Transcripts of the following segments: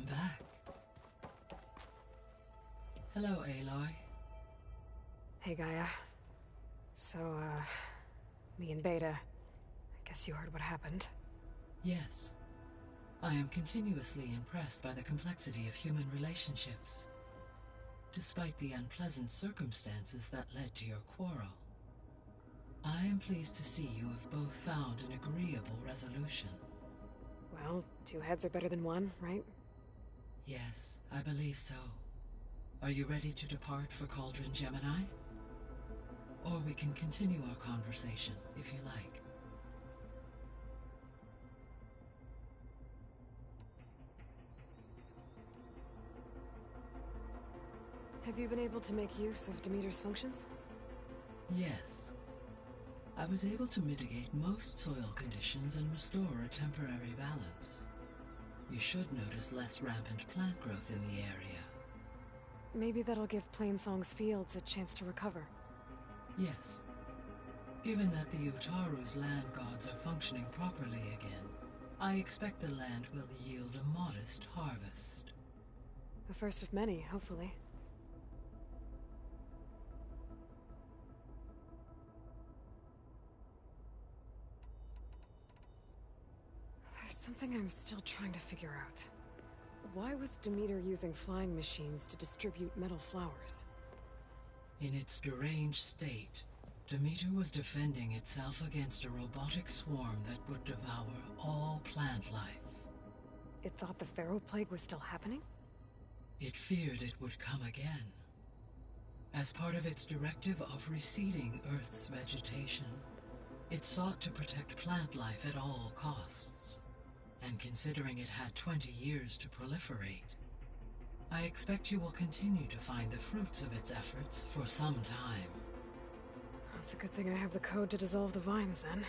Welcome back. Hello, Aloy. Hey, Gaia. So, me and Beta, I guess you heard what happened. Yes. I am continuously impressed by the complexity of human relationships. Despite the unpleasant circumstances that led to your quarrel, I am pleased to see you have both found an agreeable resolution. Well, two heads are better than one, right? Yes, I believe so. Are you ready to depart for Cauldron Gemini? Or we can continue our conversation, if you like. Have you been able to make use of Demeter's functions? Yes. I was able to mitigate most soil conditions and restore a temporary balance. You should notice less rampant plant growth in the area. Maybe that'll give Plainsong's fields a chance to recover. Yes. Given that the Utaru's land gods are functioning properly again, I expect the land will yield a modest harvest. The first of many, hopefully. There's something I'm still trying to figure out. Why was Demeter using flying machines to distribute metal flowers? In its deranged state, Demeter was defending itself against a robotic swarm that would devour all plant life. It thought the Pharaoh Plague was still happening? It feared it would come again. As part of its directive of reseeding Earth's vegetation, it sought to protect plant life at all costs. And considering it had 20 years to proliferate, I expect you will continue to find the fruits of its efforts for some time. That's a good thing I have the code to dissolve the vines, then.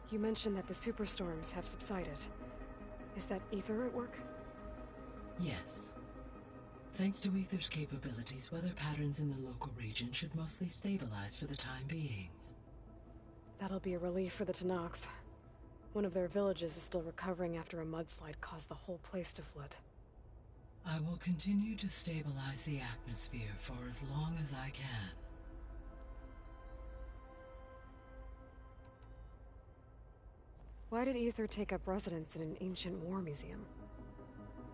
You mentioned that the superstorms have subsided. Is that Ether at work? Yes. Thanks to Ether's capabilities, weather patterns in the local region should mostly stabilize for the time being. That'll be a relief for the Tenakth. One of their villages is still recovering after a mudslide caused the whole place to flood. I will continue to stabilize the atmosphere for as long as I can. Why did Ether take up residence in an ancient war museum?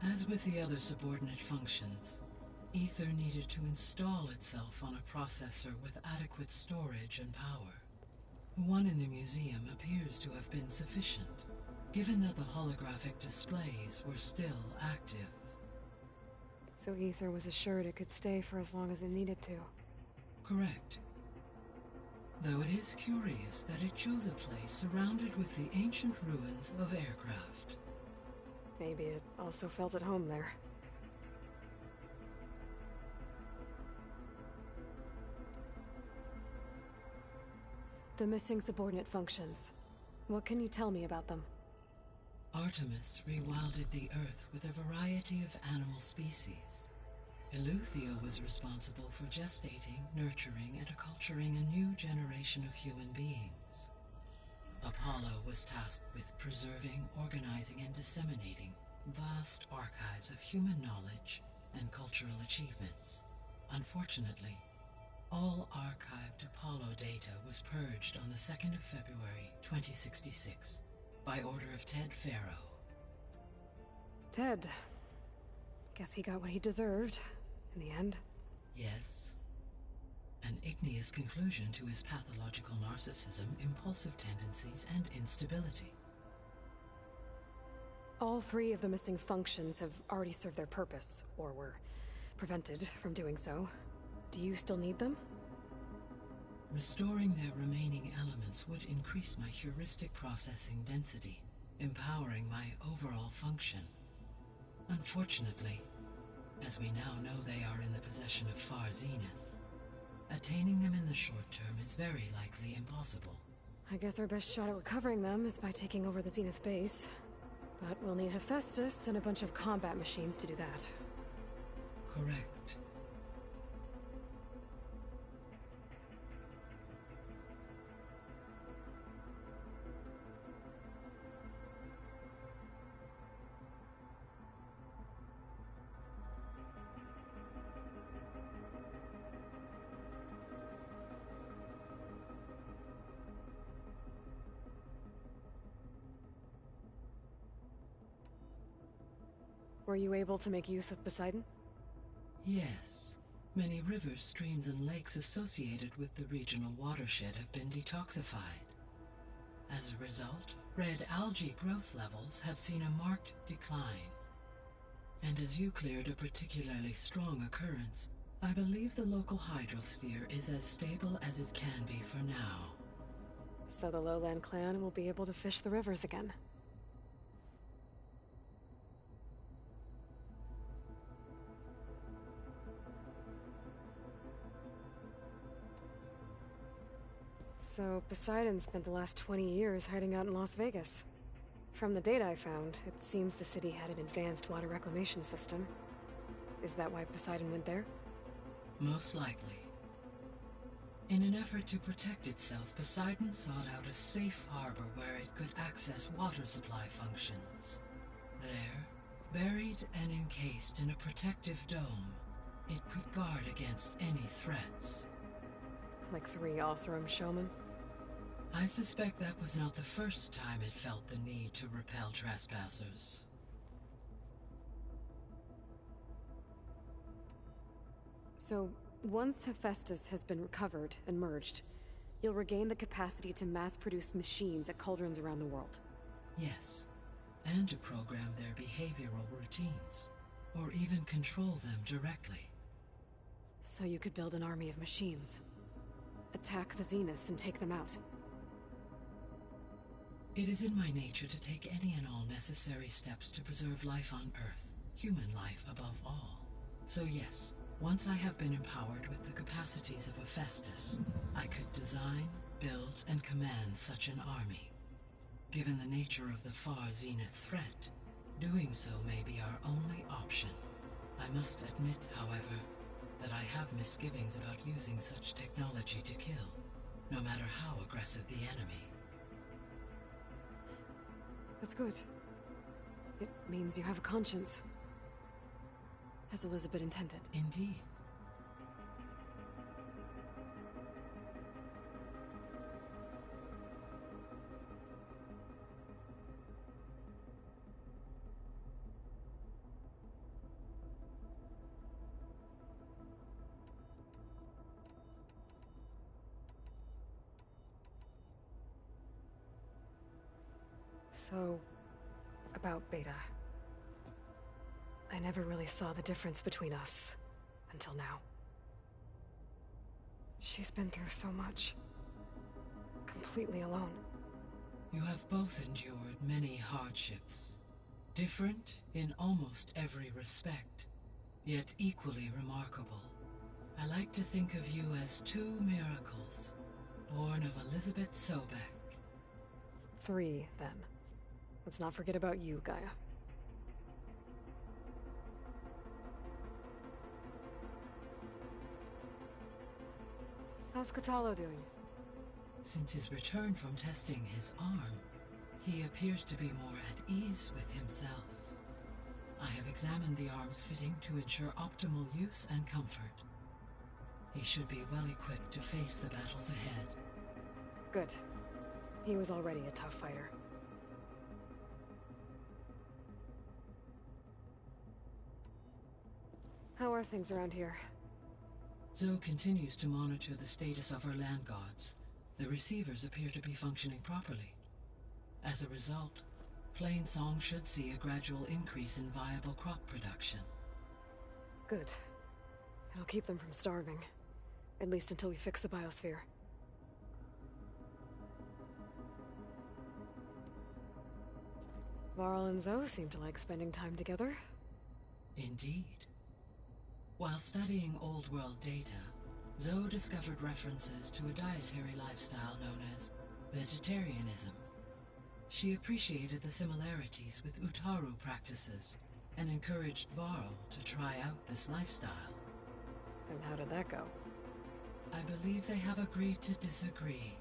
As with the other subordinate functions, Ether needed to install itself on a processor with adequate storage and power. The one in the museum appears to have been sufficient, given that the holographic displays were still active. So Ether was assured it could stay for as long as it needed to. Correct. Though it is curious that it chose a place surrounded with the ancient ruins of aircraft. Maybe it also felt at home there. The missing subordinate functions. What can you tell me about them? Artemis rewilded the Earth with a variety of animal species. Eleuthia was responsible for gestating, nurturing, and acculturating a new generation of human beings. Apollo was tasked with preserving, organizing, and disseminating vast archives of human knowledge and cultural achievements. Unfortunately, all archived Apollo data was purged on the 2nd of February, 2066, by order of Ted Faro. Ted. Guess he got what he deserved, in the end. Yes. An igneous conclusion to his pathological narcissism, impulsive tendencies, and instability. All three of the missing functions have already served their purpose, or were prevented from doing so. Do you still need them? Restoring their remaining elements would increase my heuristic processing density, empowering my overall function. Unfortunately, as we now know they are in the possession of Far Zenith, attaining them in the short term is very likely impossible. I guess our best shot at recovering them is by taking over the Zenith base. But we'll need Hephaestus and a bunch of combat machines to do that. Correct. Were you able to make use of Poseidon? Yes. Many rivers, streams, and lakes associated with the regional watershed have been detoxified. As a result, red algae growth levels have seen a marked decline. And as you cleared a particularly strong occurrence, I believe the local hydrosphere is as stable as it can be for now. So the Lowland clan will be able to fish the rivers again. So Poseidon spent the last 20 years hiding out in Las Vegas. From the data I found, it seems the city had an advanced water reclamation system. Is that why Poseidon went there? Most likely. In an effort to protect itself, Poseidon sought out a safe harbor where it could access water supply functions. There, buried and encased in a protective dome, it could guard against any threats. Like 3 Oseram showmen? I suspect that was not the first time it felt the need to repel trespassers. So, once Hephaestus has been recovered and merged, you'll regain the capacity to mass-produce machines at cauldrons around the world. Yes, and to program their behavioral routines, or even control them directly. So you could build an army of machines. Attack the Zeniths and take them out. It is in my nature to take any and all necessary steps to preserve life on Earth, human life above all. So yes, once I have been empowered with the capacities of Hephaestus, I could design, build, and command such an army. Given the nature of the far Zenith threat, doing so may be our only option. I must admit, however, that I have misgivings about using such technology to kill, no matter how aggressive the enemy. That's good. It means you have a conscience. As Elizabeth intended. Indeed. So, about Beta. I never really saw the difference between us, until now. She's been through so much. Completely alone. You have both endured many hardships. Different in almost every respect, yet equally remarkable. I like to think of you as 2 miracles, born of Elizabeth Sobek. 3, then. Let's not forget about you, Gaia. How's Kotallo doing? Since his return from testing his arm, he appears to be more at ease with himself. I have examined the arm's fitting to ensure optimal use and comfort. He should be well equipped to face the battles ahead. Good. He was already a tough fighter. How are things around here? Zoe continues to monitor the status of her land gods. The receivers appear to be functioning properly. As a result, Plainsong should see a gradual increase in viable crop production. Good. It'll keep them from starving. At least until we fix the biosphere. Varl and Zoe seem to like spending time together. Indeed. While studying old world data, Zoe discovered references to a dietary lifestyle known as vegetarianism. She appreciated the similarities with Utaru practices and encouraged Varl to try out this lifestyle. And how did that go? I believe they have agreed to disagree.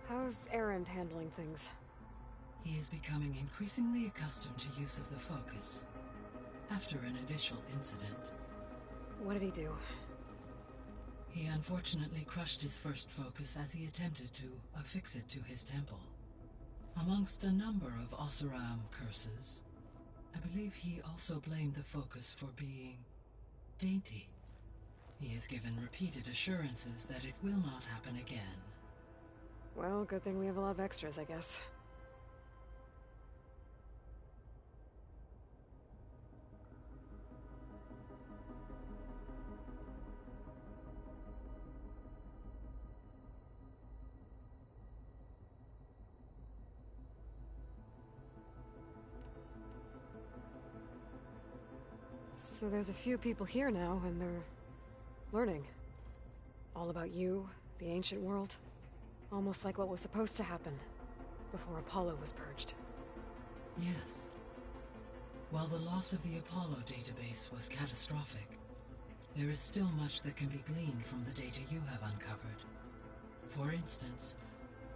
How's Erend handling things? He is becoming increasingly accustomed to use of the focus. After an initial incident, What did he do? He unfortunately crushed his first focus as he attempted to affix it to his temple. Amongst a number of Oseram curses, I believe he also blamed the focus for being dainty. He has given repeated assurances that it will not happen again. Well, good thing we have a lot of extras, I guess. So there's a few people here now, and they're learning. All about you, the ancient world. Almost like what was supposed to happen before Apollo was purged. Yes. While the loss of the Apollo database was catastrophic, there is still much that can be gleaned from the data you have uncovered. For instance,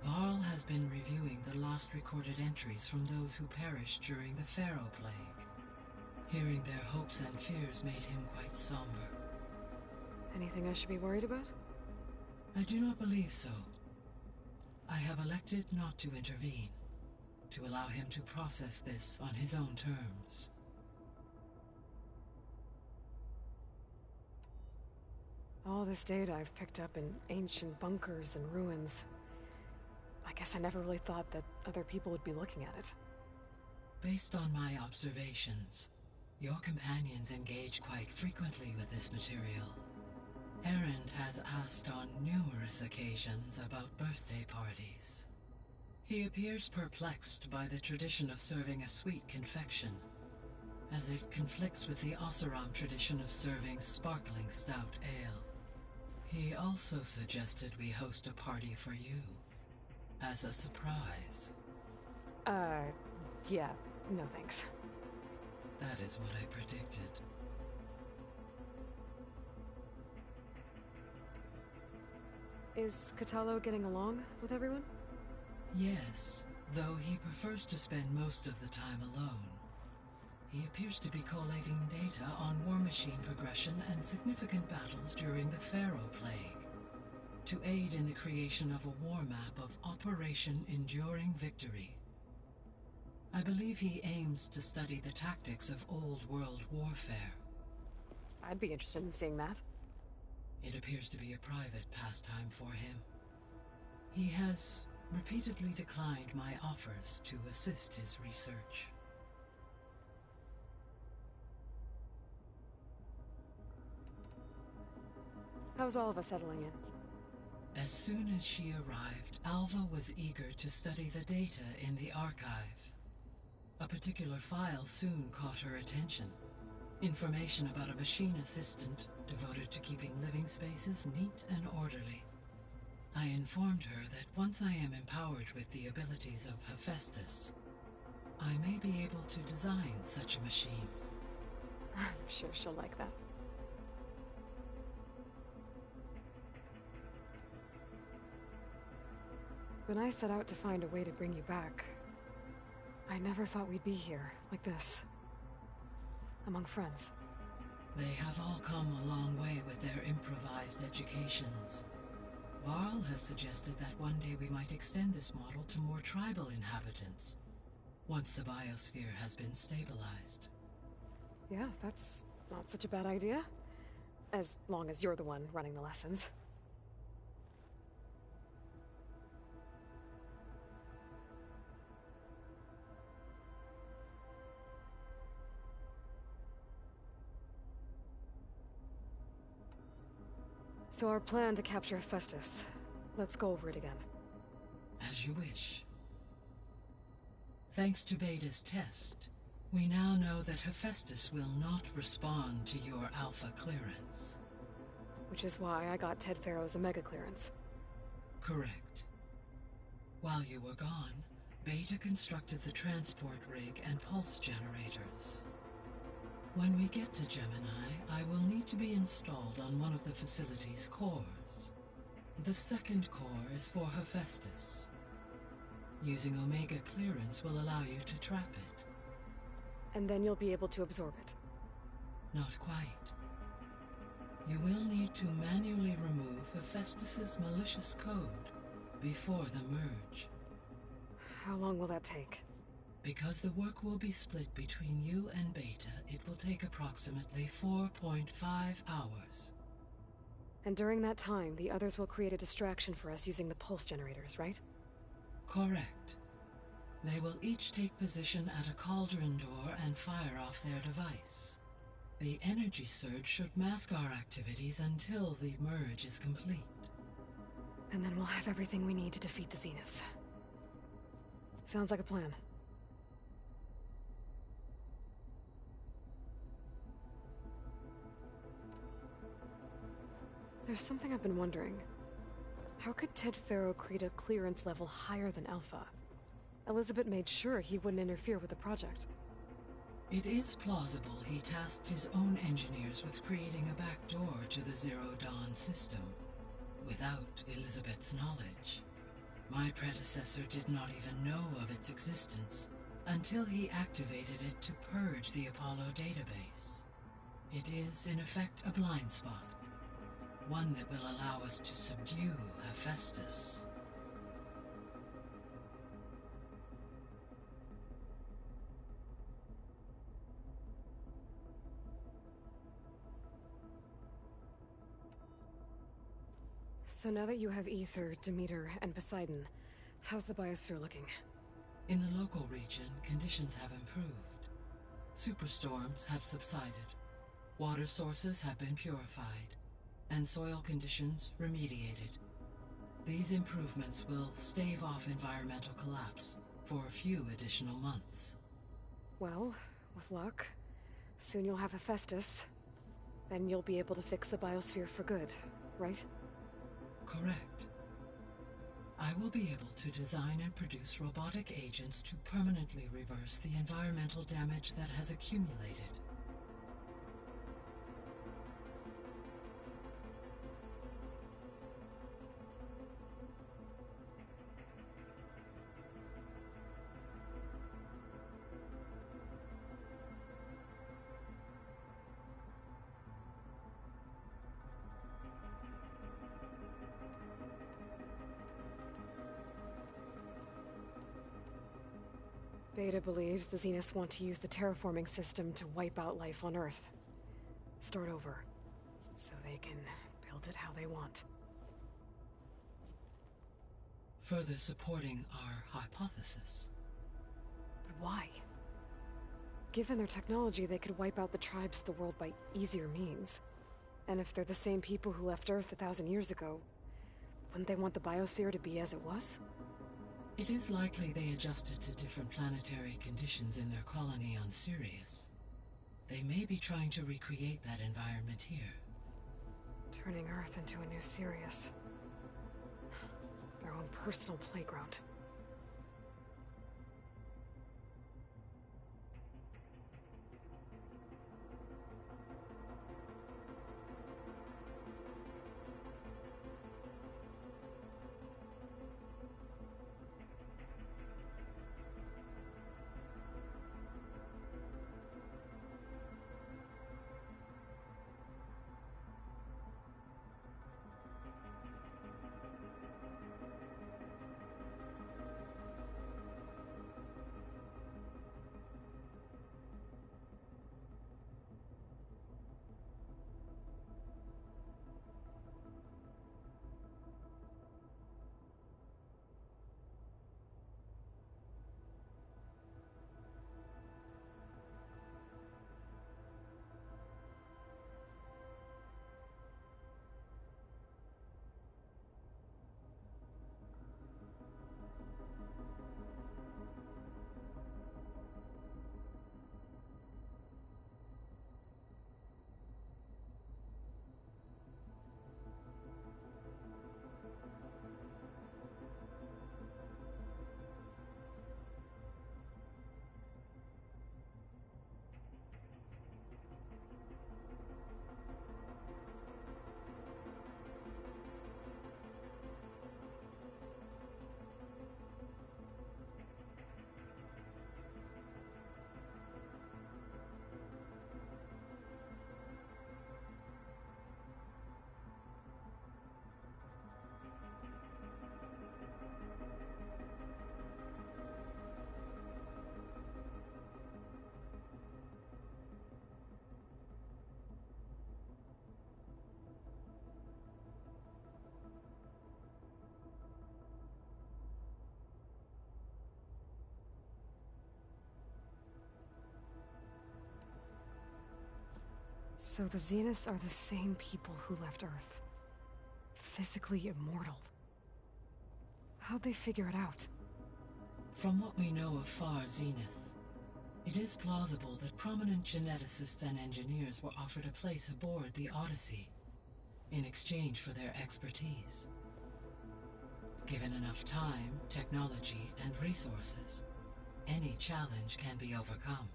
Varl has been reviewing the last recorded entries from those who perished during the Pharaoh Plague. Hearing their hopes and fears made him quite somber. Anything I should be worried about? I do not believe so. I have elected not to intervene, to allow him to process this on his own terms. All this data I've picked up in ancient bunkers and ruins. I guess I never really thought that other people would be looking at it. Based on my observations, your companions engage quite frequently with this material. Erend has asked on numerous occasions about birthday parties. He appears perplexed by the tradition of serving a sweet confection, as it conflicts with the Oseram tradition of serving sparkling stout ale. He also suggested we host a party for you, as a surprise. Yeah, no thanks. That is what I predicted. Is Katalo getting along with everyone? Yes, though he prefers to spend most of the time alone. He appears to be collating data on war machine progression and significant battles during the Pharaoh Plague, to aid in the creation of a war map of Operation Enduring Victory. I believe he aims to study the tactics of old world warfare. I'd be interested in seeing that. It appears to be a private pastime for him. He has repeatedly declined my offers to assist his research. How's all of us settling in? As soon as she arrived, Alva was eager to study the data in the archive. A particular file soon caught her attention. Information about a machine assistant devoted to keeping living spaces neat and orderly. I informed her that once I am empowered with the abilities of Hephaestus, I may be able to design such a machine. I'm sure she'll like that. When I set out to find a way to bring you back, I never thought we'd be here, like this. Among friends. They have all come a long way with their improvised educations. Varl has suggested that one day we might extend this model to more tribal inhabitants, once the biosphere has been stabilized. Yeah, that's not such a bad idea. As long as you're the one running the lessons. So our plan to capture Hephaestus. Let's go over it again. As you wish. Thanks to Beta's test, we now know that Hephaestus will not respond to your Alpha clearance. Which is why I got Ted Pharaoh's Omega clearance. Correct. While you were gone, Beta constructed the transport rig and pulse generators. When we get to Gemini, I will need to be installed on one of the facility's cores. The second core is for Hephaestus. Using Omega clearance will allow you to trap it. And then you'll be able to absorb it. Not quite. You will need to manually remove Hephaestus's malicious code before the merge. How long will that take? Because the work will be split between you and Beta, it will take approximately 4.5 hours. And during that time, the others will create a distraction for us using the pulse generators, right? Correct. They will each take position at a cauldron door and fire off their device. The energy surge should mask our activities until the merge is complete. And then we'll have everything we need to defeat the Zeniths. Sounds like a plan. There's something I've been wondering. How could Ted Faro create a clearance level higher than Alpha? Elizabeth made sure he wouldn't interfere with the project. It is plausible he tasked his own engineers with creating a back door to the Zero Dawn system, without Elizabeth's knowledge. My predecessor did not even know of its existence until he activated it to purge the Apollo database. It is, in effect, a blind spot. One that will allow us to subdue Hephaestus. So now that you have Ether, Demeter, and Poseidon, how's the biosphere looking? In the local region, conditions have improved. Superstorms have subsided. Water sources have been purified, and soil conditions remediated. These improvements will stave off environmental collapse for a few additional months. Well, with luck, soon you'll have Hephaestus. Then you'll be able to fix the biosphere for good, right? Correct. I will be able to design and produce robotic agents to permanently reverse the environmental damage that has accumulated. Beta believes the Zeniths want to use the terraforming system to wipe out life on Earth. Start over, so they can build it how they want. Further supporting our hypothesis. But why? Given their technology, they could wipe out the tribes of the world by easier means. And if they're the same people who left Earth 1,000 years ago, wouldn't they want the biosphere to be as it was? It is likely they adjusted to different planetary conditions in their colony on Sirius. They may be trying to recreate that environment here. Turning Earth into a new Sirius. Their own personal playground. So the Zeniths are the same people who left Earth. Physically immortal. How'd they figure it out? From what we know of Far Zenith, it is plausible that prominent geneticists and engineers were offered a place aboard the Odyssey in exchange for their expertise. Given enough time, technology, and resources, any challenge can be overcome.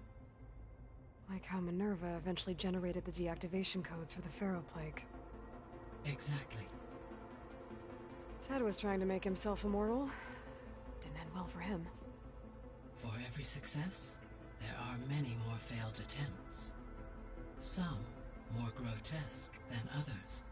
Like how Minerva eventually generated the deactivation codes for the Pharaoh Plague. Exactly. Ted was trying to make himself immortal. Didn't end well for him. For every success, there are many more failed attempts. Some more grotesque than others.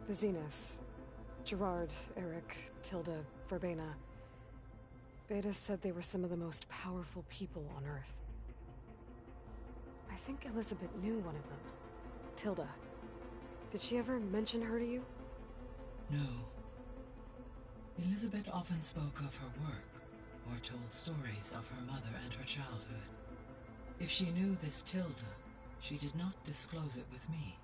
The Zeniths. Gerard, Eric, Tilda, Verbena. Beta said they were some of the most powerful people on Earth. I think Elizabeth knew one of them. Tilda. Did she ever mention her to you? No. Elizabeth often spoke of her work, or told stories of her mother and her childhood. If she knew this Tilda, she did not disclose it with me.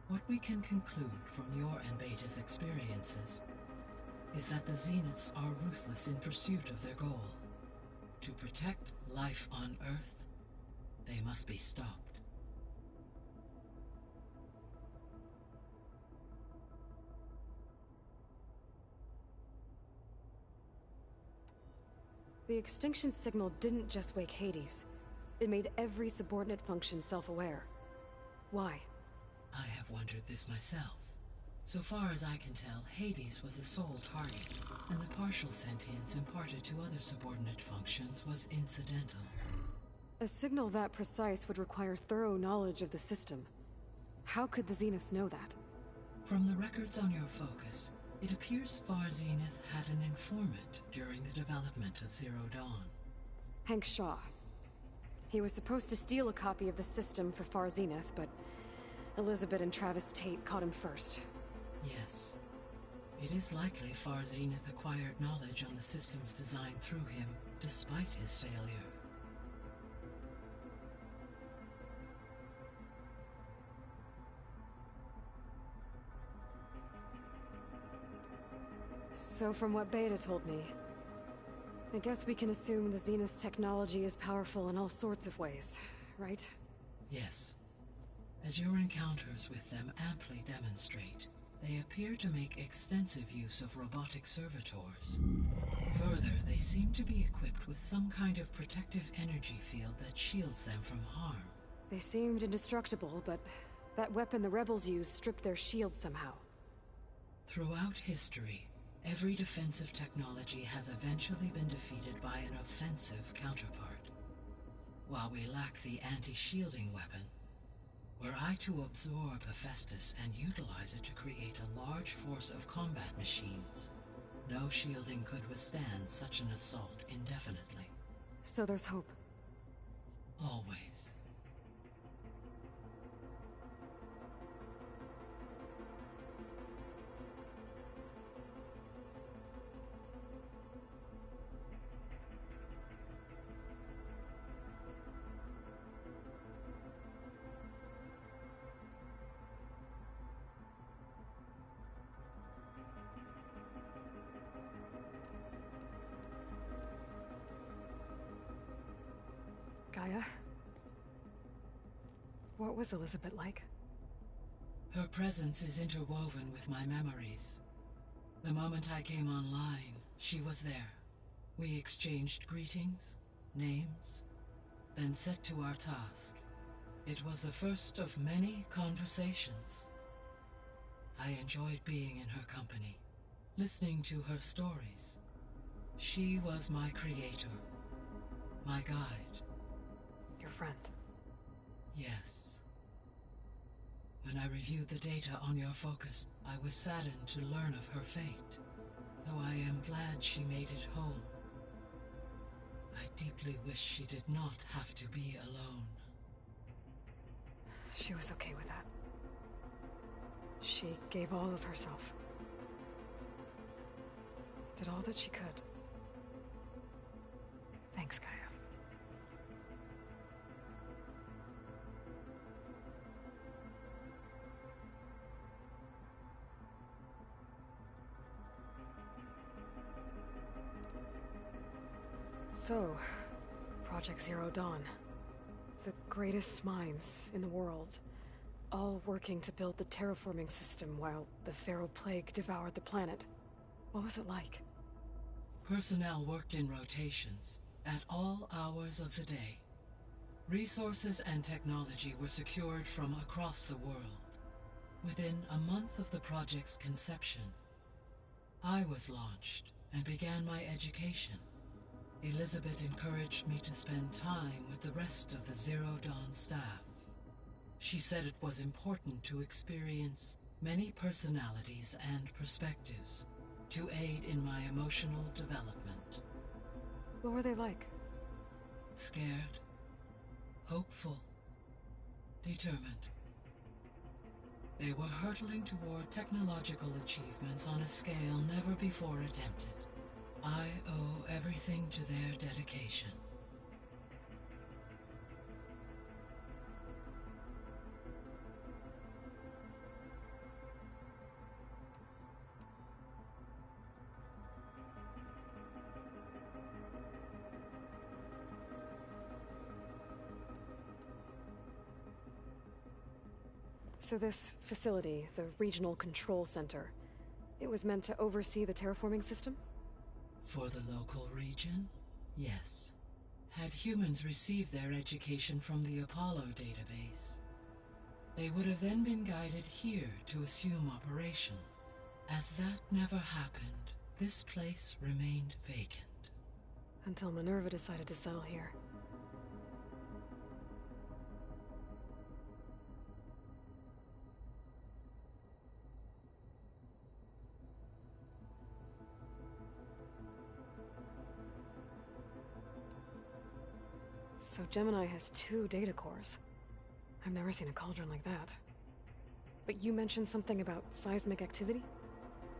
What we can conclude from your and Beta's experiences is that the Zeniths are ruthless in pursuit of their goal. To protect life on Earth, they must be stopped. The extinction signal didn't just wake Hades. It made every subordinate function self-aware. Why? I have wondered this myself. So far as I can tell, Hades was the sole target, and the partial sentience imparted to other subordinate functions was incidental. A signal that precise would require thorough knowledge of the system. How could the Zeniths know that? From the records on your focus, it appears Far Zenith had an informant during the development of Zero Dawn. Hank Shaw. He was supposed to steal a copy of the system for Far Zenith, but Elizabeth and Travis Tate caught him first. Yes. It is likely Far Zenith acquired knowledge on the systems designed through him, despite his failure. So from what Beta told me, I guess we can assume the Zenith's technology is powerful in all sorts of ways, right? Yes. As your encounters with them amply demonstrate, they appear to make extensive use of robotic servitors. Further, they seem to be equipped with some kind of protective energy field that shields them from harm. They seemed indestructible, but that weapon the rebels used stripped their shield somehow. Throughout history, every defensive technology has eventually been defeated by an offensive counterpart. While we lack the anti-shielding weapon, were I to absorb Hephaestus and utilize it to create a large force of combat machines, no shielding could withstand such an assault indefinitely. So there's hope. Always. Gaia? What was Elizabeth like? Her presence is interwoven with my memories. The moment I came online, she was there. We exchanged greetings, names, then set to our task. It was the first of many conversations. I enjoyed being in her company, listening to her stories. She was my creator, my guide. Your friend. Yes. When I reviewed the data on your focus, I was saddened to learn of her fate, though I am glad she made it home. I deeply wish she did not have to be alone. She was okay with that. She gave all of herself. Did all that she could. Thanks, Gaia. So, Project Zero Dawn. The greatest minds in the world, all working to build the terraforming system while the Pharaoh Plague devoured the planet. What was it like? Personnel worked in rotations, at all hours of the day. Resources and technology were secured from across the world. Within a month of the project's conception, I was launched and began my education. Elizabeth encouraged me to spend time with the rest of the Zero Dawn staff. She said it was important to experience many personalities and perspectives to aid in my emotional development. What were they like? Scared, hopeful, determined. They were hurtling toward technological achievements on a scale never before attempted. I owe everything to their dedication. So this facility, the Regional Control Center, it was meant to oversee the terraforming system? For the local region? Yes. Had humans received their education from the Apollo database, they would have then been guided here to assume operation. As that never happened, this place remained vacant. Until Minerva decided to settle here. So Gemini has 2 data cores. I've never seen a cauldron like that. But you mentioned something about seismic activity?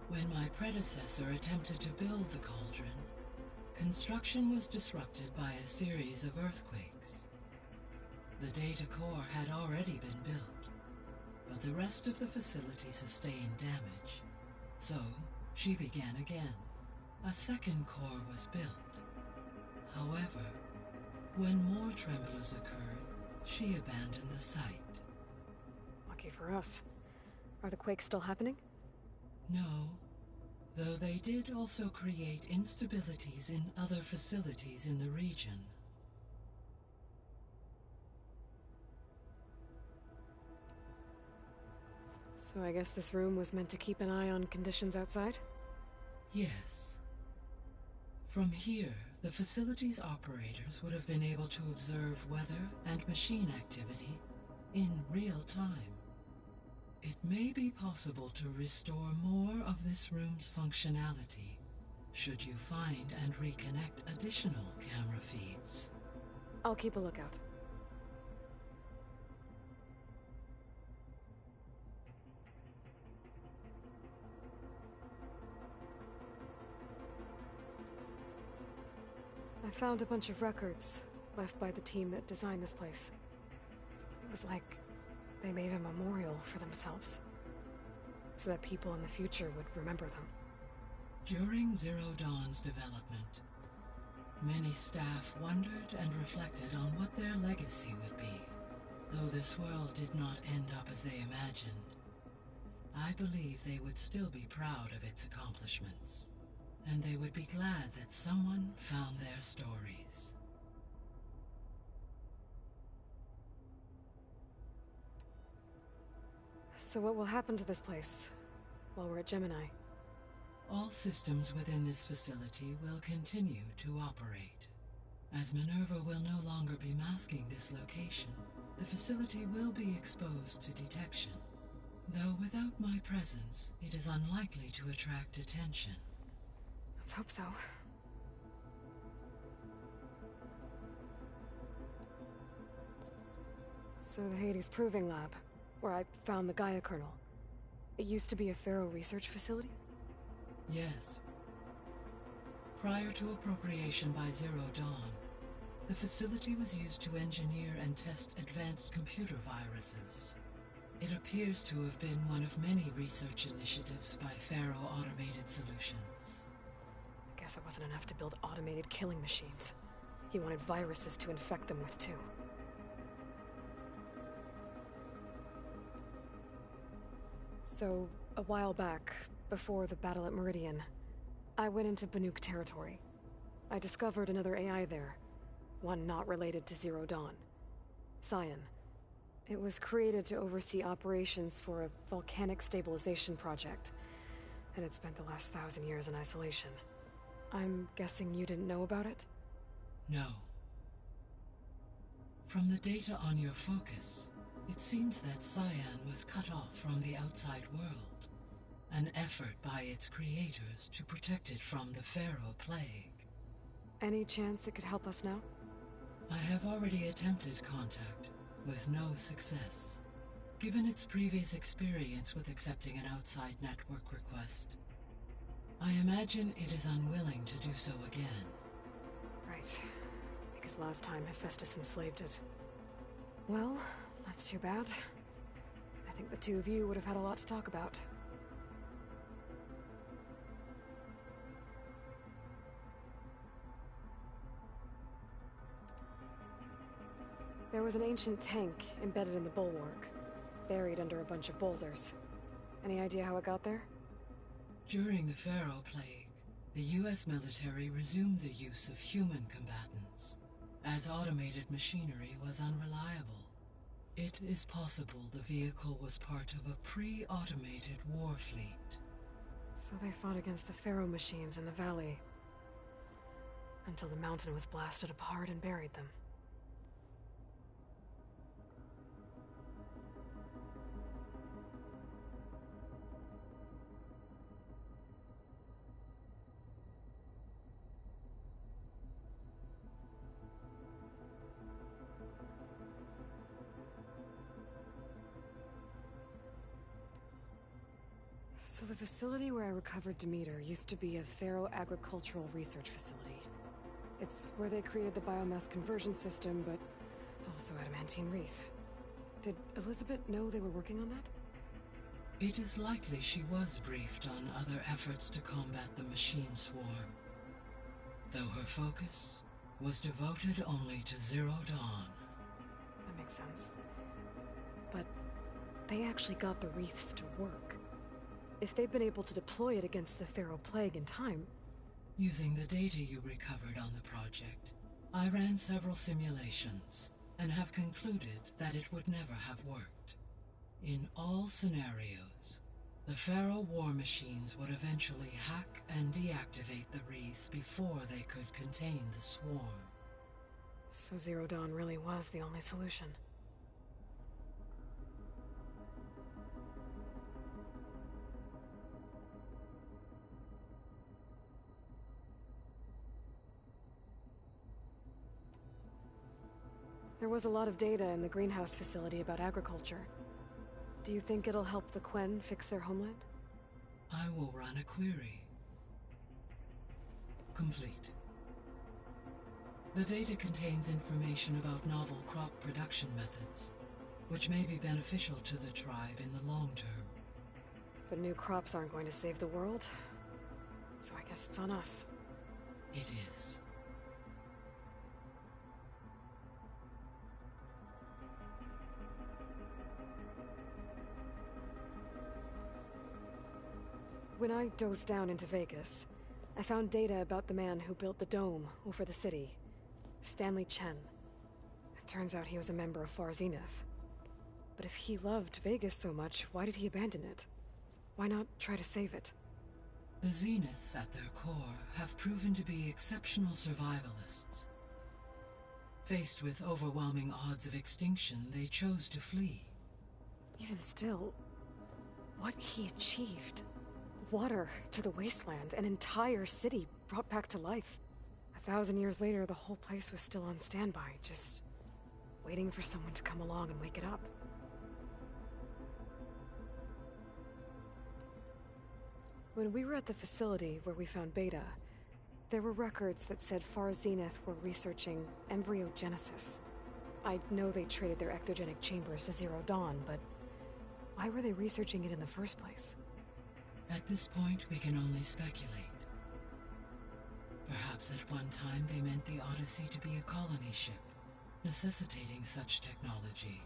When my predecessor attempted to build the cauldron, construction was disrupted by a series of earthquakes. The data core had already been built, but the rest of the facility sustained damage. So, she began again. A second core was built. However, when more tremblers occurred, she abandoned the site. Lucky for us. Are the quakes still happening? No, though they did also create instabilities in other facilities in the region. So I guess this room was meant to keep an eye on conditions outside? Yes. From here, the facility's operators would have been able to observe weather and machine activity in real time. It may be possible to restore more of this room's functionality, should you find and reconnect additional camera feeds. I'll keep a lookout. I found a bunch of records left by the team that designed this place. It was like they made a memorial for themselves, so that people in the future would remember them. During Zero Dawn's development, many staff wondered and reflected on what their legacy would be. Though this world did not end up as they imagined, I believe they would still be proud of its accomplishments, and they would be glad that someone found their stories. So what will happen to this place while we're at Gemini? All systems within this facility will continue to operate. As Minerva will no longer be masking this location, the facility will be exposed to detection. Though without my presence, it is unlikely to attract attention. Let's hope so. So the Hades Proving Lab, where I found the Gaia kernel. It used to be a Pharaoh research facility? Yes. Prior to appropriation by Zero Dawn, the facility was used to engineer and test advanced computer viruses. It appears to have been one of many research initiatives by Pharaoh Automated Solutions. I guess it wasn't enough to build automated killing machines. He wanted viruses to infect them with, too. So, a while back, before the battle at Meridian, I went into Banuk territory. I discovered another AI there, one not related to Zero Dawn. Cyan. It was created to oversee operations for a volcanic stabilization project, and it spent the last 1,000 years in isolation. I'm guessing you didn't know about it? No. From the data on your focus, it seems that Cyan was cut off from the outside world, an effort by its creators to protect it from the Pharaoh plague. Any chance it could help us now? I have already attempted contact, with no success. Given its previous experience with accepting an outside network request, I imagine it is unwilling to do so again. Right. Because last time Hephaestus enslaved it. Well, that's too bad. I think the two of you would have had a lot to talk about. There was an ancient tank embedded in the bulwark, buried under a bunch of boulders. Any idea how it got there? During the Pharaoh plague, the US military resumed the use of human combatants, as automated machinery was unreliable. It is possible the vehicle was part of a pre-automated war fleet. So they fought against the Pharaoh machines in the valley, until the mountain was blasted apart and buried them. So the facility where I recovered Demeter used to be a Pharaoh agricultural research facility. It's where they created the biomass conversion system, but also adamantine wreath. Did Elizabeth know they were working on that? It is likely she was briefed on other efforts to combat the machine swarm, though her focus was devoted only to Zero Dawn. That makes sense. But they actually got the wreaths to work. If they've been able to deploy it against the Pharaoh Plague in time... Using the data you recovered on the project, I ran several simulations and have concluded that it would never have worked. In all scenarios, the Pharaoh war machines would eventually hack and deactivate the wreath before they could contain the swarm. So Zero Dawn really was the only solution. There was a lot of data in the greenhouse facility about agriculture. Do you think it'll help the Quen fix their homeland? I will run a query. Complete. The data contains information about novel crop production methods, which may be beneficial to the tribe in the long term. But new crops aren't going to save the world, so I guess it's on us. It is. When I dove down into Vegas, I found data about the man who built the dome over the city, Stanley Chen. It turns out he was a member of Far Zenith. But if he loved Vegas so much, why did he abandon it? Why not try to save it? The Zeniths at their core have proven to be exceptional survivalists. Faced with overwhelming odds of extinction, they chose to flee. Even still, what he achieved... Water to the wasteland, an entire city brought back to life. 1,000 years later, the whole place was still on standby, just waiting for someone to come along and wake it up. When we were at the facility where we found Beta, there were records that said Far Zenith were researching embryogenesis. I know they traded their ectogenic chambers to Zero Dawn, but why were they researching it in the first place? At this point, we can only speculate. Perhaps at one time they meant the Odyssey to be a colony ship, necessitating such technology.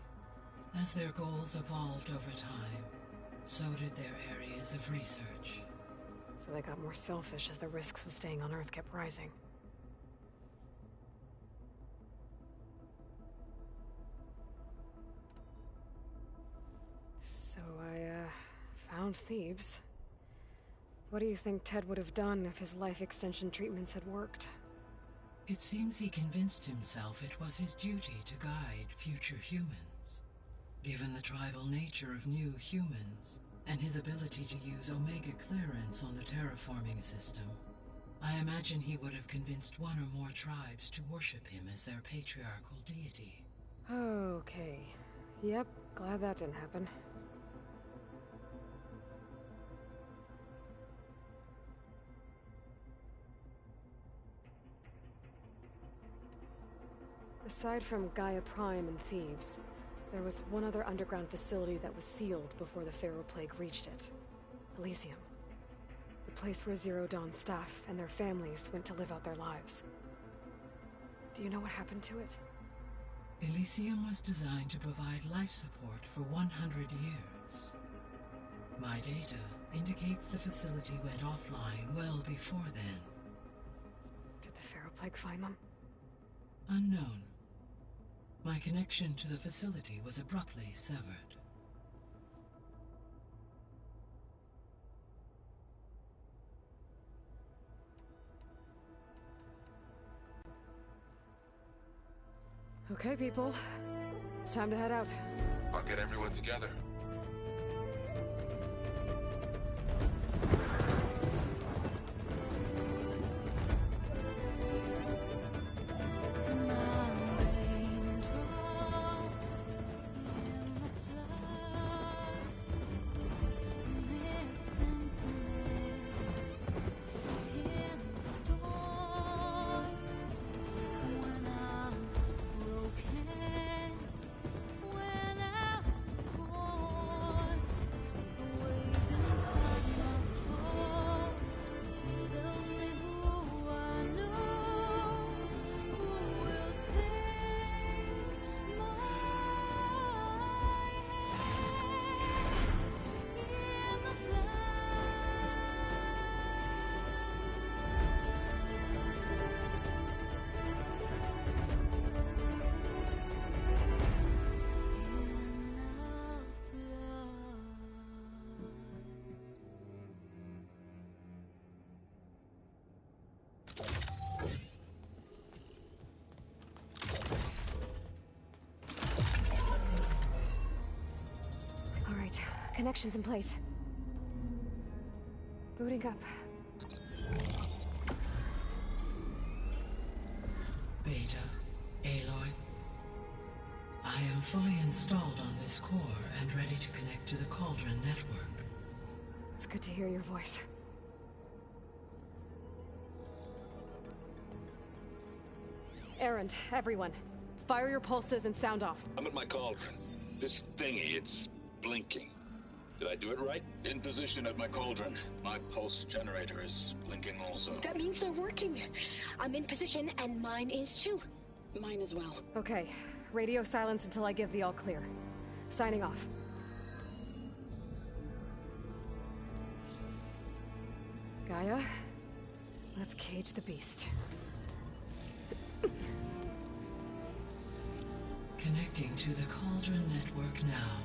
As their goals evolved over time, so did their areas of research. So they got more selfish as the risks of staying on Earth kept rising. So I, found Thebes. What do you think Ted would have done if his life extension treatments had worked? It seems he convinced himself it was his duty to guide future humans. Given the tribal nature of new humans, and his ability to use Omega clearance on the terraforming system, I imagine he would have convinced one or more tribes to worship him as their patriarchal deity. Okay. Yep, glad that didn't happen. Aside from Gaia Prime and Thebes, there was one other underground facility that was sealed before the Pharaoh Plague reached it. Elysium. The place where Zero Dawn staff and their families went to live out their lives. Do you know what happened to it? Elysium was designed to provide life support for 100 years. My data indicates the facility went offline well before then. Did the Ferroplague find them? Unknown. My connection to the facility was abruptly severed. Okay, people. It's time to head out. I'll get everyone together. Connections in place. Booting up. Beta, Aloy. I am fully installed on this core and ready to connect to the Cauldron network. It's good to hear your voice. Errand, everyone. Fire your pulses and sound off. I'm at my cauldron. This thingy, it's blinking. Did I do it right? In position at my cauldron. My pulse generator is blinking also. That means they're working. I'm in position, and mine is too. Mine as well. Okay. Radio silence until I give the all clear. Signing off. Gaia, let's cage the beast. Connecting to the Cauldron network now.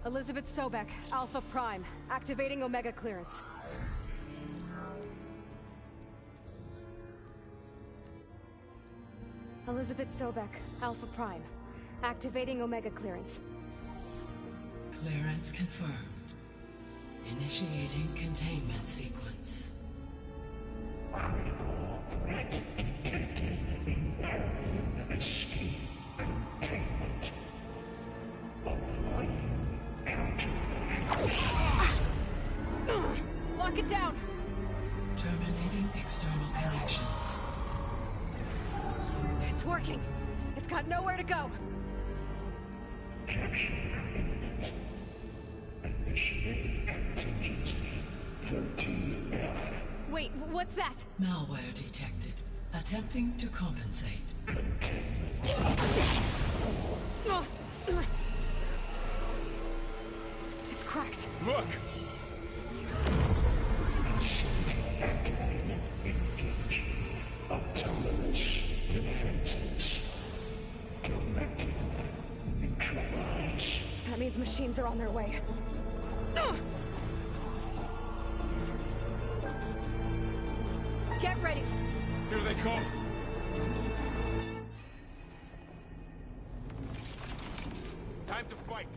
Elizabeth Sobek, Alpha Prime, activating Omega clearance. Elizabeth Sobek, Alpha Prime, activating Omega clearance. Clearance confirmed. Initiating containment sequence. Critical threat detected. Imperative escape containment. Applying Lock it down! Terminating external connections. It's working. It's got nowhere to go. Capture imminent. Initiate contingency 13F. Wait, what's that? Malware detected. Attempting to compensate. It's cracked. Look! Activated. Engage. Autonomous defenses. Directive. Neutralize. That means machines are on their way. Get ready! Here they come! Time to fight!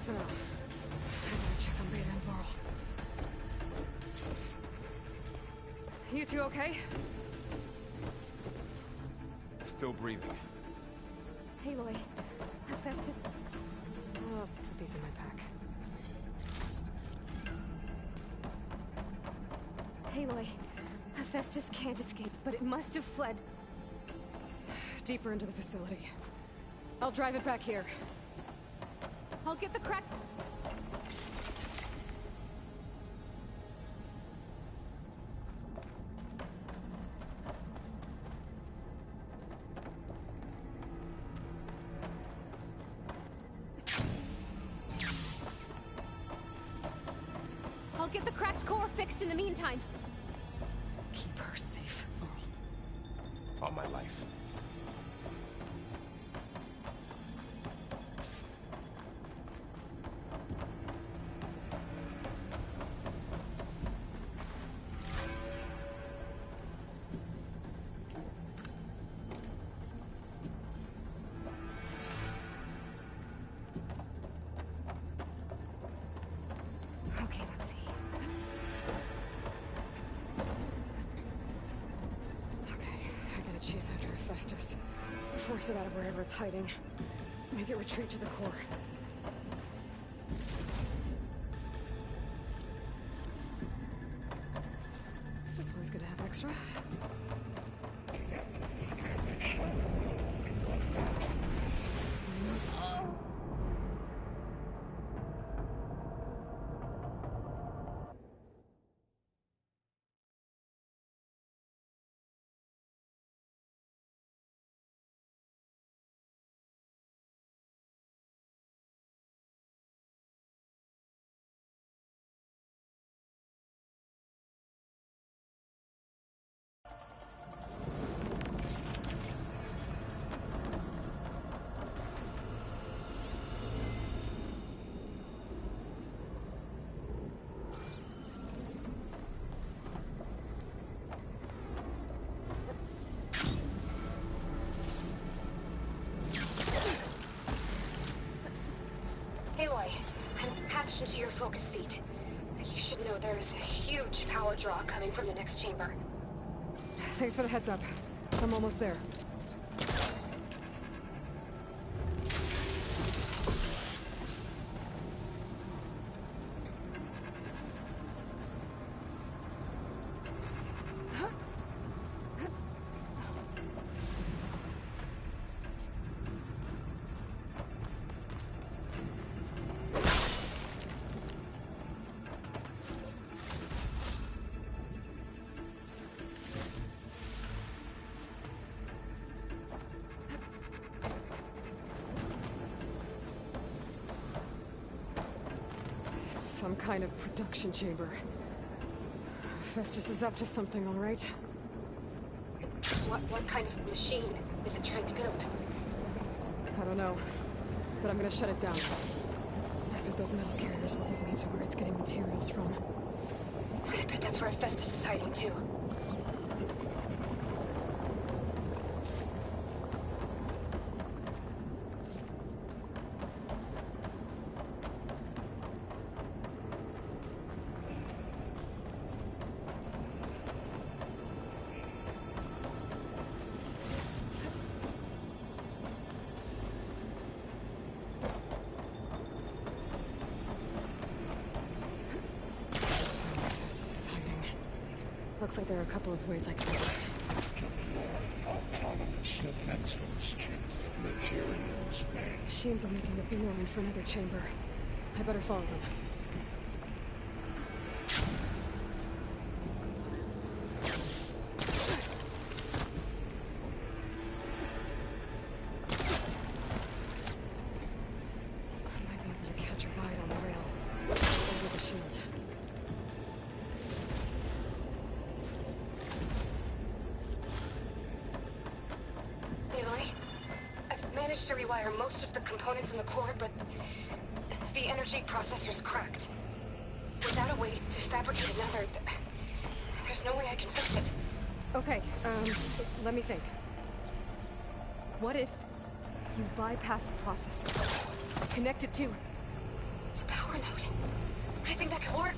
for now. I gotta check on Beta and Varl. You two okay? Still breathing. Aloy, Hephaestus... I'll put these in my pack. Aloy, Hephaestus can't escape, but it must have fled. Deeper into the facility. I'll drive it back here. I'll get the crack... I'll get the cracked core fixed in the meantime. Keep her safe, Varl. All my life. Okay, let's see. Okay, I gotta chase after Hephaestus. Force it out of wherever it's hiding. Make it retreat to the core. It's always good to have extra. Aloy, I'm patched into your focus feed. You should know there's a huge power draw coming from the next chamber. Thanks for the heads up. I'm almost there. Some kind of production chamber. Festus is up to something, all right? What kind of machine is it trying to build? I don't know, but I'm gonna shut it down. I bet those metal carriers will lead me to where it's getting materials from. I bet that's where Festus is hiding too. Looks like there are a couple of ways I can go. Autonomous defenses chip materials. Machines are making a beeline for another chamber. I better follow them. I might be able to catch a ride on the rail. Over the shield. To rewire most of the components in the core, but the energy processor's cracked. Without a way to fabricate another, there's no way I can fix it. Okay, let me think. What if you bypass the processor, connect it to node. I think that could work.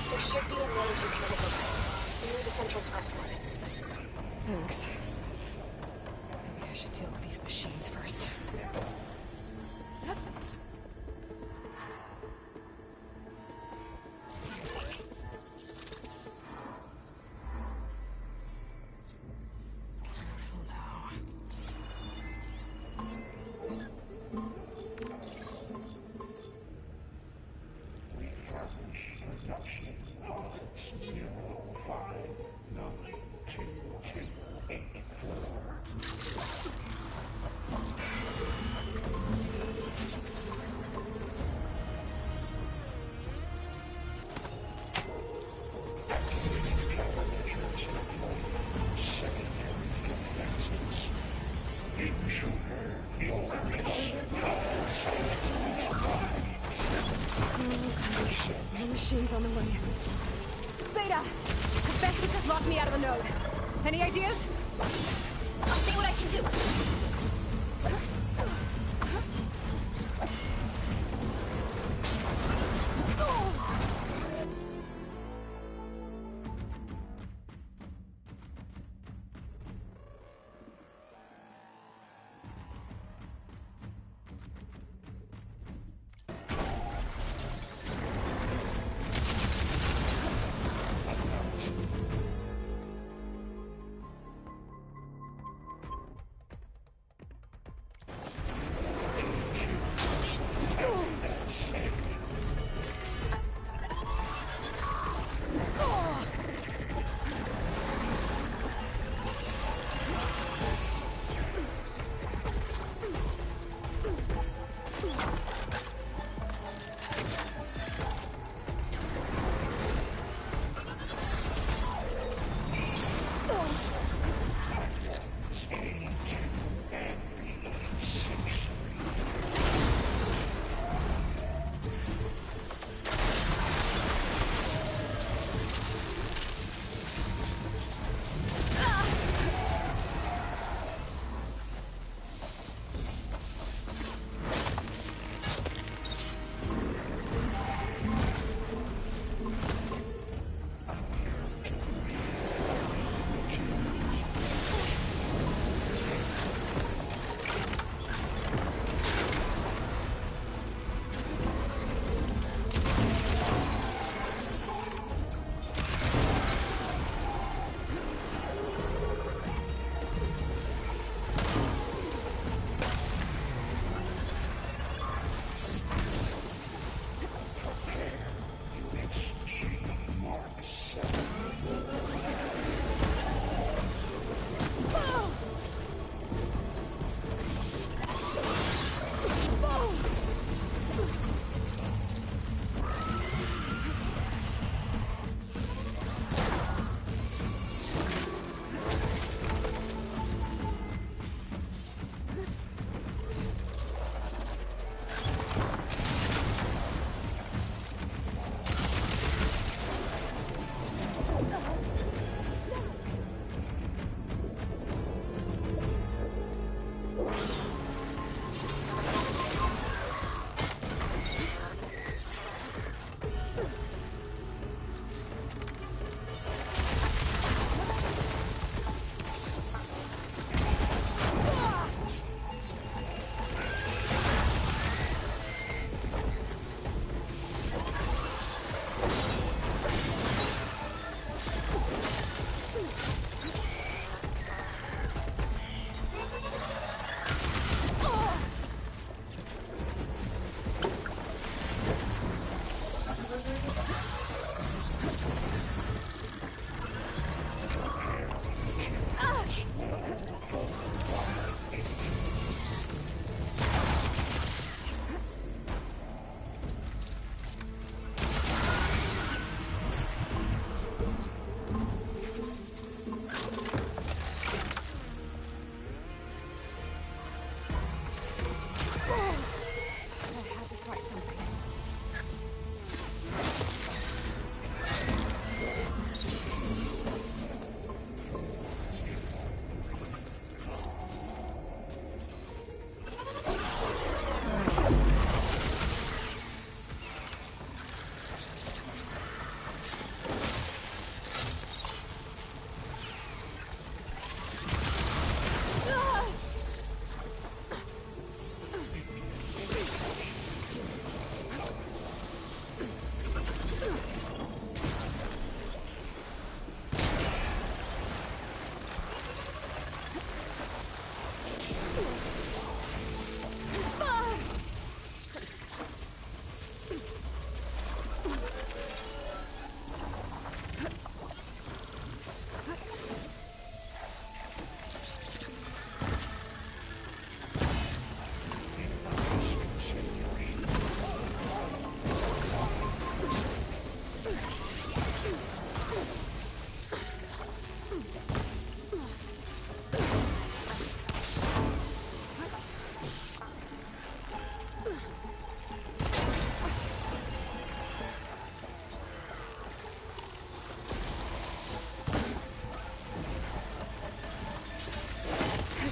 There should be a node you can override near the central platform. Thanks. Maybe I should deal with these machines first. Careful now. Production pods 059284. Secondary defenses. Intruder increase powers. The machine's on the way. Beta! Vestas has locked me out of the node. Any ideas? I'll see what I can do.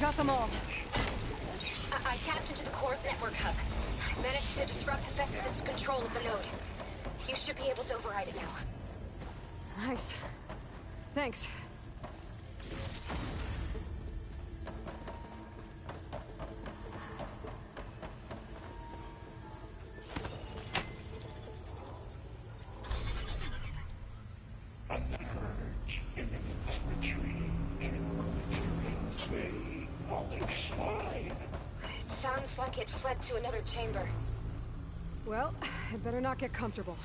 got them all. I tapped into the core's network hub. I managed to disrupt Hephaestus' control of the node. You should be able to override it now. Nice. Thanks. Another urge, imminent retreat. They all slide. It sounds like it fled to another chamber. Well, it better not get comfortable.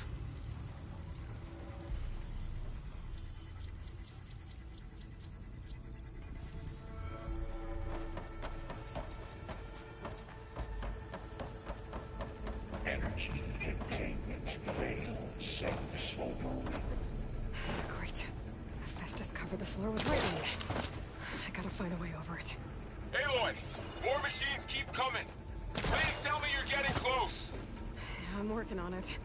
Energy containment failed successfully. Great. Hephaestus covered the floor with lightning. I gotta find a way over it. Aloy! More machines keep coming! Please tell me you're getting close! Yeah, I'm working on it.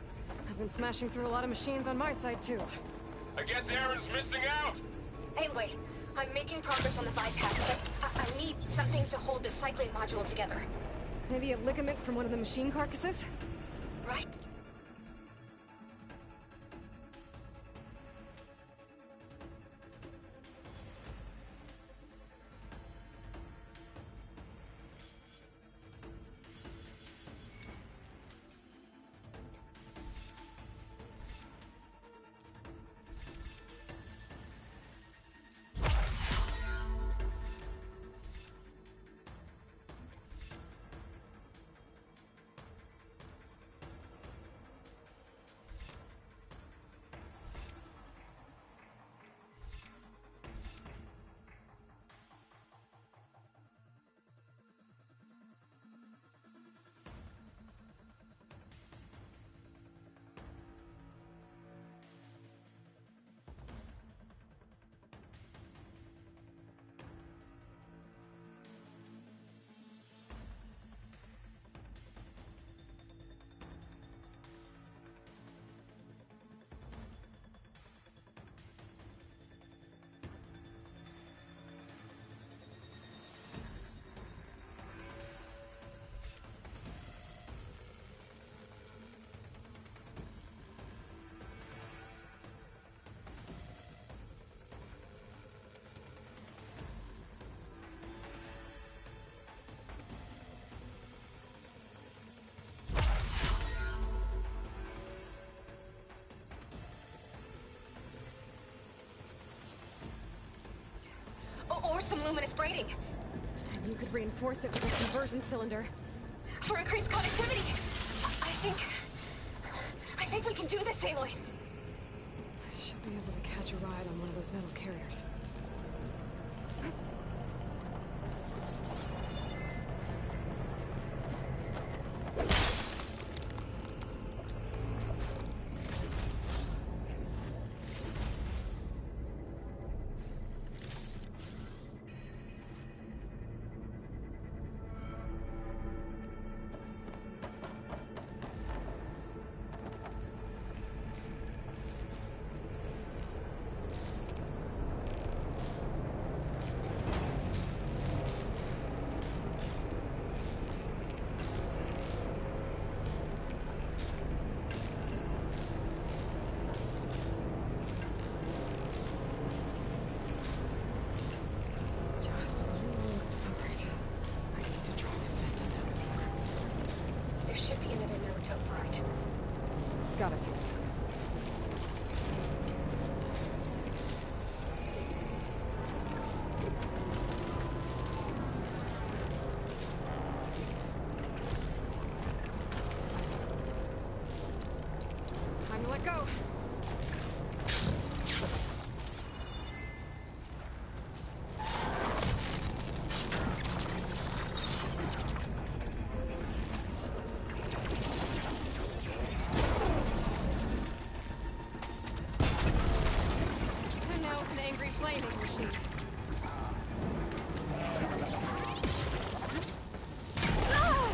I've been smashing through a lot of machines on my side, too. I guess Aaron's missing out! Anyway, I'm making progress on the bypass, but I need something to hold the cycling module together. Maybe a ligament from one of the machine carcasses? Right? Or some luminous braiding. And you could reinforce it with a conversion cylinder. For increased connectivity. I think we can do this, Aloy. I should be able to catch a ride on one of those metal carriers. Just a little longer. Alright. I need to drive Hephaestus out of here. There should be another node to override. Got it. Time to let go. And now it's an angry flaming machine. Ah!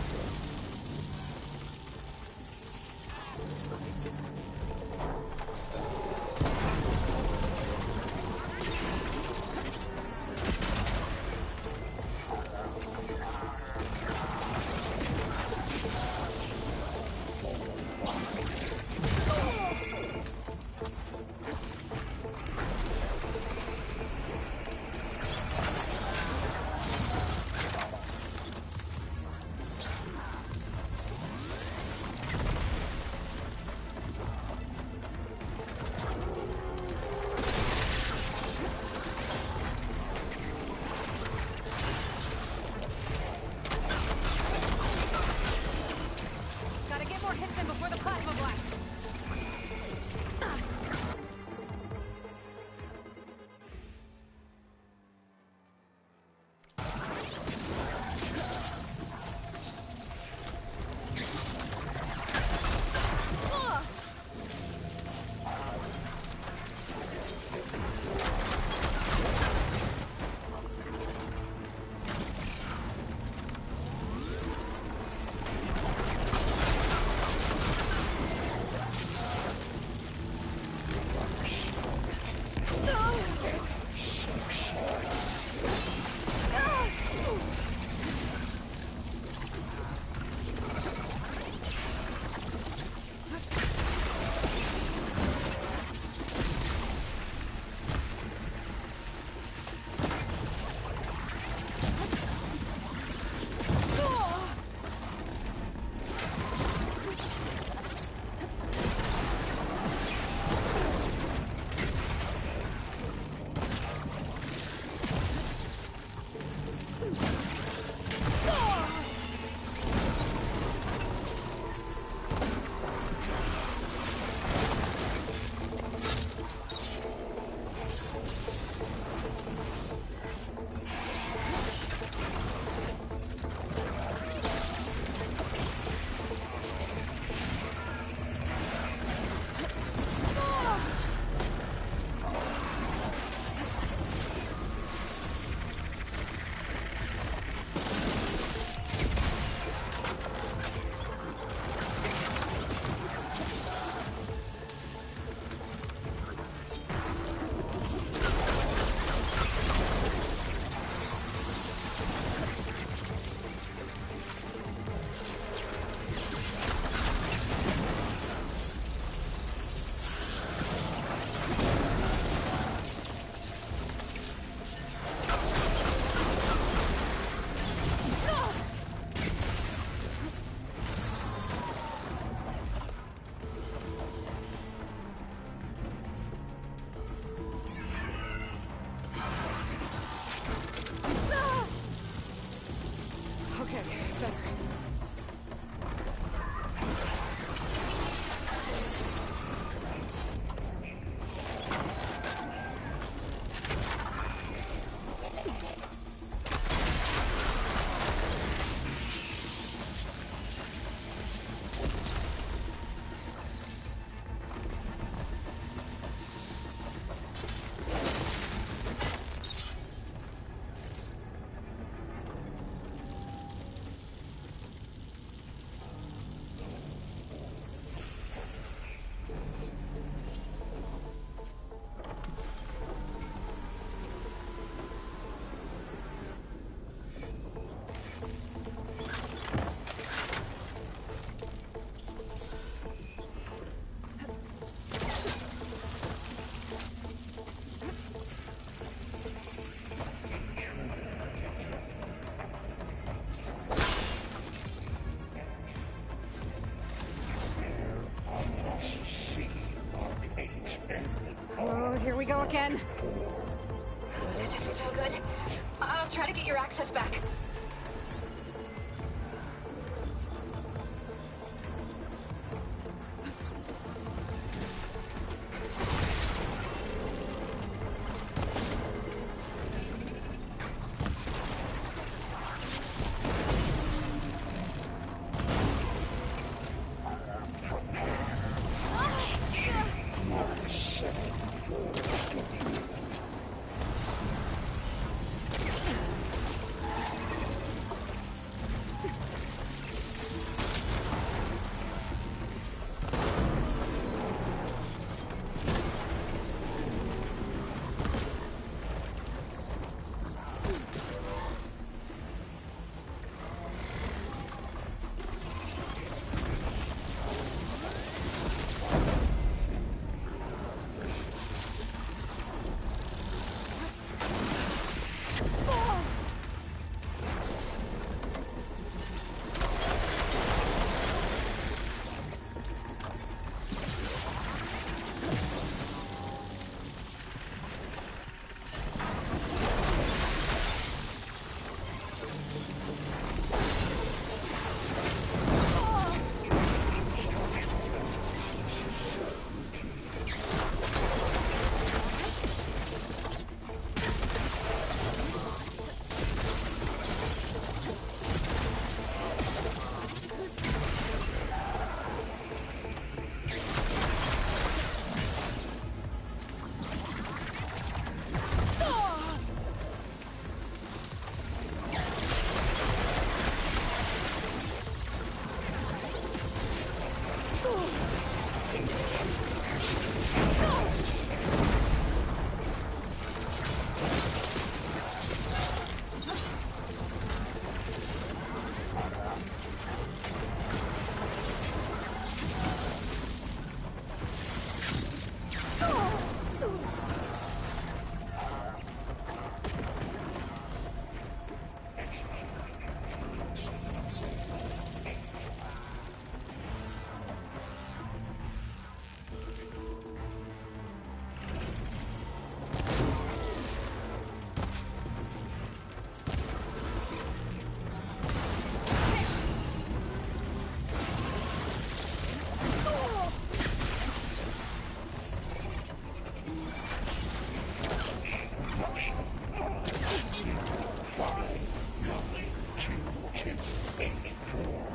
284.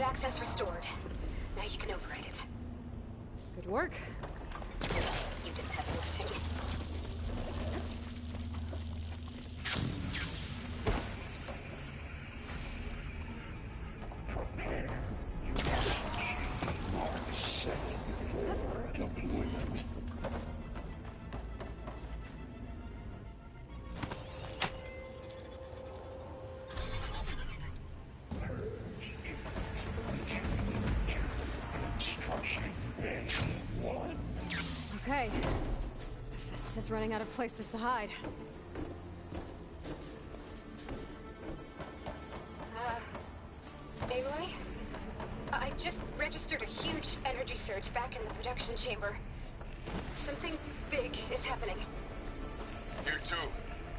Access restored. Now you can override it. Good work. You did the heavy lifting. Okay. Festus is running out of places to hide. registered a huge energy surge back in the production chamber. Something big is happening. Here too.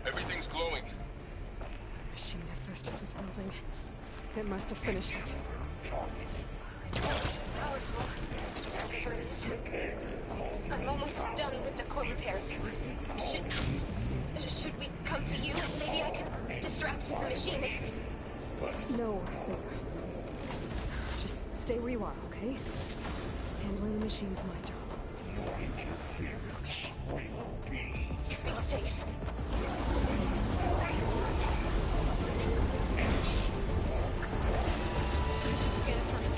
Everything's glowing. Machine Hephaestus was building. It must have finished it. Powerful. There it is. I'm almost done with the core repairs. Should we come to you? Maybe I could distract the machine. No. Just stay where you are, okay? Handling the machine's my job. Be safe. I should scan it first.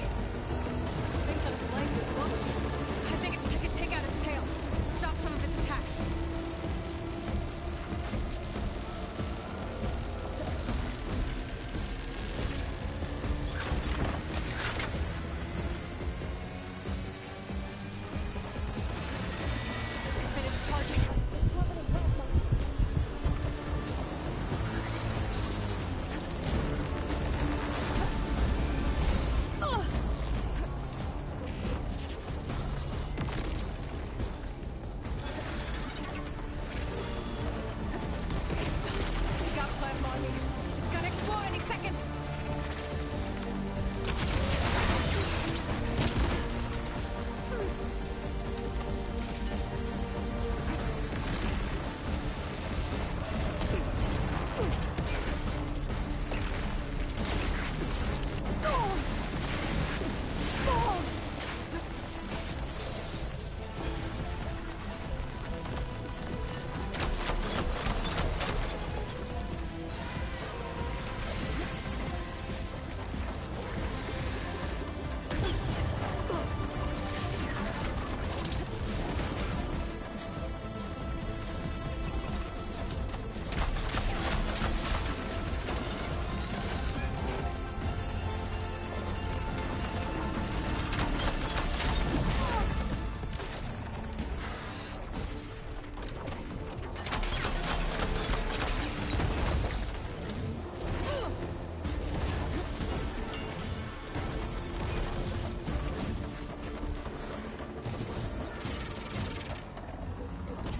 This thing's on its legs at the moment. I think if we could take out its tail, stop some of its attacks. Finish charging. We got plasma on me. It's gonna explode any second.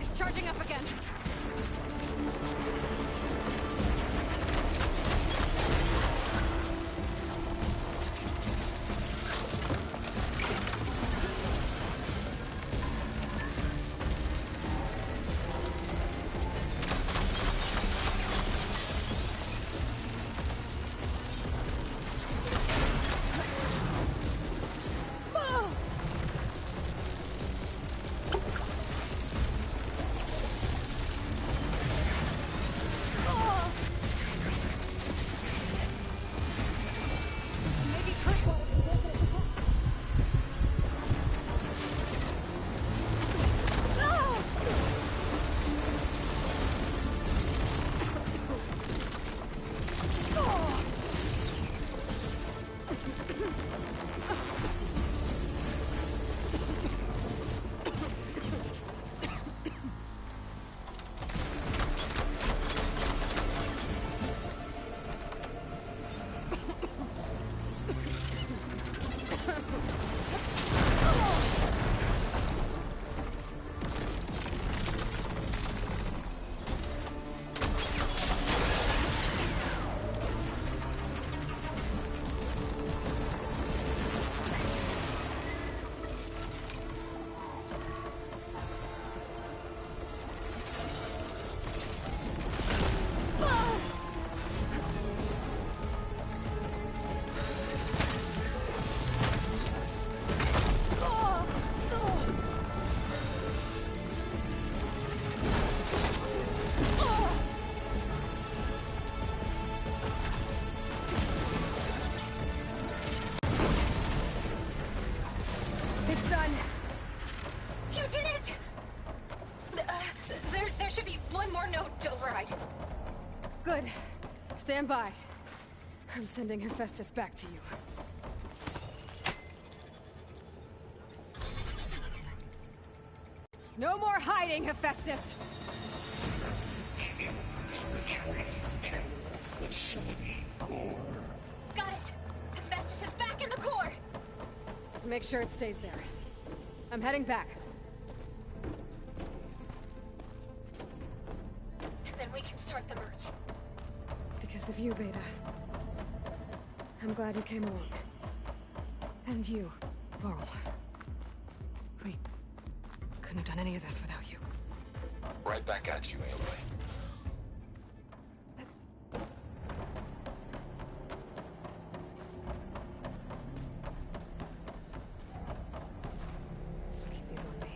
It's charging up again. Maybe Kurt will. It's done. You did it! There should be one more note to override. Good. Stand by. I'm sending Hephaestus back to you. No more hiding, Hephaestus! Facility core. Got it! Hephaestus is back in the core! Make sure it stays there. I'm heading back. And then we can start the merge. Because of you, Beta. I'm glad you came along. And you, Varl. We couldn't have done any of this without you. Right back at you, Aloy. Keep these on me.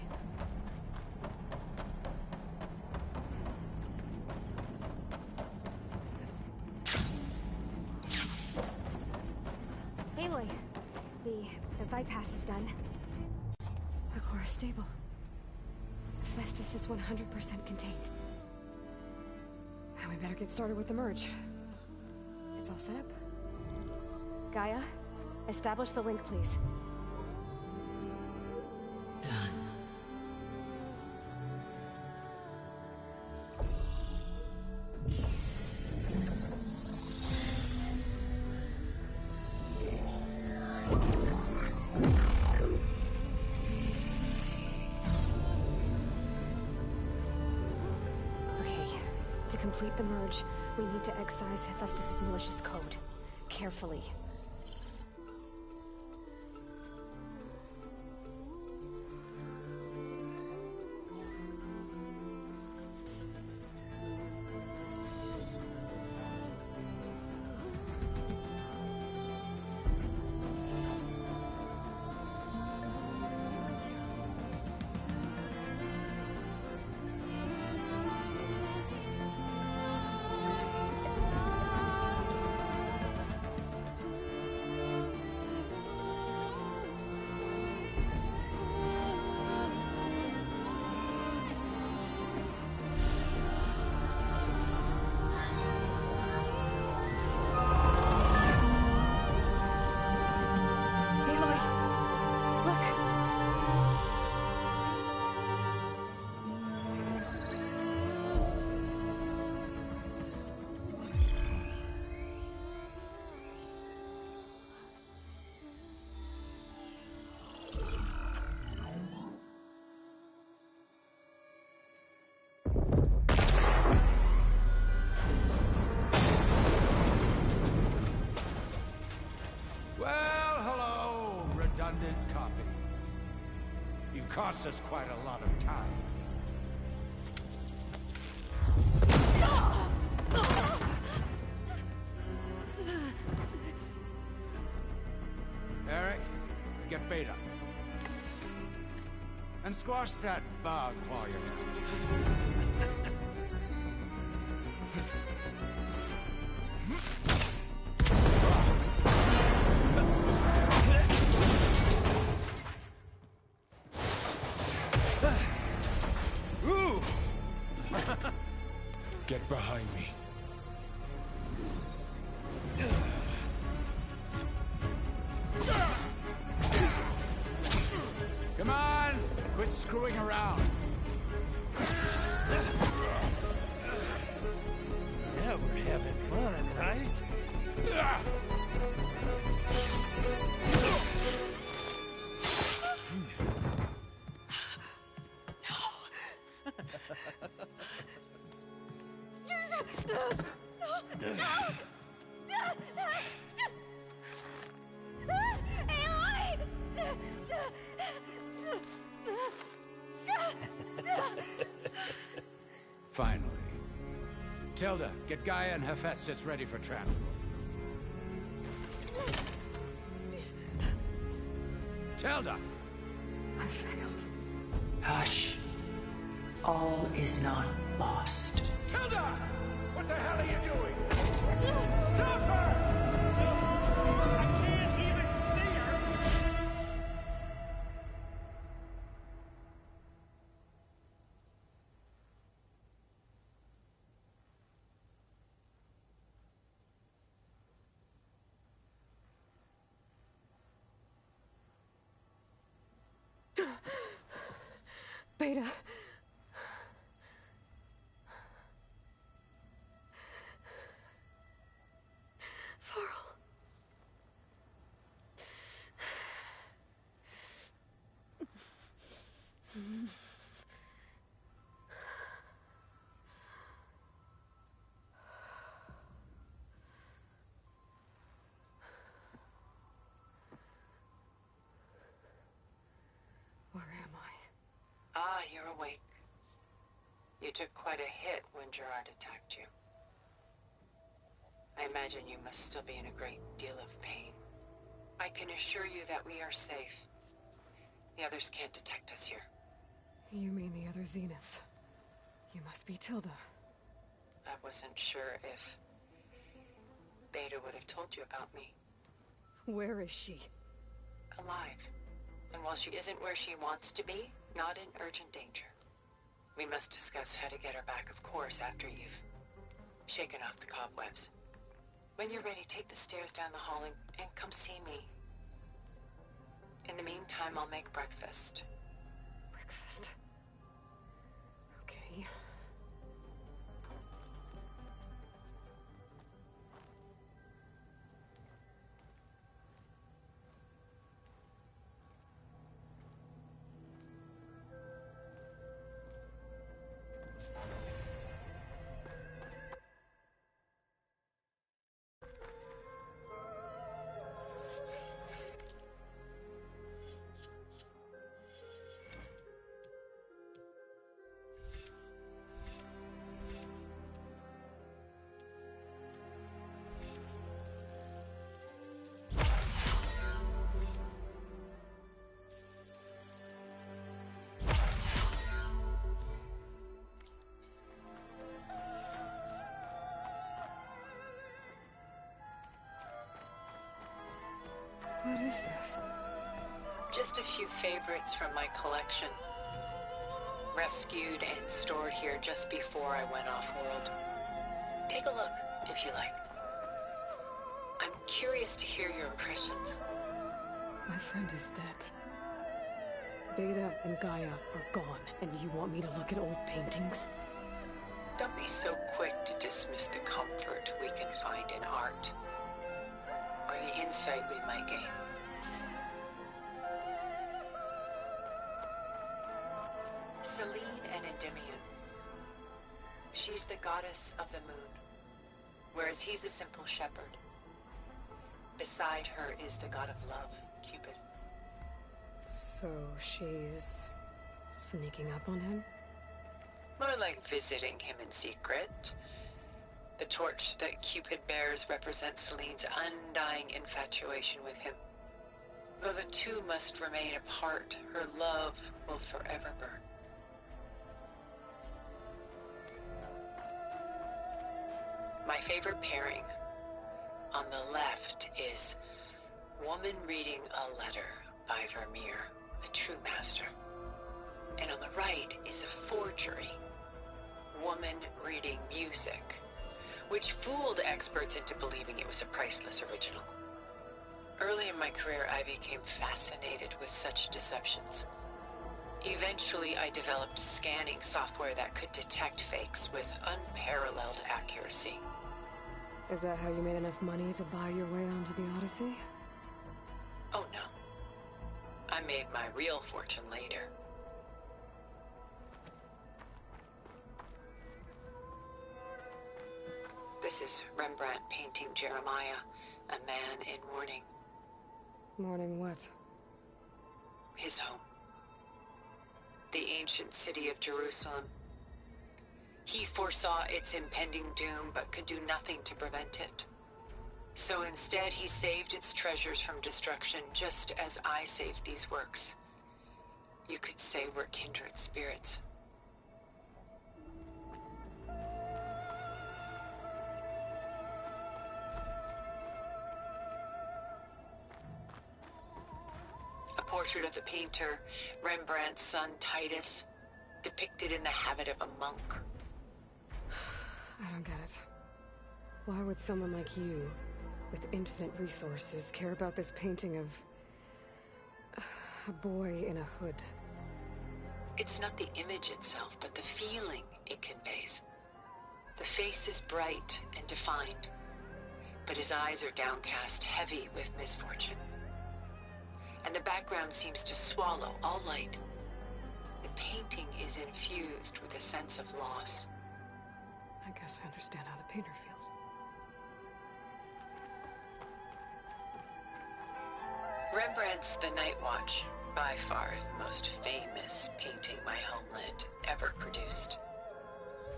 Aloy, the bypass is done. The core is stable. Festus is 100% contained. And we better get started with the merge. It's all set up. Gaia, establish the link, please. Done. Okay, to complete the merge, we need to excise Hephaestus's malicious code. Carefully. Aloy! Look! Well, hello, redundant copy. You cost us quite a lot of time. Eric, get Beta. And squash that bug while you're down. Ooh! Get behind me. Come on, quit screwing around. Yeah, we're having fun, right? Finally. Tilda, get Gaia and Hephaestus ready for transport. Tilda! I failed. Hush. All is not lost. Tilda! What the hell are you doing? Stop her! I can't even see her! Beta. Varl. You took quite a hit when Gerard attacked you. I imagine you must still be in a great deal of pain. I can assure you that we are safe. The others can't detect us here. You mean the other Zeniths? You must be Tilda. I wasn't sure if Beta would have told you about me. Where is she? Alive. And while she isn't where she wants to be, not in urgent danger. We must discuss how to get her back, of course, after you've shaken off the cobwebs. When you're ready, take the stairs down the hall and come see me. In the meantime, I'll make breakfast. Breakfast? Okay. What is this? Just a few favorites from my collection. Rescued and stored here just before I went off-world. Take a look, if you like. I'm curious to hear your impressions. My friend is dead. Beta and Gaia are gone, and you want me to look at old paintings? Don't be so quick to dismiss the comfort we can find in art. Or the insight we might gain. Selene and Endymion. She's the goddess of the moon, whereas he's a simple shepherd. Beside her is the god of love, Cupid. So she's sneaking up on him? More like visiting him in secret. The torch that Cupid bears represents Selene's undying infatuation with him. Though the two must remain apart, her love will forever burn. My favorite pairing on the left is Woman Reading a Letter by Vermeer, a true master. And on the right is a forgery, Woman Reading Music, which fooled experts into believing it was a priceless original. Early in my career, I became fascinated with such deceptions. Eventually, I developed scanning software that could detect fakes with unparalleled accuracy. Is that how you made enough money to buy your way onto the Odyssey? Oh no. I made my real fortune later. This is Rembrandt painting Jeremiah, a man in mourning. Mourning what? His home. The ancient city of Jerusalem. He foresaw its impending doom, but could do nothing to prevent it. So instead, he saved its treasures from destruction, just as I saved these works. You could say we're kindred spirits. A portrait of the painter, Rembrandt's son Titus, depicted in the habit of a monk. I don't get it. Why would someone like you, with infinite resources, care about this painting of a boy in a hood? It's not the image itself, but the feeling it conveys. The face is bright and defined, but his eyes are downcast, heavy with misfortune. And the background seems to swallow all light. The painting is infused with a sense of loss. I guess I understand how the painter feels. Rembrandt's The Night Watch, by far the most famous painting my homeland ever produced.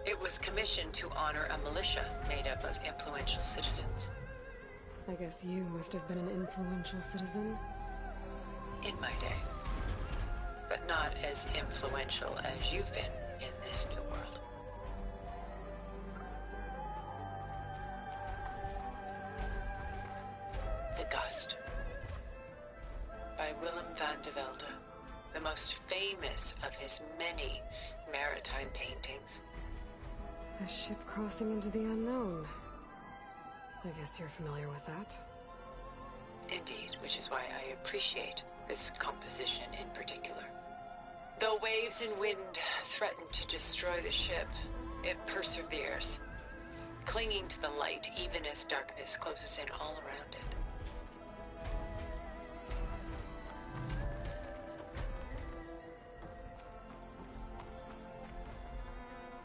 It was commissioned to honor a militia made up of influential citizens. I guess you must have been an influential citizen. In my day. But not as influential as you've been in this new world. The Gust. By Willem van de Velde, the most famous of his many maritime paintings. A ship crossing into the unknown. I guess you're familiar with that. Indeed, which is why I appreciate this composition in particular. Though waves and wind threaten to destroy the ship, it perseveres, clinging to the light even as darkness closes in all around it.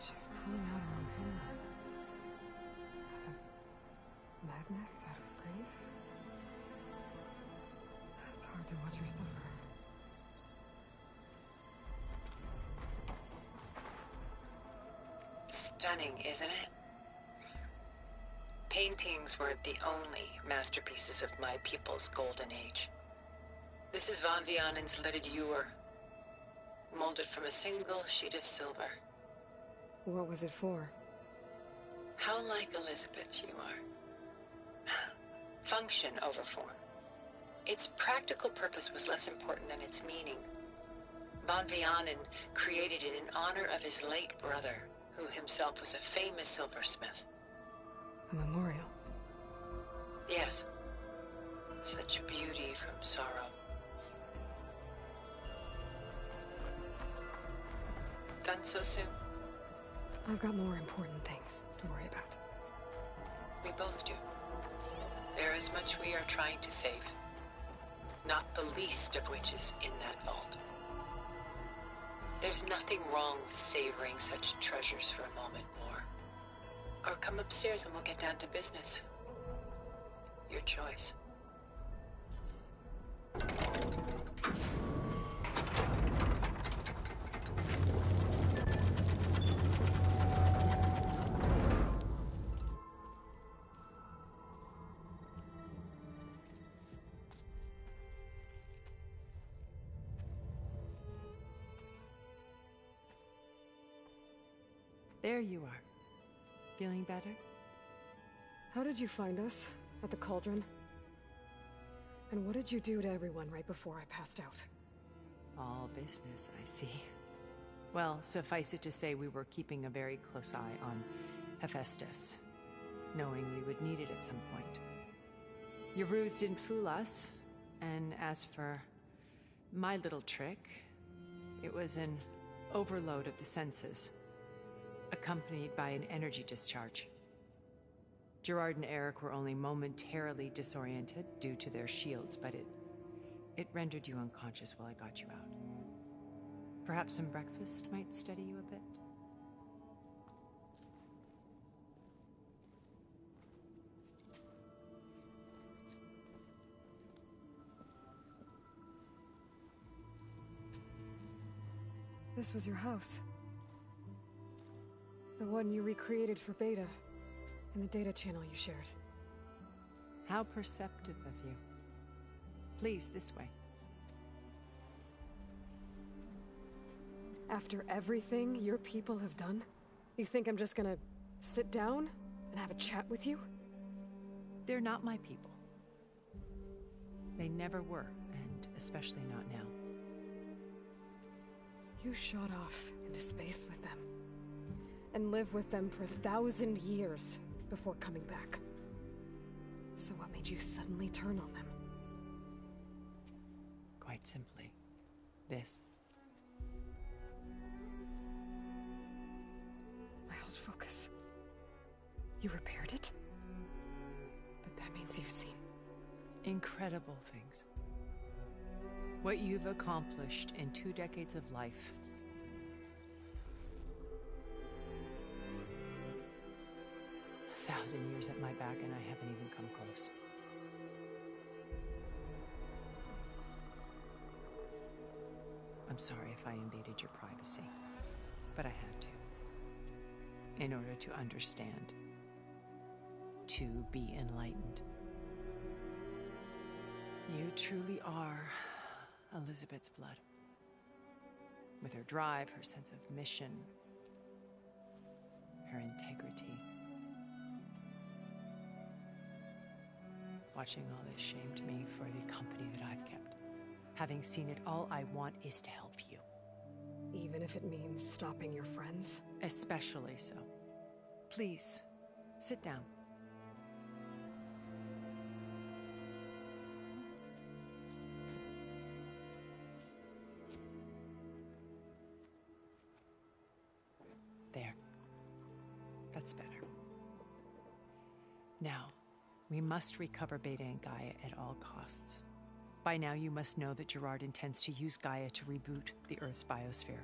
She's pulling out her own hair. Out of madness, out of grief. It's hard to watch her suffer. Stunning, isn't it? Paintings were the only masterpieces of my people's golden age. This is Van Vianen's lidded ewer, molded from a single sheet of silver. What was it for? How like Elizabeth you are. Function over form. Its practical purpose was less important than its meaning. Van Vianen created it in honor of his late brother, who himself was a famous silversmith. A memorial. Yes. Such beauty from sorrow. Done so soon? I've got more important things to worry about. We both do. There is much we are trying to save. Not the least of which is in that vault. There's nothing wrong with savoring such treasures for a moment more. Or come upstairs and we'll get down to business. Your choice. There you are. Feeling better? How did you find us? At the cauldron? And what did you do to everyone right before I passed out? All business, I see. Well, suffice it to say we were keeping a very close eye on Hephaestus, knowing we would need it at some point. Your ruse didn't fool us, and as for my little trick, it was an overload of the senses, accompanied by an energy discharge. Gerard and Eric were only momentarily disoriented due to their shields, but it rendered you unconscious while I got you out. Perhaps some breakfast might steady you a bit? This was your house. The one you recreated for Beta, in the data channel you shared. How perceptive of you. Please, this way. After everything your people have done, you think I'm just gonna sit down and have a chat with you? They're not my people. They never were, and especially not now. You shot off into space with them, and lived with them for 1,000 years before coming back. So what made you suddenly turn on them? Quite simply, this. My old focus. You repaired it? But that means you've seen... incredible things. What you've accomplished in 2 decades of life. A 1,000 years at my back and I haven't even come close. I'm sorry if I invaded your privacy, but I had to. in order to understand, to be enlightened. You truly are Elizabeth's blood. With her drive, her sense of mission, her integrity. Watching all this shamed me for the company that I've kept. Having seen it, all I want is to help you. Even if it means stopping your friends? Especially so. Please, sit down. There. That's better. Now, we must recover Beta and Gaia at all costs. By now, you must know that Gerard intends to use Gaia to reboot the Earth's biosphere.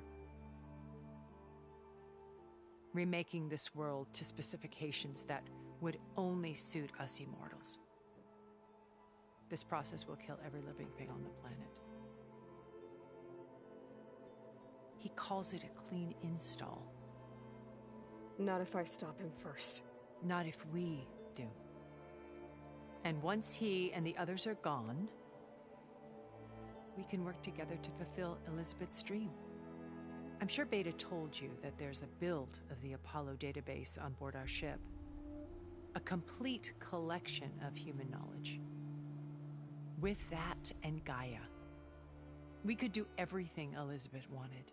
Remaking this world to specifications that would only suit us immortals. This process will kill every living thing on the planet. He calls it a clean install. Not if I stop him first. Not if we do. And once he and the others are gone, we can work together to fulfill Elizabeth's dream. I'm sure Beta told you that there's a build of the Apollo database on board our ship. A complete collection of human knowledge. With that and Gaia, we could do everything Elizabeth wanted.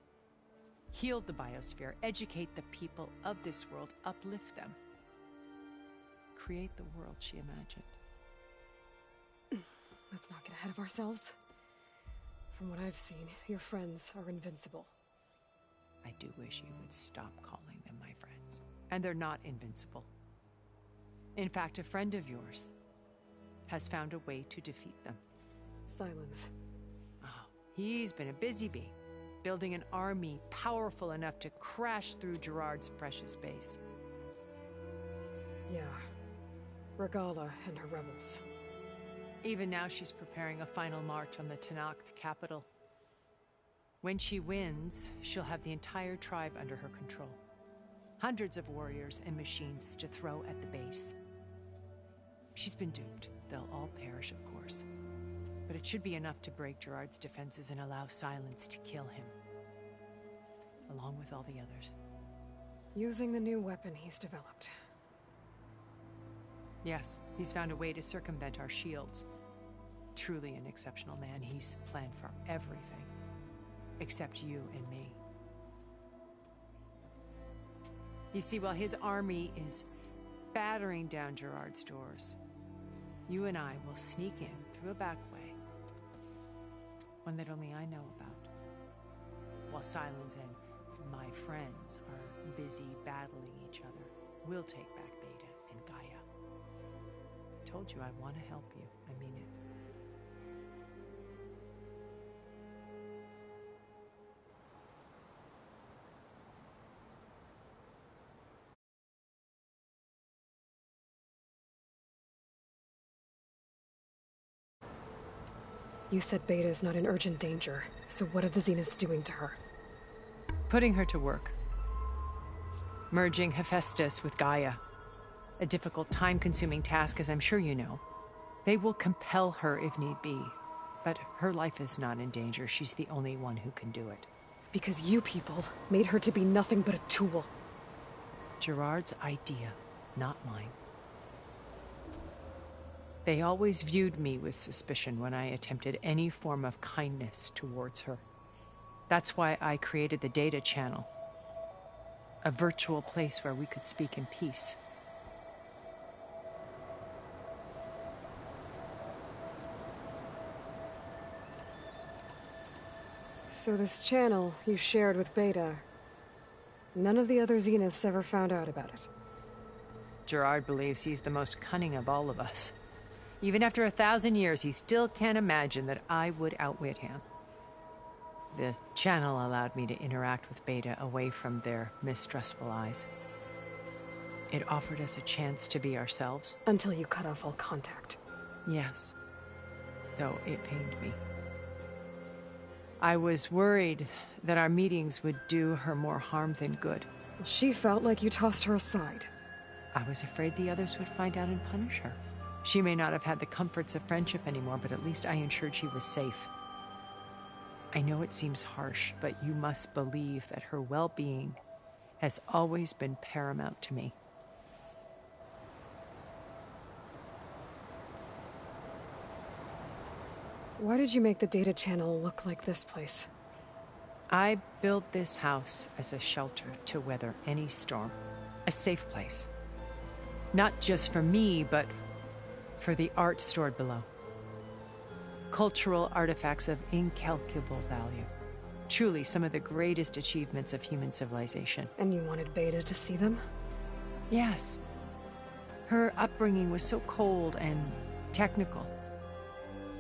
Heal the biosphere, educate the people of this world, uplift them. Create the world she imagined. Let's not get ahead of ourselves. From what I've seen, your friends are invincible. I do wish you would stop calling them my friends. And they're not invincible. In fact, a friend of yours has found a way to defeat them. Silence. Oh, he's been a busy bee, building an army powerful enough to crash through Gerard's precious base. Yeah. Regala and her rebels. Even now, she's preparing a final march on the Tenakth capital. When she wins, she'll have the entire tribe under her control. Hundreds of warriors and machines to throw at the base. She's been duped. They'll all perish, of course. But it should be enough to break Gerard's defenses and allow Silence to kill him. Along with all the others. Using the new weapon he's developed. Yes, he's found a way to circumvent our shields. Truly an exceptional man. He's planned for everything. Except you and me. You see, while his army is battering down Gerard's doors, you and I will sneak in through a back way. One that only I know about. While Silence and my friends are busy battling each other, we'll take back Beta and Gaia. I told you I want to help you. I mean it. You said Beta is not in urgent danger, so what are the Zeniths doing to her? Putting her to work. Merging Hephaestus with Gaia. A difficult, time-consuming task, as I'm sure you know. They will compel her if need be. But her life is not in danger. She's the only one who can do it. Because you people made her to be nothing but a tool. Gerard's idea, not mine. They always viewed me with suspicion when I attempted any form of kindness towards her. That's why I created the data channel. A virtual place where we could speak in peace. So this channel you shared with Beta, none of the other Zeniths ever found out about it. Gerard believes he's the most cunning of all of us. Even after 1,000 years, he still can't imagine that I would outwit him. The channel allowed me to interact with Beta away from their mistrustful eyes. It offered us a chance to be ourselves. Until you cut off all contact. Yes. Though it pained me. I was worried that our meetings would do her more harm than good. She felt like you tossed her aside. I was afraid the others would find out and punish her. She may not have had the comforts of friendship anymore, but at least I ensured she was safe. I know it seems harsh, but you must believe that her well-being has always been paramount to me. Why did you make the data channel look like this place? I built this house as a shelter to weather any storm. A safe place. Not just for me, but for the art stored below. Cultural artifacts of incalculable value. Truly some of the greatest achievements of human civilization. And you wanted Beta to see them? Yes. Her upbringing was so cold and technical.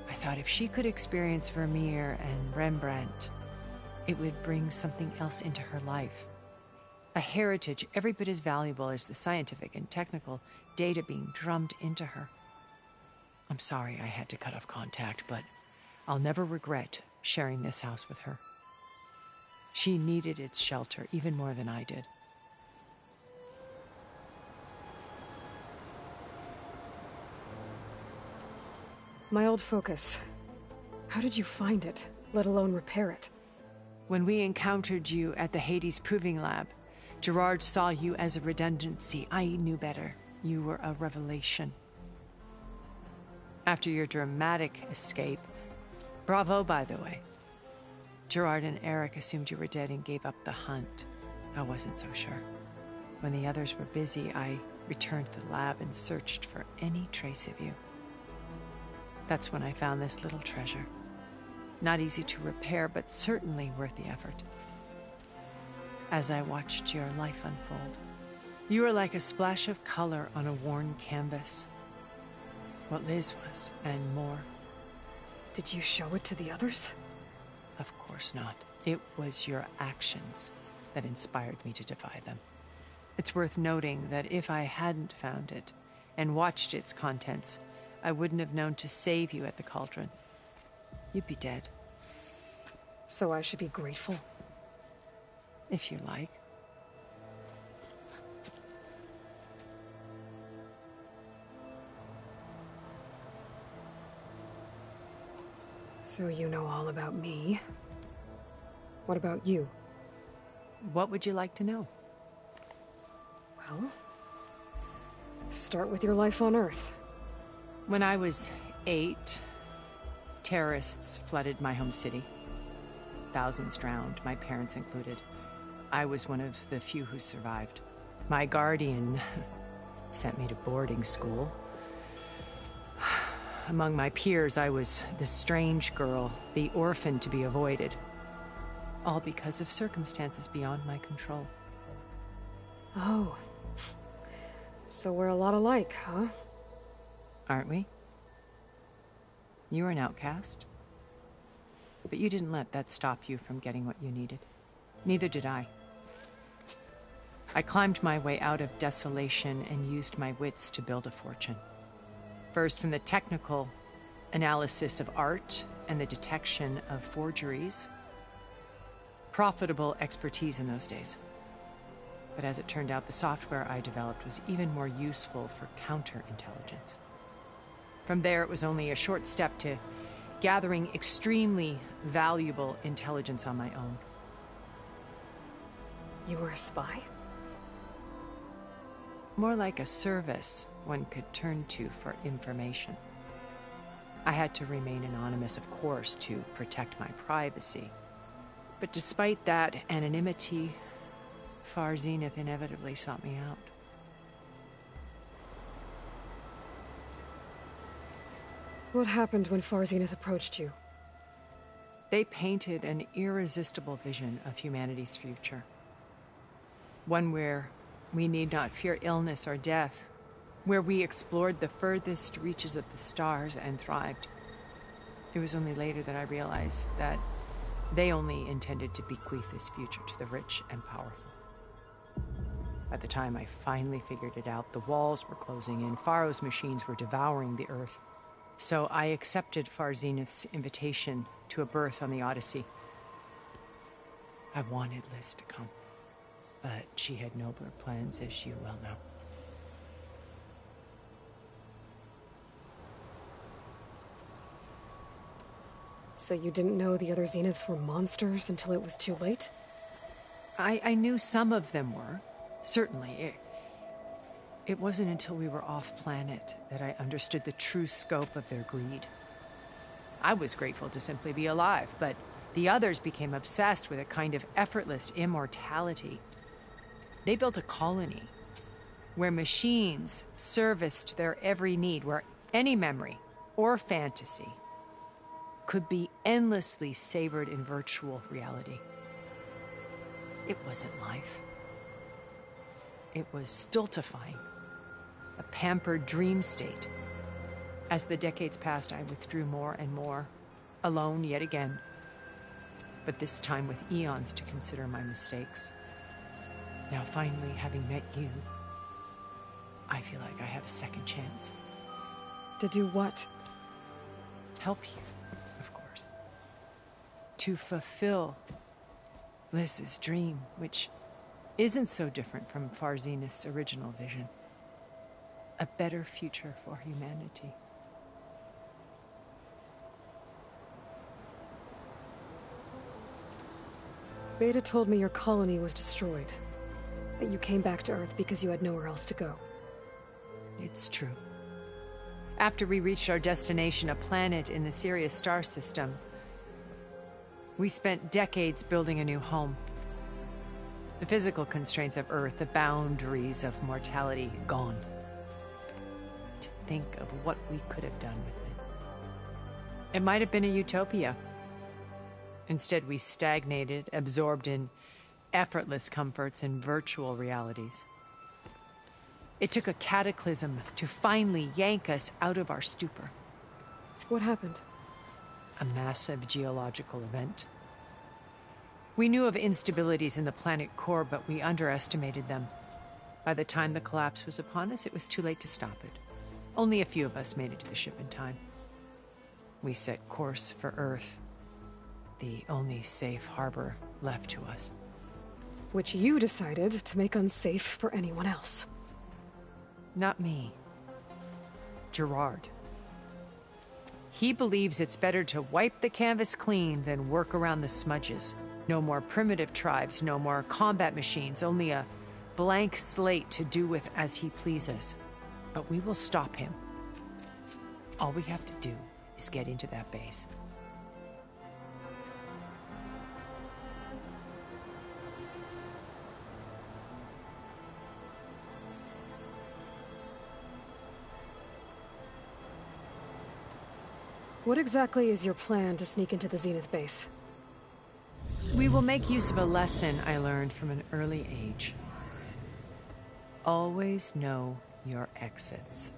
I thought if she could experience Vermeer and Rembrandt, it would bring something else into her life. A heritage every bit as valuable as the scientific and technical data being drummed into her. I'm sorry I had to cut off contact, but I'll never regret sharing this house with her. She needed its shelter even more than I did. My old focus. How did you find it, let alone repair it? When we encountered you at the Hades Proving Lab, Gerard saw you as a redundancy. I knew better. You were a revelation. After your dramatic escape, bravo, by the way. Gerard and Eric assumed you were dead and gave up the hunt. I wasn't so sure. When the others were busy, I returned to the lab and searched for any trace of you. That's when I found this little treasure. Not easy to repair, but certainly worth the effort. As I watched your life unfold, you were like a splash of color on a worn canvas. What Liz was, and more. Did you show it to the others? Of course not. It was your actions that inspired me to defy them. It's worth noting that if I hadn't found it and watched its contents, I wouldn't have known to save you at the cauldron. You'd be dead. So I should be grateful? If you like. So you know all about me. What about you? What would you like to know? Well, start with your life on Earth. When I was 8, terrorists flooded my home city. Thousands drowned, my parents included. I was one of the few who survived. My guardian sent me to boarding school. Among my peers, I was the strange girl, the orphan to be avoided. All because of circumstances beyond my control. Oh. So we're a lot alike, huh? Aren't we? You were an outcast. But you didn't let that stop you from getting what you needed. Neither did I. I climbed my way out of desolation and used my wits to build a fortune. First, from the technical analysis of art and the detection of forgeries. Profitable expertise in those days. But as it turned out, the software I developed was even more useful for counterintelligence. From there, it was only a short step to gathering extremely valuable intelligence on my own. You were a spy? More like a service one could turn to for information. I had to remain anonymous, of course, to protect my privacy. But despite that anonymity, Far Zenith inevitably sought me out. What happened when Far Zenith approached you? They painted an irresistible vision of humanity's future. One where we need not fear illness or death, where we explored the furthest reaches of the stars and thrived. It was only later that I realized that they only intended to bequeath this future to the rich and powerful. By the time I finally figured it out, the walls were closing in, Pharaoh's machines were devouring the Earth. So I accepted Far Zenith's invitation to a berth on the Odyssey. I wanted Liz to come. But she had nobler plans, as you well know. So you didn't know the other Zeniths were monsters until it was too late? I knew some of them were. Certainly. It wasn't until we were off-planet that I understood the true scope of their greed. I was grateful to simply be alive, but the others became obsessed with a kind of effortless immortality. They built a colony where machines serviced their every need, where any memory or fantasy could be endlessly savored in virtual reality. It wasn't life. It was stultifying, a pampered dream state. As the decades passed, I withdrew more and more, alone yet again, but this time with eons to consider my mistakes. Now, finally, having met you, I feel like I have a second chance. To do what? Help you, of course. To fulfill Liz's dream, which isn't so different from Far Zenith's original vision. A better future for humanity. Beta told me your colony was destroyed. That you came back to Earth because you had nowhere else to go. It's true. After we reached our destination, a planet in the Sirius star system, we spent decades building a new home. The physical constraints of Earth, the boundaries of mortality, gone. To think of what we could have done with it. It might have been a utopia. Instead, we stagnated, absorbed in effortless comforts and virtual realities. It took a cataclysm to finally yank us out of our stupor. What happened? A massive geological event. We knew of instabilities in the planet core, but we underestimated them. By the time the collapse was upon us, it was too late to stop it. Only a few of us made it to the ship in time. We set course for Earth, the only safe harbor left to us. Which you decided to make unsafe for anyone else. Not me. Gerard. He believes it's better to wipe the canvas clean than work around the smudges. No more primitive tribes, no more combat machines, only a blank slate to do with as he pleases. But we will stop him. All we have to do is get into that base. What exactly is your plan to sneak into the Zenith base? We will make use of a lesson I learned from an early age. Always know your exits.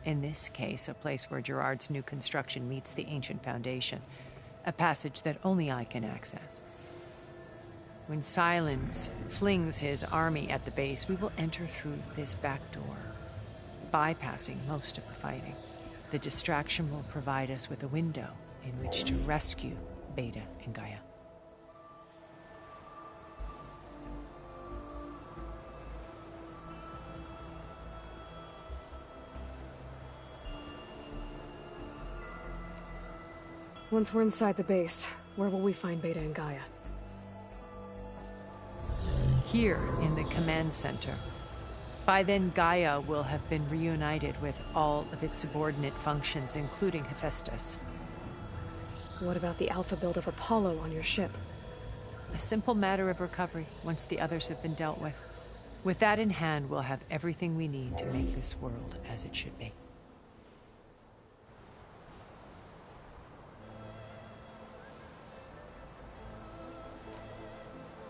In this case, a place where Gerard's new construction meets the ancient foundation, a passage that only I can access. When Silence flings his army at the base, we will enter through this back door, bypassing most of the fighting. The distraction will provide us with a window in which to rescue Beta and Gaia. Once we're inside the base, where will we find Beta and Gaia? Here in the command center. By then, Gaia will have been reunited with all of its subordinate functions, including Hephaestus. What about the alpha build of Apollo on your ship? A simple matter of recovery once the others have been dealt with. With that in hand, we'll have everything we need to make this world as it should be.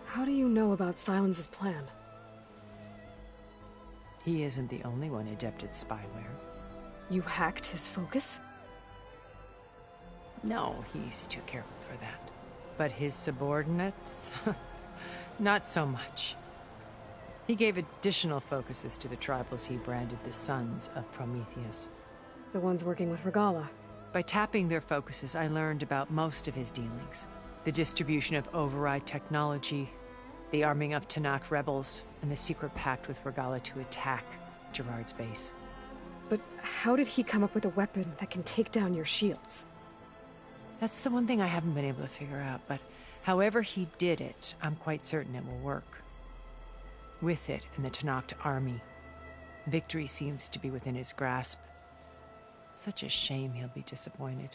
How do you know about Silence's plan? He isn't the only one adept at spyware. You hacked his focus? No, he's too careful for that. But his subordinates? Not so much. He gave additional focuses to the tribals he branded the Sons of Prometheus. The ones working with Regala. By tapping their focuses, I learned about most of his dealings. The distribution of override technology, the arming of Tanakh rebels, and the secret pact with Regala to attack Gerard's base. But how did he come up with a weapon that can take down your shields? That's the one thing I haven't been able to figure out, but however he did it, I'm quite certain it will work. With it and the Tanakh army, victory seems to be within his grasp. Such a shame he'll be disappointed.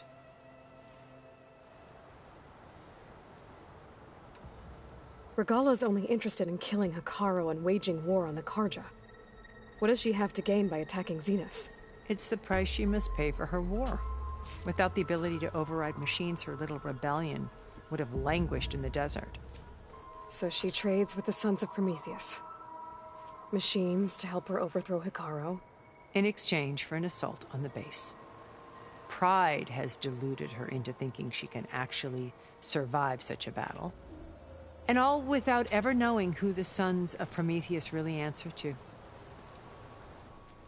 Regala's only interested in killing Hekarro and waging war on the Karja. What does she have to gain by attacking Zenith? It's the price she must pay for her war. Without the ability to override machines, her little rebellion would have languished in the desert. So she trades with the Sons of Prometheus. Machines to help her overthrow Hekarro. In exchange for an assault on the base. Pride has deluded her into thinking she can actually survive such a battle. And all without ever knowing who the Sons of Prometheus really answer to.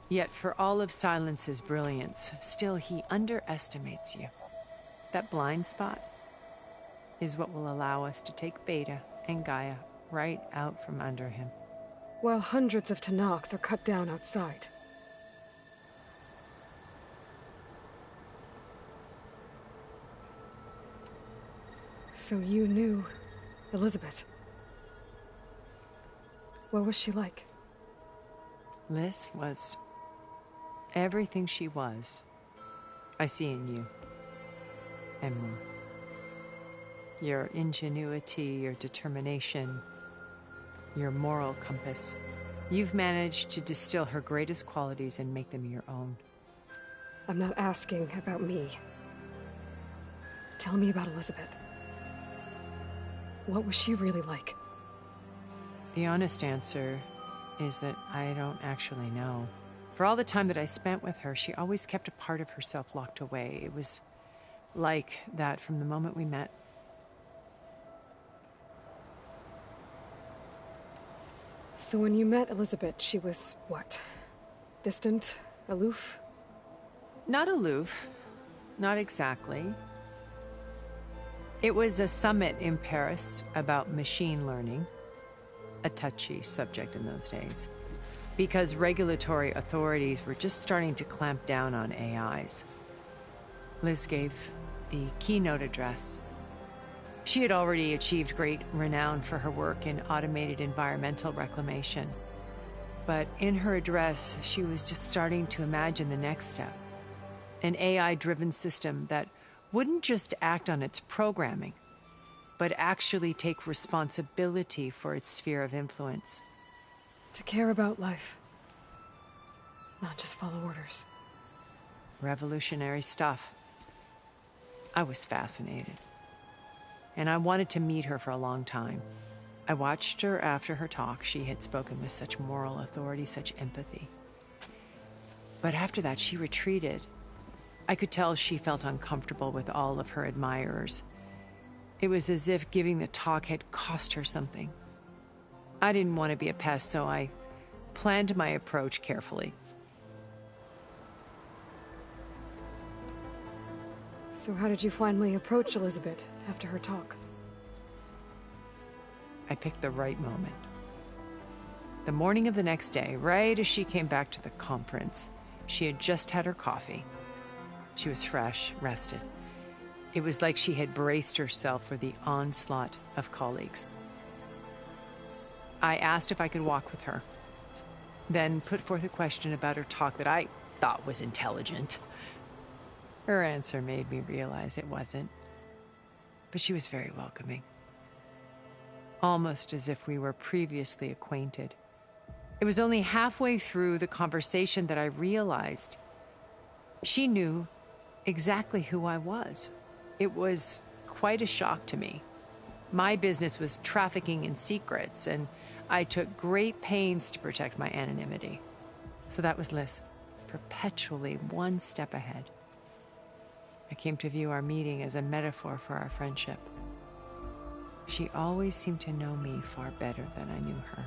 Yet for all of Silence's brilliance, still he underestimates you. That blind spot is what will allow us to take Beta and Gaia right out from under him. While hundreds of Tanakh are cut down outside. So you knew Elizabeth. What was she like? Liz was everything she was. I see in you. And more. Your ingenuity, your determination, your moral compass. You've managed to distill her greatest qualities and make them your own. I'm not asking about me. Tell me about Elizabeth. What was she really like? The honest answer is that I don't actually know. For all the time that I spent with her, she always kept a part of herself locked away. It was like that from the moment we met. So when you met Elizabeth, she was what? Distant? Aloof? Not aloof. Not exactly. It was a summit in Paris about machine learning. A touchy subject in those days. Because regulatory authorities were just starting to clamp down on AIs. Liz gave the keynote address. She had already achieved great renown for her work in automated environmental reclamation. But in her address, she was just starting to imagine the next step. An AI-driven system that wouldn't just act on its programming, but actually take responsibility for its sphere of influence. To care about life. Not just follow orders. Revolutionary stuff. I was fascinated. And I wanted to meet her for a long time. I watched her after her talk. She had spoken with such moral authority, such empathy. But after that, she retreated. I could tell she felt uncomfortable with all of her admirers. It was as if giving the talk had cost her something. I didn't want to be a pest, so I planned my approach carefully. So how did you finally approach Elizabeth after her talk? I picked the right moment. The morning of the next day, right as she came back to the conference, she had just had her coffee. She was fresh, rested. It was like she had braced herself for the onslaught of colleagues. I asked if I could walk with her, then put forth a question about her talk that I thought was intelligent. Her answer made me realize it wasn't, but she was very welcoming. Almost as if we were previously acquainted. It was only halfway through the conversation that I realized she knew exactly who I was. It was quite a shock to me. My business was trafficking in secrets, and I took great pains to protect my anonymity. So that was Liz, perpetually one step ahead. I came to view our meeting as a metaphor for our friendship. She always seemed to know me far better than I knew her.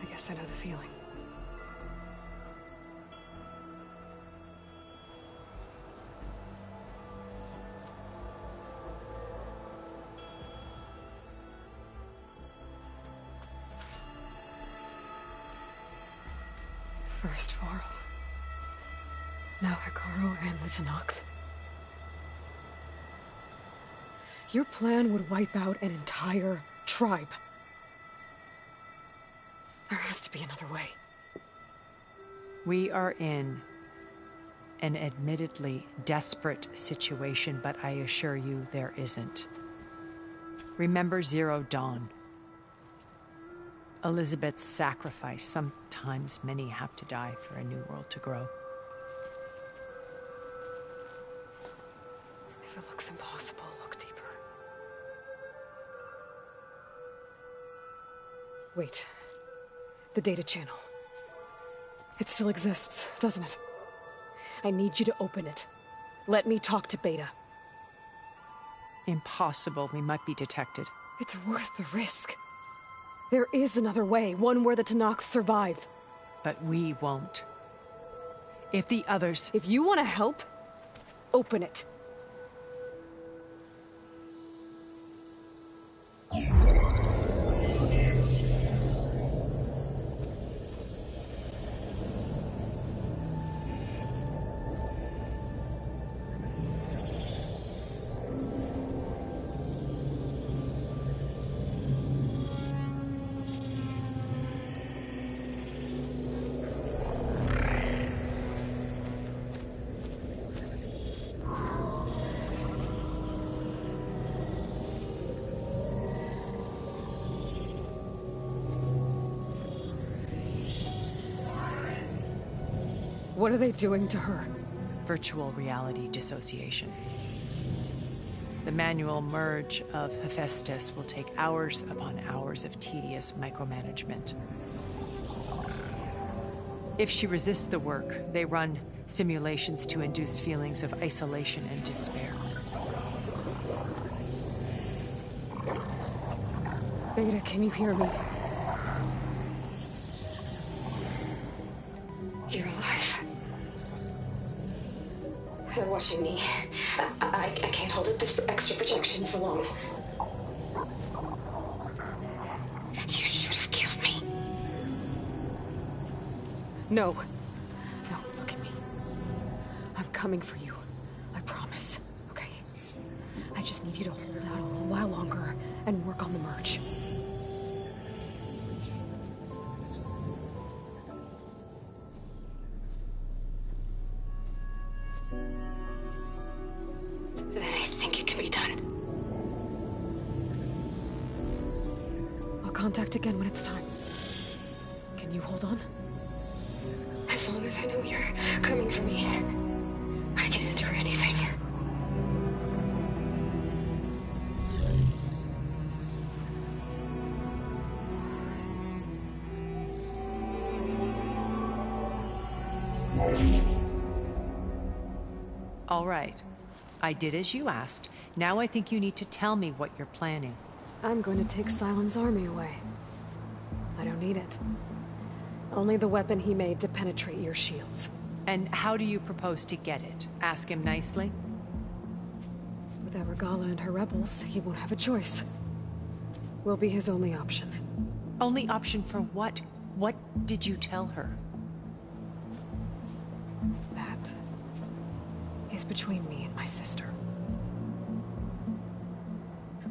I guess I know the feeling. First Varl. Now Hikaru and the Tenakth. Your plan would wipe out an entire tribe. There has to be another way. We are in an admittedly desperate situation, but I assure you there isn't. Remember Zero Dawn. Elizabeth's sacrifice. Sometimes many have to die for a new world to grow. If it looks impossible, look deeper. Wait. The data channel. It still exists, doesn't it? I need you to open it. Let me talk to Beta. Impossible. We might be detected. It's worth the risk. There is another way, one where the Tenakth survive. But we won't. If the others... If you want to help, open it. What are they doing to her? Virtual reality dissociation. The manual merge of Hephaestus will take hours upon hours of tedious micromanagement. If she resists the work, they run simulations to induce feelings of isolation and despair. Beta, can you hear me? You're alive. They're watching me. I can't hold up this extra projection for long. You should have killed me. No. No, look at me. I'm coming for you. I promise. Okay? I just need you to hold out a little while longer and work on the merge. Then I think it can be done. I'll contact again when it's time. Can you hold on? As long as I know you're coming for me, I can endure anything. All right. I did as you asked. Now I think you need to tell me what you're planning. I'm going to take Silent's army away. I don't need it. Only the weapon he made to penetrate your shields. And how do you propose to get it? Ask him nicely? Without Regala and her rebels, he won't have a choice. We'll be his only option. Only option for what? What did you tell her? That is between me and my sister.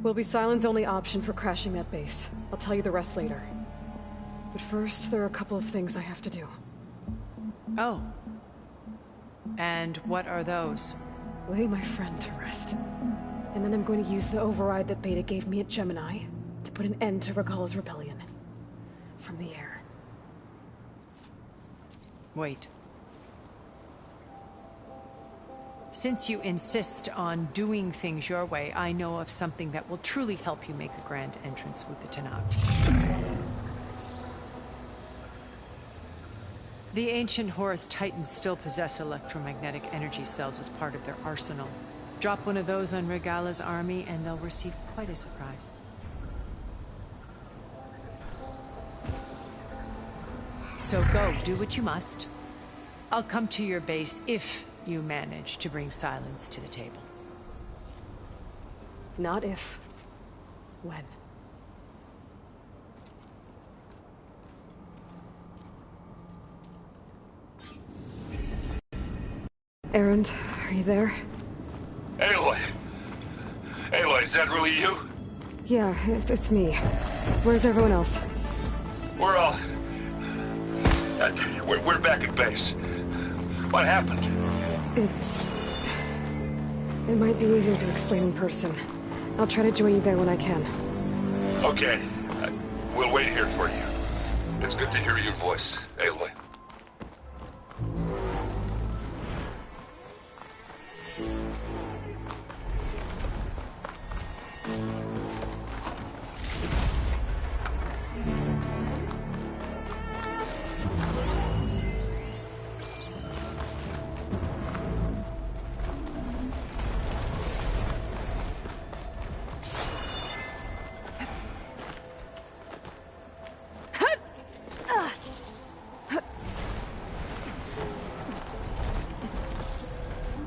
Will be Silent's only option for crashing that base. I'll tell you the rest later. But first, there are a couple of things I have to do. Oh. And what are those? Lay my friend to rest. And then I'm going to use the override that Beta gave me at Gemini to put an end to Regala's rebellion. From the air. Wait. Since you insist on doing things your way, I know of something that will truly help you make a grand entrance with the Tenakth. The ancient Horus Titans still possess electromagnetic energy cells as part of their arsenal. Drop one of those on Regala's army and they'll receive quite a surprise. So go, do what you must. I'll come to your base if you manage to bring silence to the table. Not if. When. Erend, are you there? Aloy! Aloy, is that really you? Yeah, it's me. Where's everyone else? We're all... we're back at base. What happened? It might be easier to explain in person. I'll try to join you there when I can. Okay. We'll wait here for you. It's good to hear your voice, Aloy.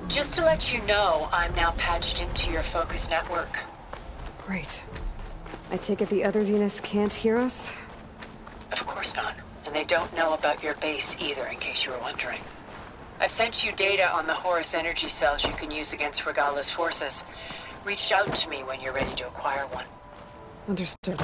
Just to let you know, I'm now patched into your focus network. Great. I take it the other Zeniths can't hear us? Of course not. And they don't know about your base either, in case you were wondering. I've sent you data on the Horus energy cells you can use against Regala's forces. Reach out to me when you're ready to acquire one. Understood.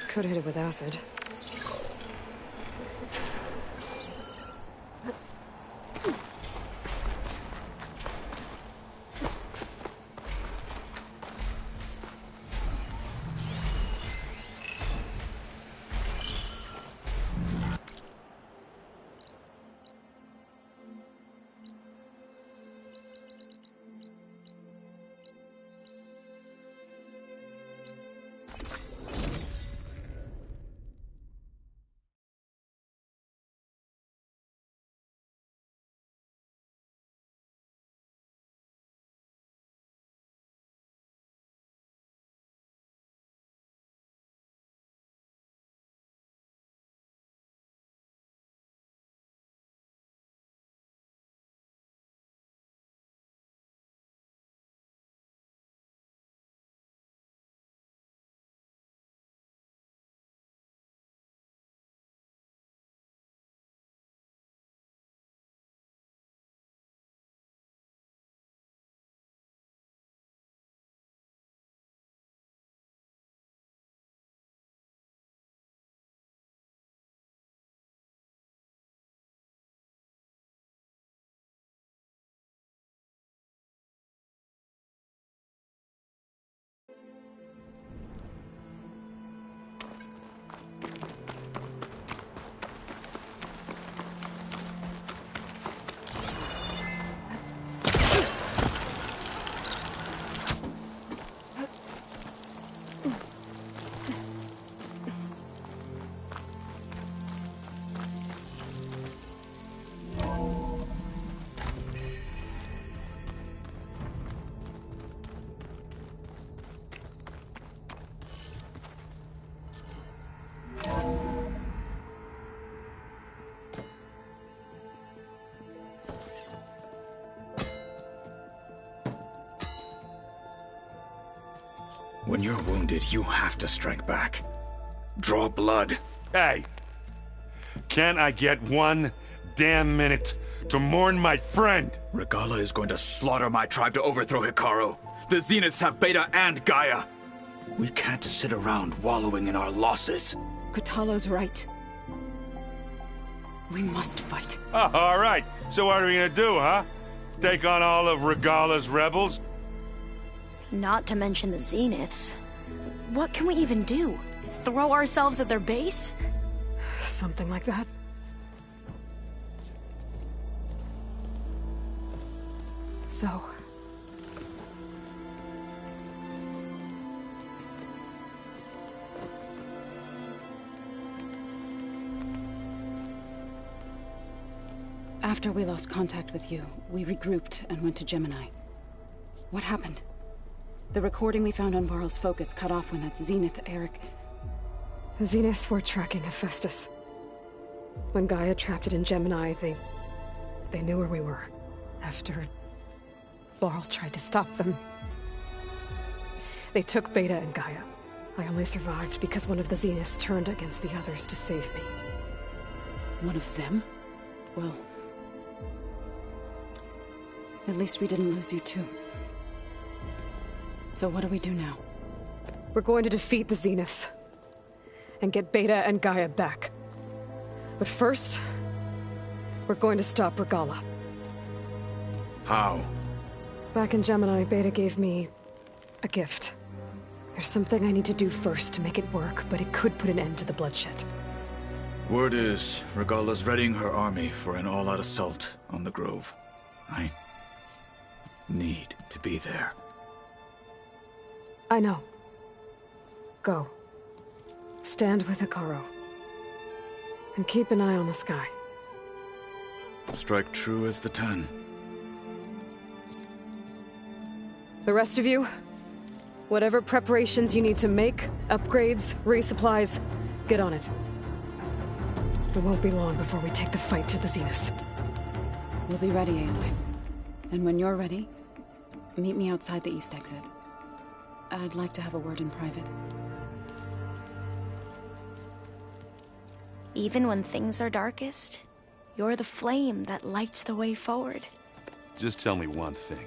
Could hit it with acid. When you're wounded, you have to strike back. Draw blood. Hey! Can't I get one damn minute to mourn my friend? Regala is going to slaughter my tribe to overthrow Hikaru. The Zeniths have Beta and Gaia. We can't sit around wallowing in our losses. Kotallo's right. We must fight. Oh, all right. So what are we gonna do, huh? Take on all of Regala's rebels? Not to mention the Zeniths. What can we even do? Throw ourselves at their base? Something like that. So... After we lost contact with you, we regrouped and went to Gemini. What happened? The recording we found on Varl's focus cut off when that Zenith, Eric... The Zeniths were tracking Hephaestus. When Gaia trapped it in Gemini, they knew where we were. After... Varl tried to stop them. They took Beta and Gaia. I only survived because one of the Zeniths turned against the others to save me. One of them? Well... At least we didn't lose you too. So what do we do now? We're going to defeat the Zeniths. And get Beta and Gaia back. But first... we're going to stop Regala. How? Back in Gemini, Beta gave me... a gift. There's something I need to do first to make it work, but it could put an end to the bloodshed. Word is, Regala's readying her army for an all-out assault on the Grove. I... need to be there. I know. Go. Stand with Hikaru. And keep an eye on the sky. Strike true as the 10. The rest of you, whatever preparations you need to make, upgrades, resupplies, get on it. It won't be long before we take the fight to the Zeniths. We'll be ready, Aloy. And when you're ready, meet me outside the east exit. I'd like to have a word in private. Even when things are darkest, you're the flame that lights the way forward. Just tell me one thing.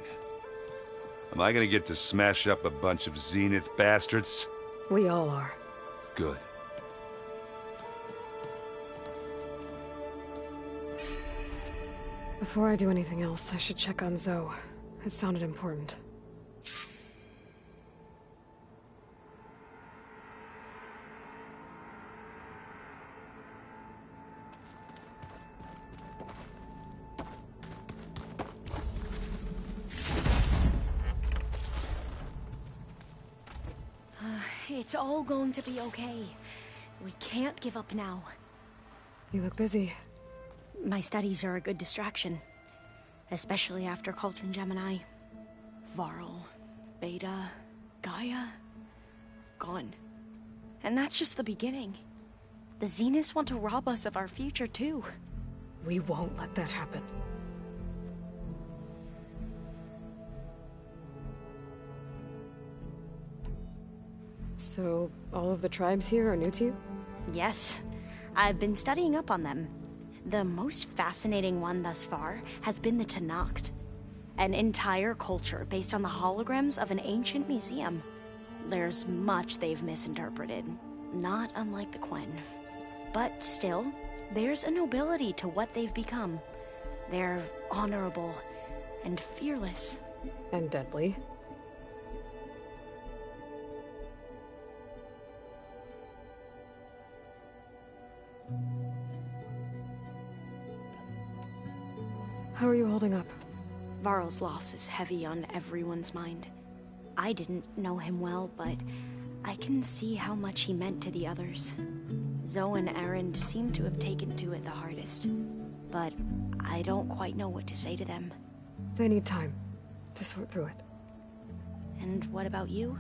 Am I gonna get to smash up a bunch of Zenith bastards? We all are. Good. Before I do anything else, I should check on Zoe. It sounded important. It's all going to be okay. We can't give up now. You look busy. My studies are a good distraction. Especially after Cauldron Gemini. Varl, Beta, Gaia... gone. And that's just the beginning. The Zeniths want to rob us of our future, too. We won't let that happen. So, all of the tribes here are new to you? Yes. I've been studying up on them. The most fascinating one thus far has been the Tenakth. An entire culture based on the holograms of an ancient museum. There's much they've misinterpreted, not unlike the Quen. But still, there's a nobility to what they've become. They're honorable and fearless. And deadly. How are you holding up? Varl's loss is heavy on everyone's mind. I didn't know him well, but I can see how much he meant to the others. Zoe and Erend seem to have taken to it the hardest, but I don't quite know what to say to them. They need time to sort through it. And what about you?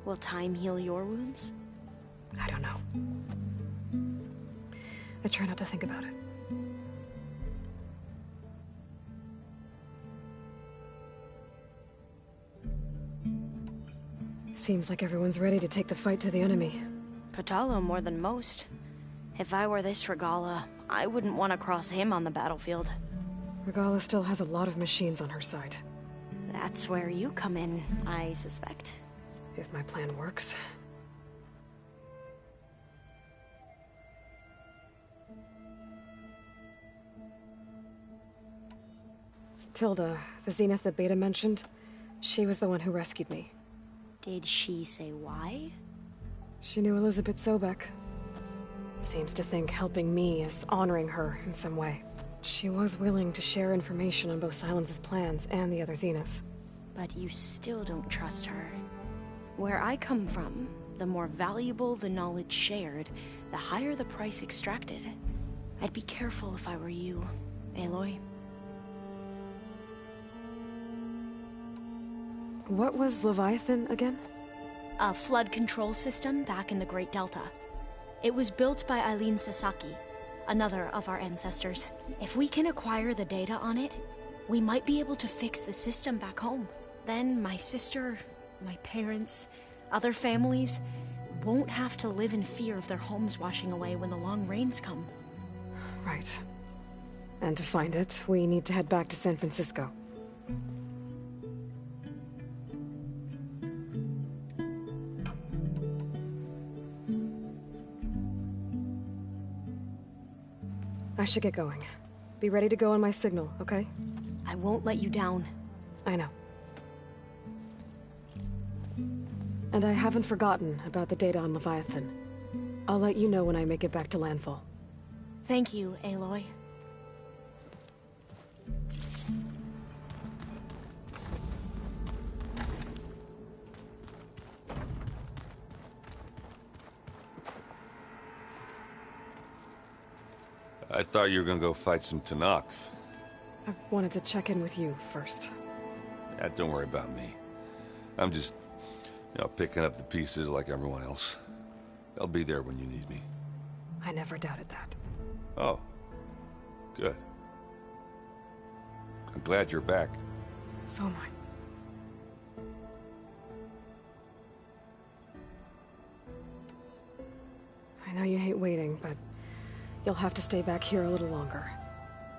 Will time heal your wounds? I don't know. I try not to think about it. Seems like everyone's ready to take the fight to the enemy. Kotallo more than most. If I were this Regala, I wouldn't want to cross him on the battlefield. Regala still has a lot of machines on her side. That's where you come in, I suspect. If my plan works. Tilda, the Zenith that Beta mentioned, she was the one who rescued me. Did she say why? She knew Elizabeth Sobek. Seems to think helping me is honoring her in some way. She was willing to share information on both Silence's plans and the other Zeniths. But you still don't trust her. Where I come from, the more valuable the knowledge shared, the higher the price extracted. I'd be careful if I were you, Aloy. What was Leviathan again? A flood control system back in the Great Delta. It was built by Eileen Sasaki, another of our ancestors. If we can acquire the data on it, we might be able to fix the system back home. Then my sister, my parents, other families won't have to live in fear of their homes washing away when the long rains come. Right. And to find it, we need to head back to San Francisco. I should get going. Be ready to go on my signal, okay? I won't let you down. I know. And I haven't forgotten about the data on Leviathan. I'll let you know when I make it back to landfall. Thank you, Aloy. I thought you were gonna go fight some Tanakh. I wanted to check in with you first. Yeah, don't worry about me. I'm just, picking up the pieces like everyone else. I'll be there when you need me. I never doubted that. Oh. Good. I'm glad you're back. So am I. I know you hate waiting, but you'll have to stay back here a little longer.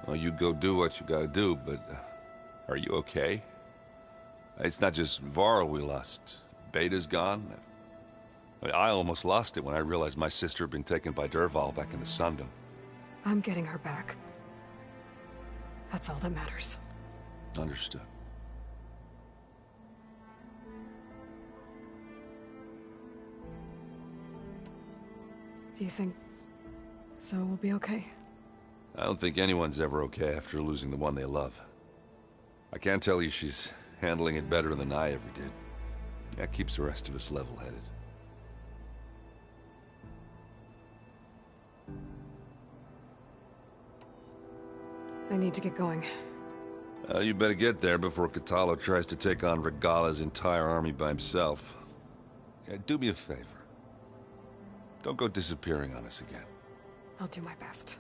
Well, you go do what you gotta do, but are you okay? It's not just Varl we lost. Beta's gone. I almost lost it when I realized my sister had been taken by Dervahl back in the Sundom. I'm getting her back. That's all that matters. Understood. Do you think Zoe will be okay? I don't think anyone's ever okay after losing the one they love. I can't tell you she's handling it better than I ever did. That keeps the rest of us level-headed. I need to get going. You better get there before Kotallo tries to take on Regala's entire army by himself. Yeah, do me a favor. Don't go disappearing on us again. I'll do my best.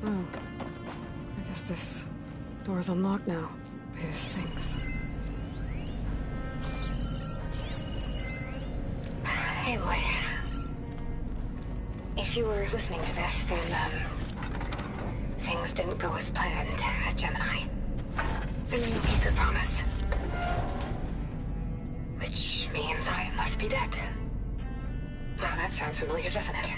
Oh. I guess this door's unlocked now. His things. Hey, Lloyd. If you were listening to this, then, things didn't go as planned at Gemini. And you'll keep your promise. Which means I must be dead. Well, that sounds familiar, doesn't it?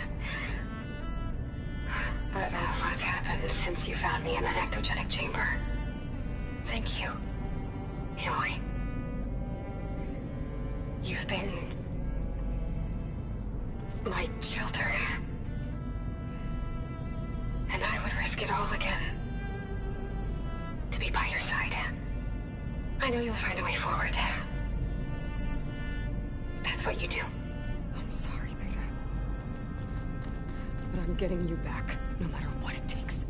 But what's happened since you found me in that ectogenic chamber? Thank you, Eloy. You've been my shelter. And I would risk it all again to be by your side. I know you'll find a way forward. That's what you do. I'm sorry, Beta. But I'm getting you back, no matter what it takes.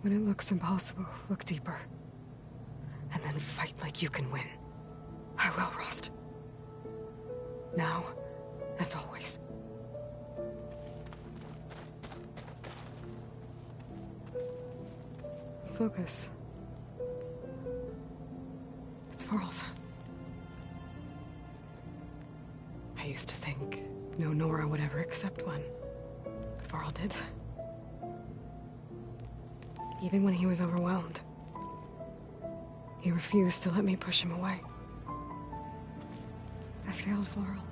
When it looks impossible, look deeper. And then fight like you can win. I will, Rost. Now and always. Focus. It's Varl's. I used to think no Nora would ever accept one. But Varl did. Even when he was overwhelmed. He refused to let me push him away. I failed Varl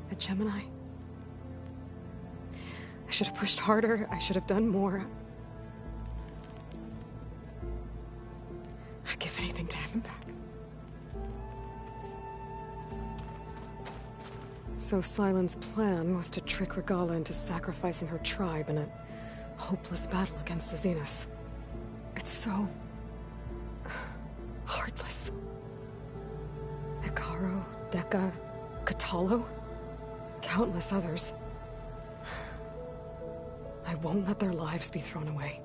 at Gemini. I should have pushed harder. I should have done more. I'd give anything to have him back. So Sylens' plan was to trick Regala into sacrificing her tribe in a hopeless battle against the Zeniths. It's so... heartless. Hekarro, Dekka, Katalo, countless others. I won't let their lives be thrown away.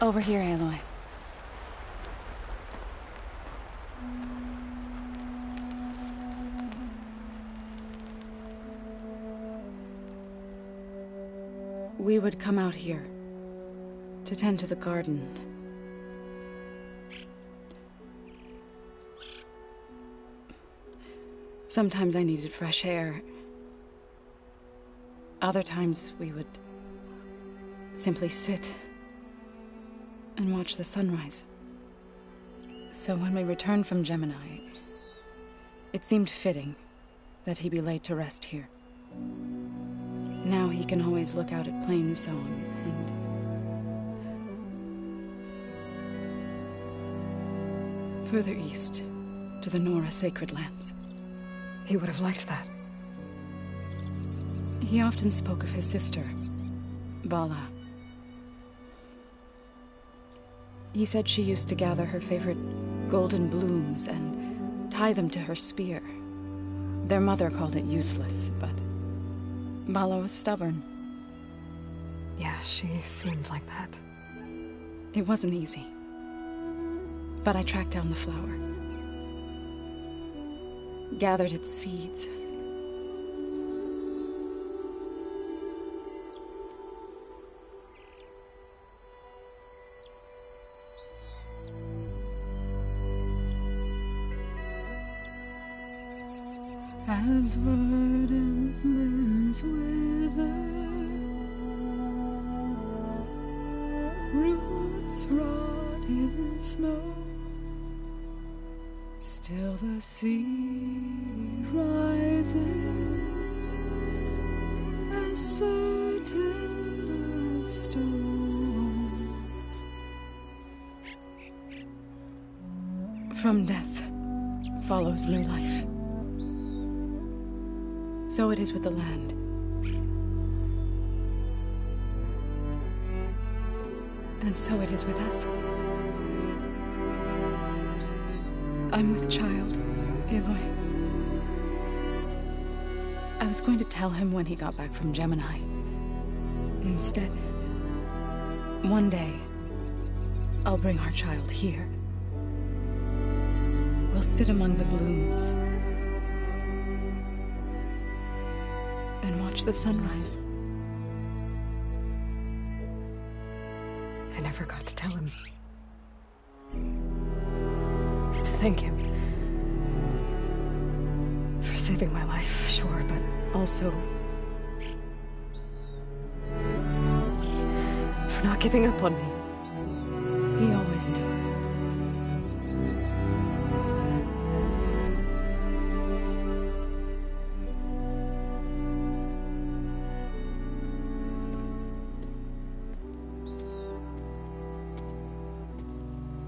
Over here, Aloy. We would come out here to tend to the garden. Sometimes I needed fresh air. Other times we would simply sit and watch the sunrise. So when we returned from Gemini, it seemed fitting that he be laid to rest here. Now he can always look out at Plainsong and further east to the Nora Sacred Lands. He would have liked that. He often spoke of his sister, Vala. He said she used to gather her favorite golden blooms and tie them to her spear. Their mother called it useless, but Vala was stubborn. Yeah, she seemed like that. It wasn't easy. But I tracked down the flower. Gathered its seeds. As verdant limbs wither, roots rot in snow, still the sea rises, as certain as stone. From death follows new life. So it is with the land. And so it is with us. I'm with child, Aloy. I was going to tell him when he got back from Gemini. Instead, one day, I'll bring our child here. We'll sit among the blooms and watch the sunrise. I never got to tell him. To thank him. For saving my life, sure, but also for not giving up on me. He always knew.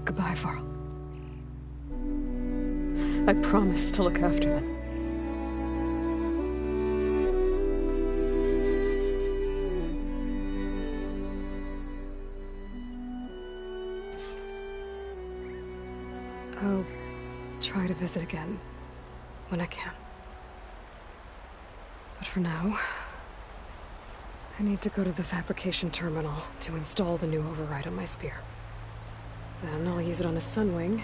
Goodbye, Varl. I promise to look after them. I'll try to visit again when I can. But for now, I need to go to the fabrication terminal to install the new override on my spear. Then I'll use it on a sunwing,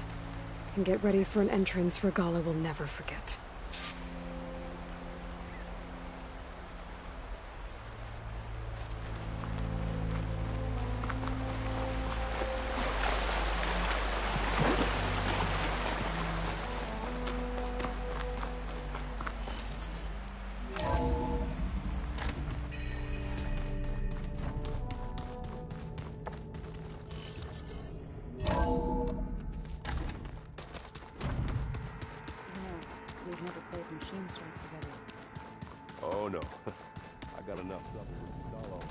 and get ready for an entrance Regalla will never forget. Oh no, I got enough stuff to install all.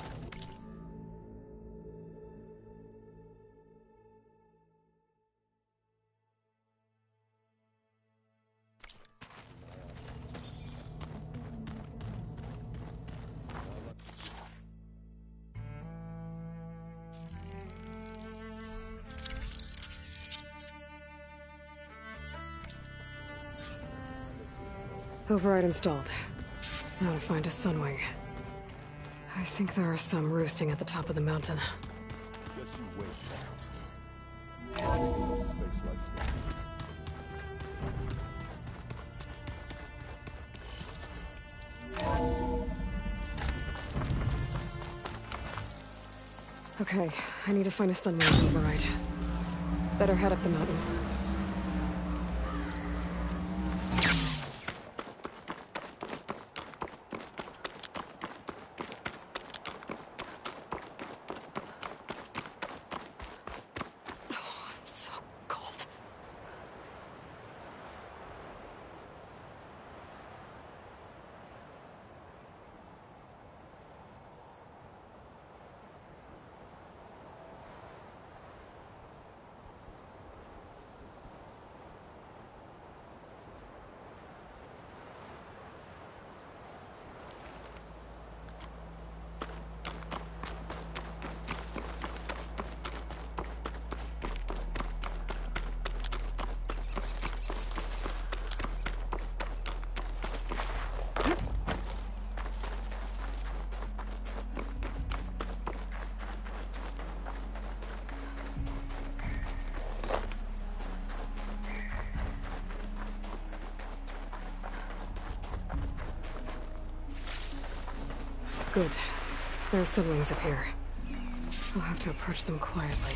Override installed. Now to find a sunwing. I think there are some roosting at the top of the mountain. Just you wait. Okay, I need to find a sunrise override. Better head up the mountain. Good. There are siblings up here. I'll have to approach them quietly.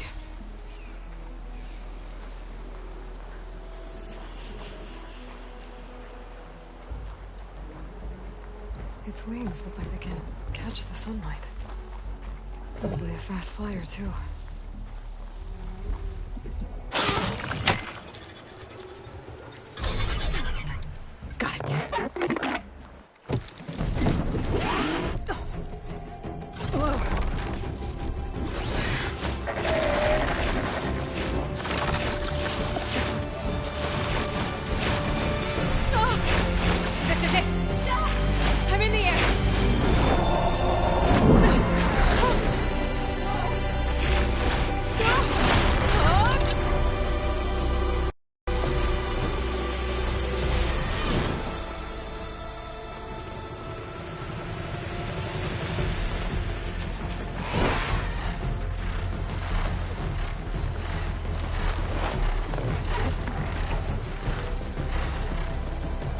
Its wings look like they can catch the sunlight. Probably a fast flyer, too. Got it.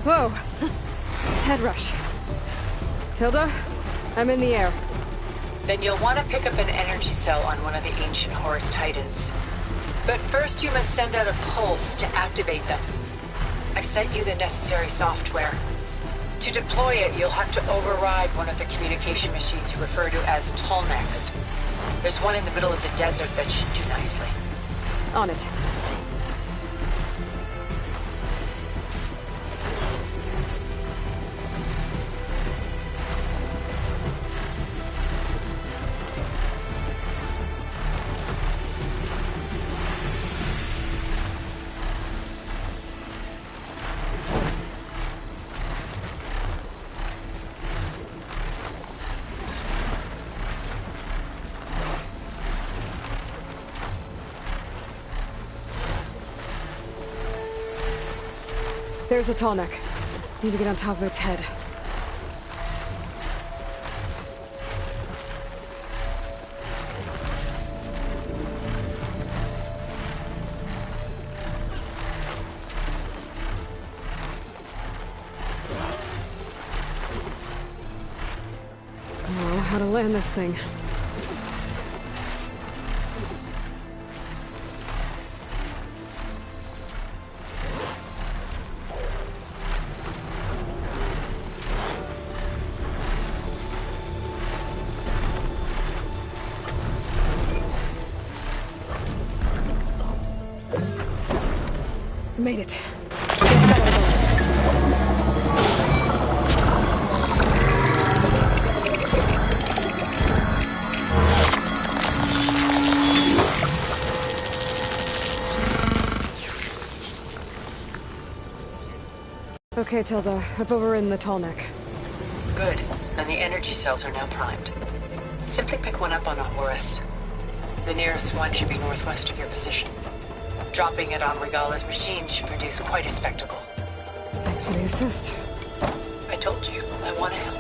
Whoa! Head rush. Tilda, I'm in the air. Then you'll want to pick up an energy cell on one of the ancient Horus Titans. But first you must send out a pulse to activate them. I've sent you the necessary software. To deploy it, you'll have to override one of the communication machines you refer to as Tallnecks. There's one in the middle of the desert that should do nicely. On it. There's a tall neck. Need to get on top of its head. Oh, how to land this thing. Made it. Okay, Tilda. I've overridden the tall neck. Good. And the energy cells are now primed. Simply pick one up on a Horus. The nearest one should be northwest of your position. Dropping it on Regala's machine should produce quite a spectacle. Thanks for the assist. I told you, I want to help.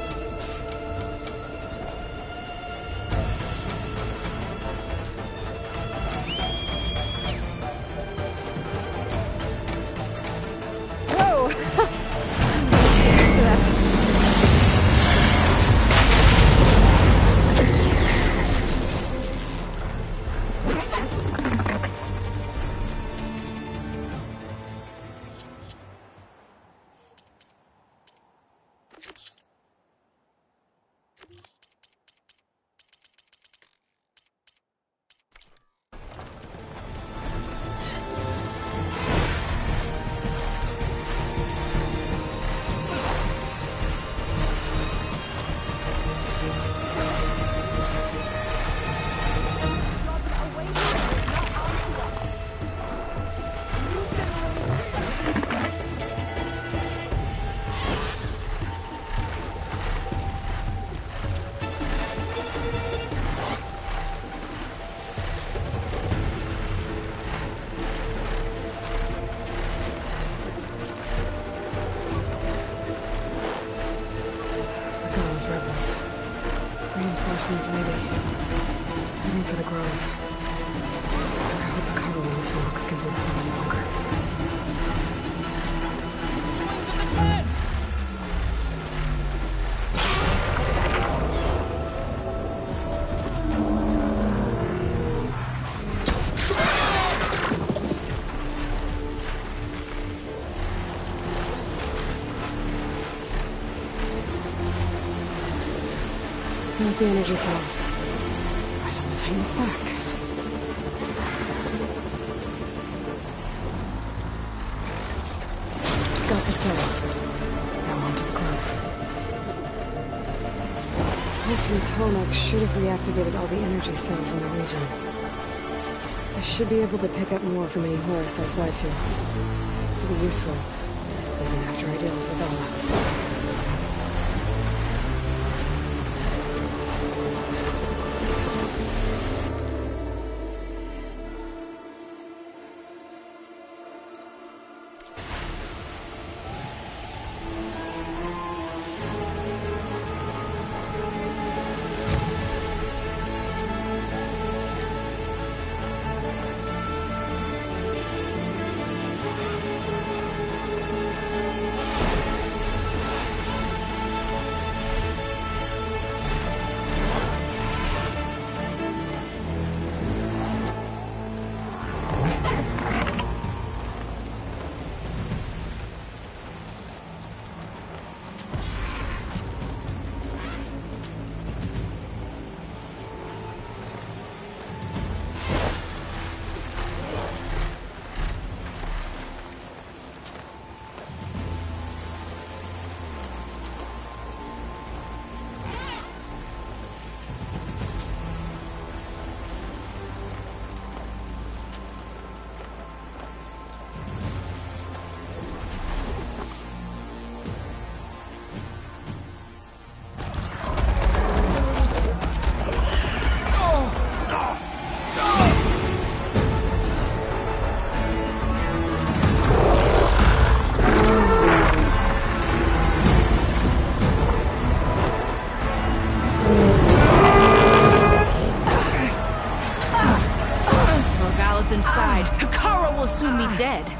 Whoa! Used to that. reinforcements, maybe. Heading for the Grove. I hope the cover will talk can hold out any longer. There's the energy cell. Right on the Titan's back. Got to cell. Now on to the Grove. This from Tomek should have reactivated all the energy cells in the region. I should be able to pick up more from any horse I fly to. It'll be useful, even after I deal with Ella.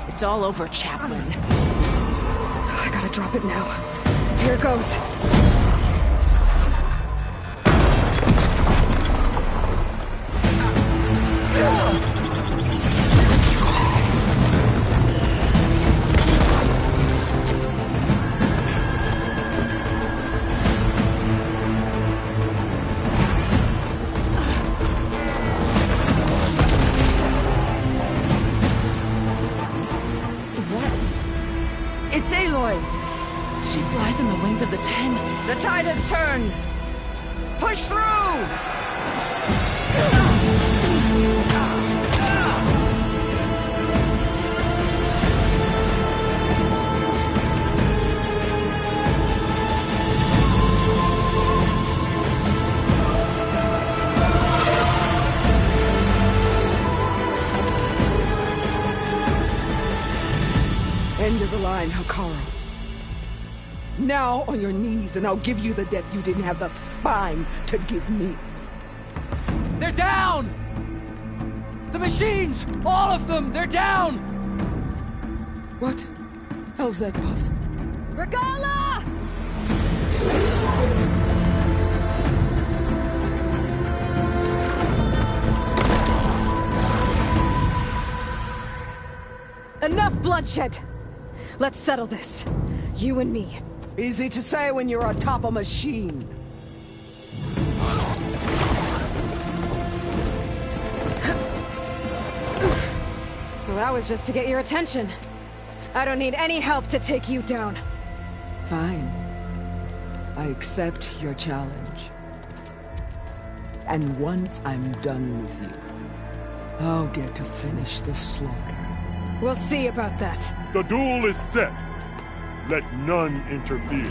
It's all over, Chaplain. I gotta drop it now. Here it goes. She flies in the wings of the 10. The tide has turned! Push through! End of the line, Hikaru. Now on your knees, and I'll give you the death you didn't have the spine to give me. They're down! The machines! All of them! They're down! What? How's that possible? Regala! Enough bloodshed! Let's settle this. You and me. Easy to say when you're atop a machine. Well, that was just to get your attention. I don't need any help to take you down. Fine. I accept your challenge. And once I'm done with you, I'll get to finish the slaughter. We'll see about that. The duel is set. Let none interfere.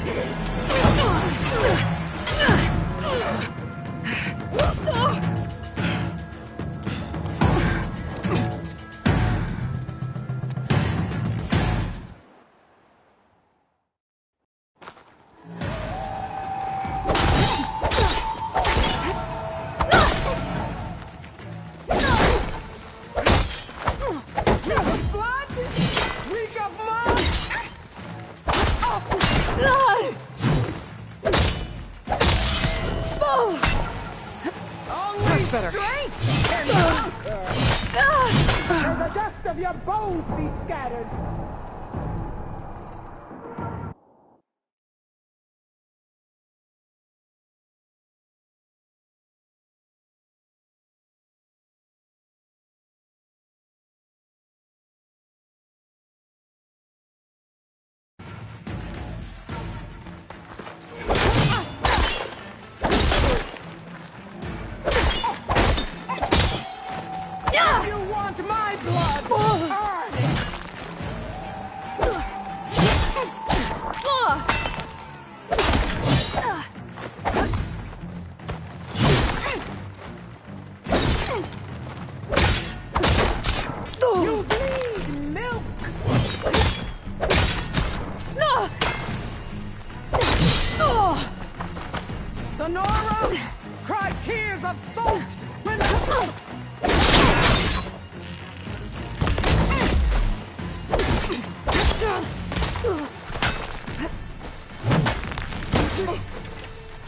the dust of your bones be scattered! You want my blood? Earn it! You bleed milk! The Noros cry tears of salt when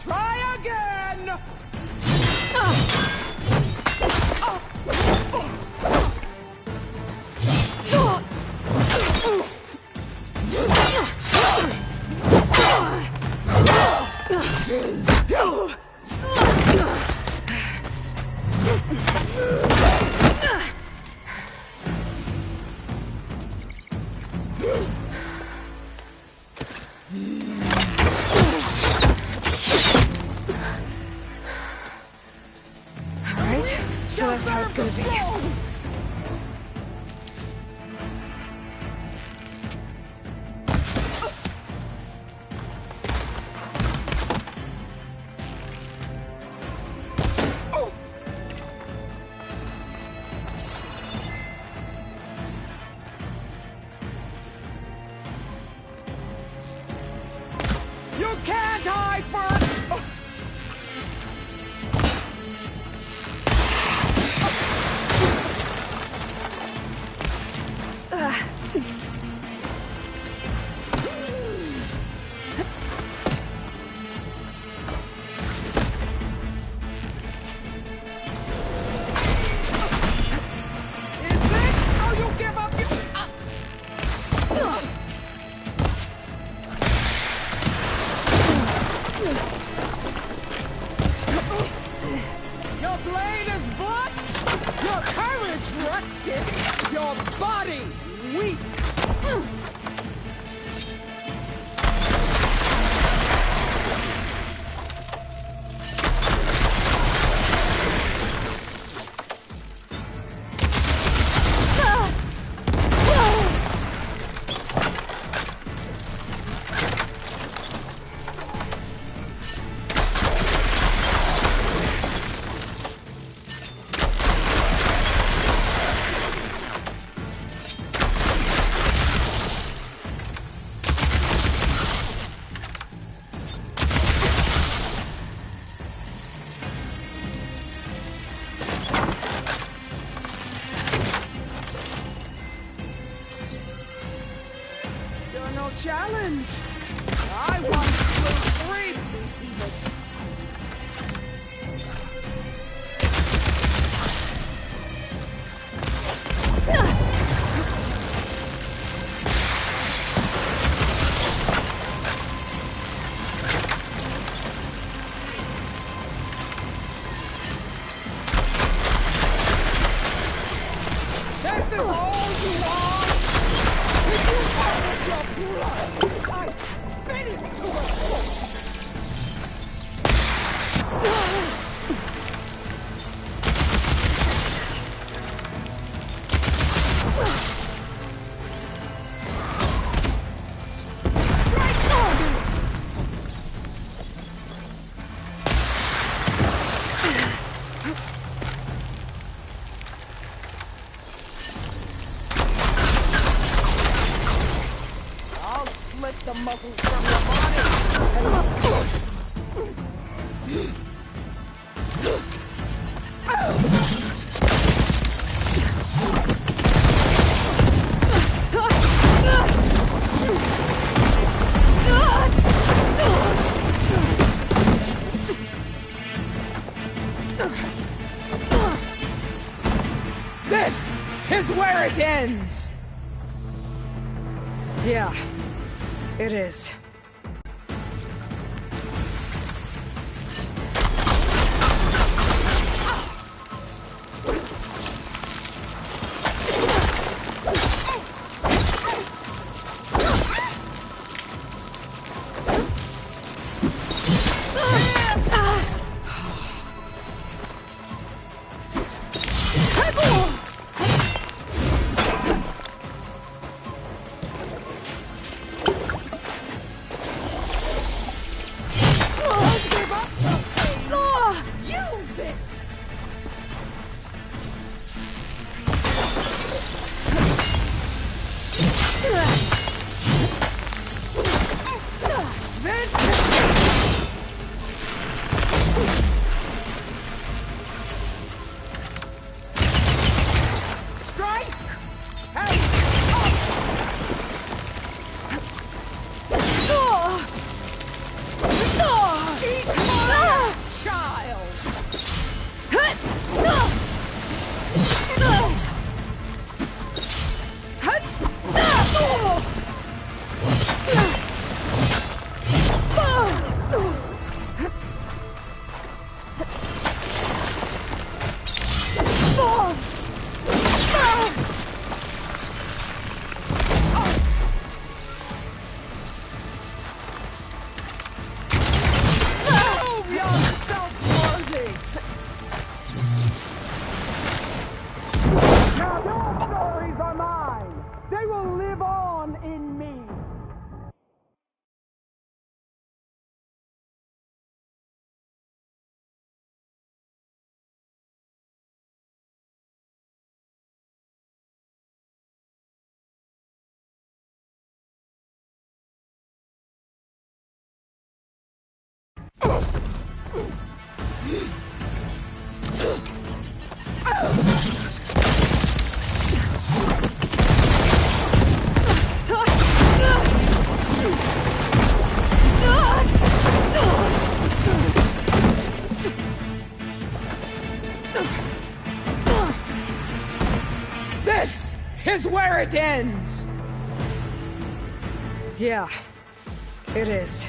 try again! Alright, so that's how it's gonna be. You can't hide from us! Is this how you give up your... Your blade is blunt, your courage rusted, your body weak. You're no challenge. I want to slew 3 behemoths. This is all you want? If you wanted your blood, I'd spit it to a foot. I'll slit the muscles from your body. This is is where it ends! Yeah, it is. This is where it ends! Yeah, it is.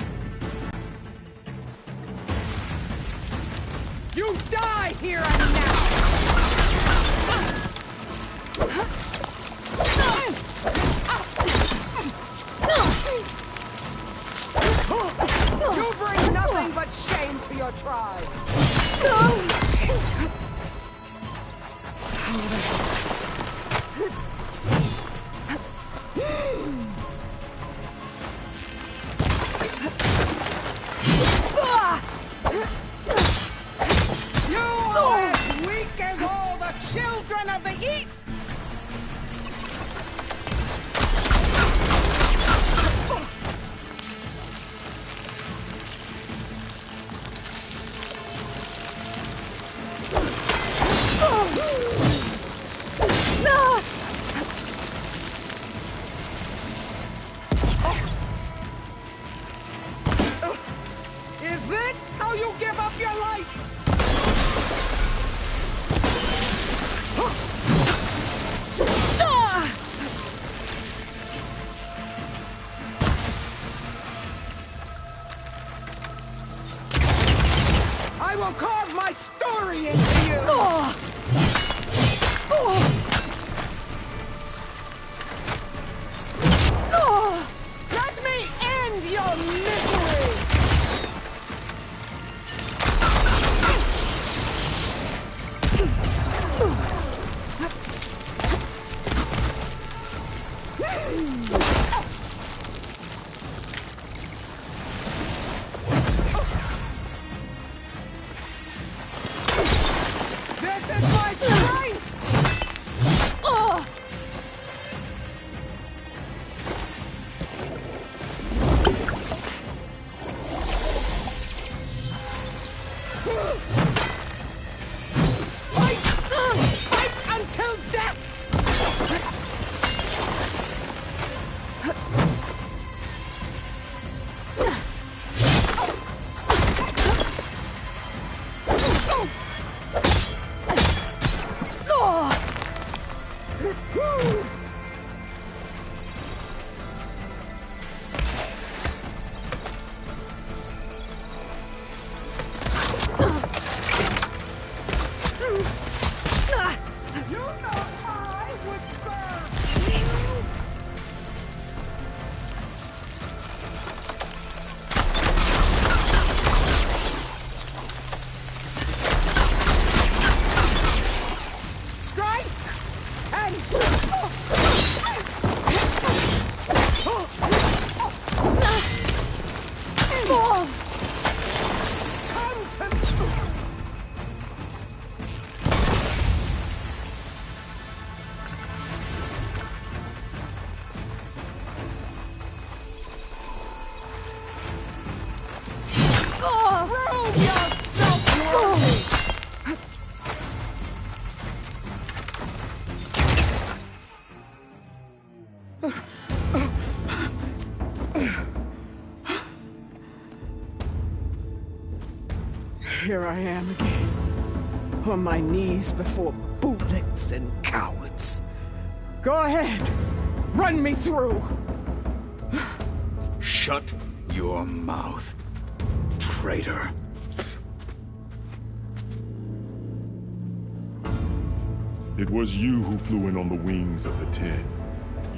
You die here and now! You bring nothing but shame to your tribe! You are as weak as all the children of the East! Is this how you give up your life? I will carve my story into you! Let me end your misery! This is my strength! Fight until death! Here I am again, on my knees before bootlets and cowards. Go ahead, run me through. Shut your mouth, traitor. It was you who flew in on the wings of the 10.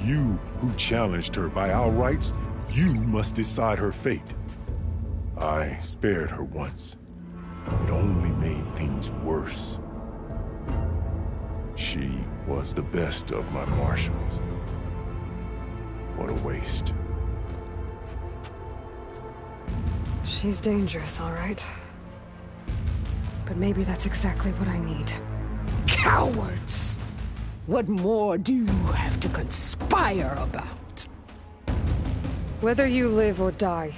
You who challenged her by our rights. You must decide her fate. I spared her once. It only made things worse. She was the best of my marshals. What a waste. She's dangerous, all right. But maybe that's exactly what I need. Cowards! What more do you have to conspire about? Whether you live or die.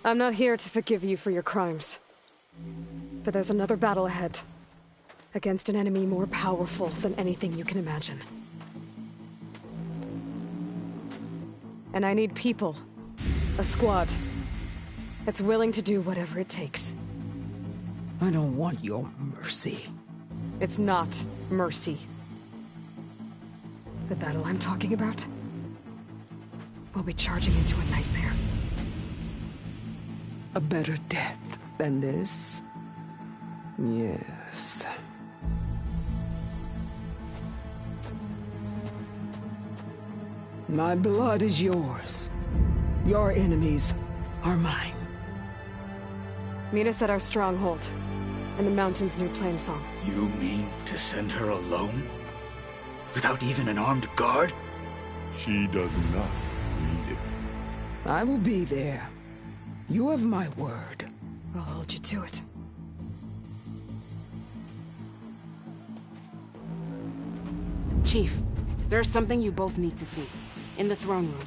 I'm not here to forgive you for your crimes. But there's another battle ahead. Against an enemy more powerful than anything you can imagine. And I need people. A squad. That's willing to do whatever it takes. I don't want your mercy. It's not mercy. The battle I'm talking about will be charging into a nightmare. A better death than this? Yes. My blood is yours. Your enemies are mine. Meet us at our stronghold, in the mountains near Plainsong. You mean to send her alone? Without even an armed guard? She does not need it. I will be there. You have my word. I'll hold you to it. Chief, there's something you both need to see. In the throne room.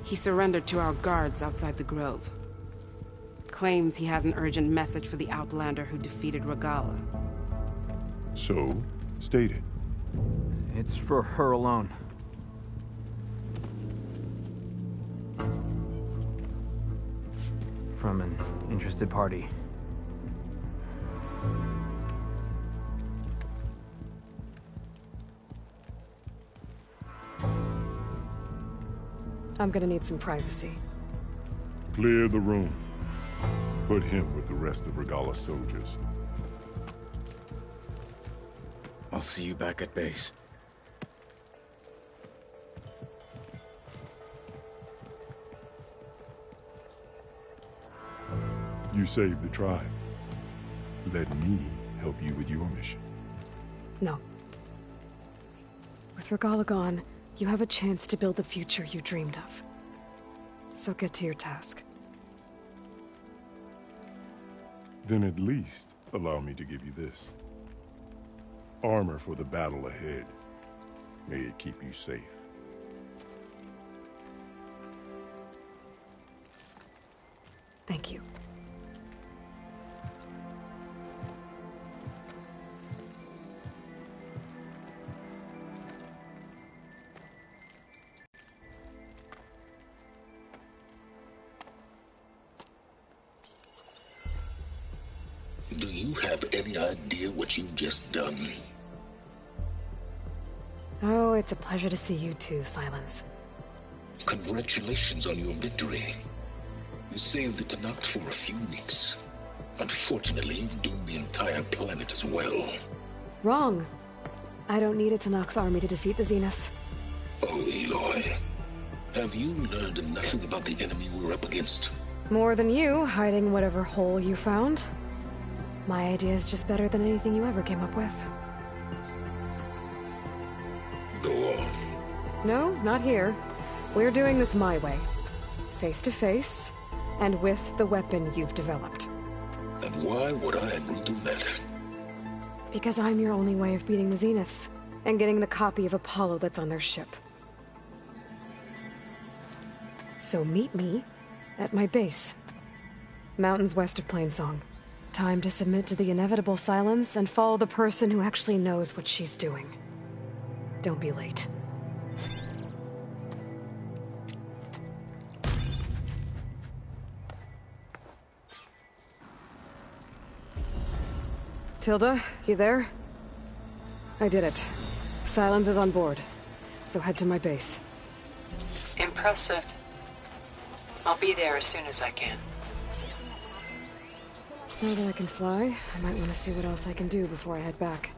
He surrendered to our guards outside the grove. Claims he has an urgent message for the Outlander who defeated Regala. So, state it. It's for her alone. From an interested party. I'm gonna need some privacy. Clear the room. Put him with the rest of Regala's soldiers. I'll see you back at base. You saved the tribe. Let me help you with your mission. No. With Regala gone, you have a chance to build the future you dreamed of. So get to your task. Then at least allow me to give you this. Armor for the battle ahead. May it keep you safe. Thank you. Do you have any idea what you've just done? Oh, it's a pleasure to see you too, Silence. Congratulations on your victory. You saved the Tanakh for a few weeks. Unfortunately, you've doomed the entire planet as well. Wrong. I don't need a Tanakh army to defeat the Zeniths. Oh, Aloy. Have you learned nothing about the enemy we're up against? More than you, hiding whatever hole you found. My idea is just better than anything you ever came up with. Go on. No, not here. We're doing this my way. Face to face, and with the weapon you've developed. And why would I agree to that? Because I'm your only way of beating the Zeniths, and getting the copy of Apollo that's on their ship. So meet me at my base. Mountains west of Plainsong. Time to submit to the inevitable silence and follow the person who actually knows what she's doing. Don't be late. Tilda, you there? I did it. Silence is on board, so head to my base. Impressive. I'll be there as soon as I can. Now that I can fly, I might want to see what else I can do before I head back.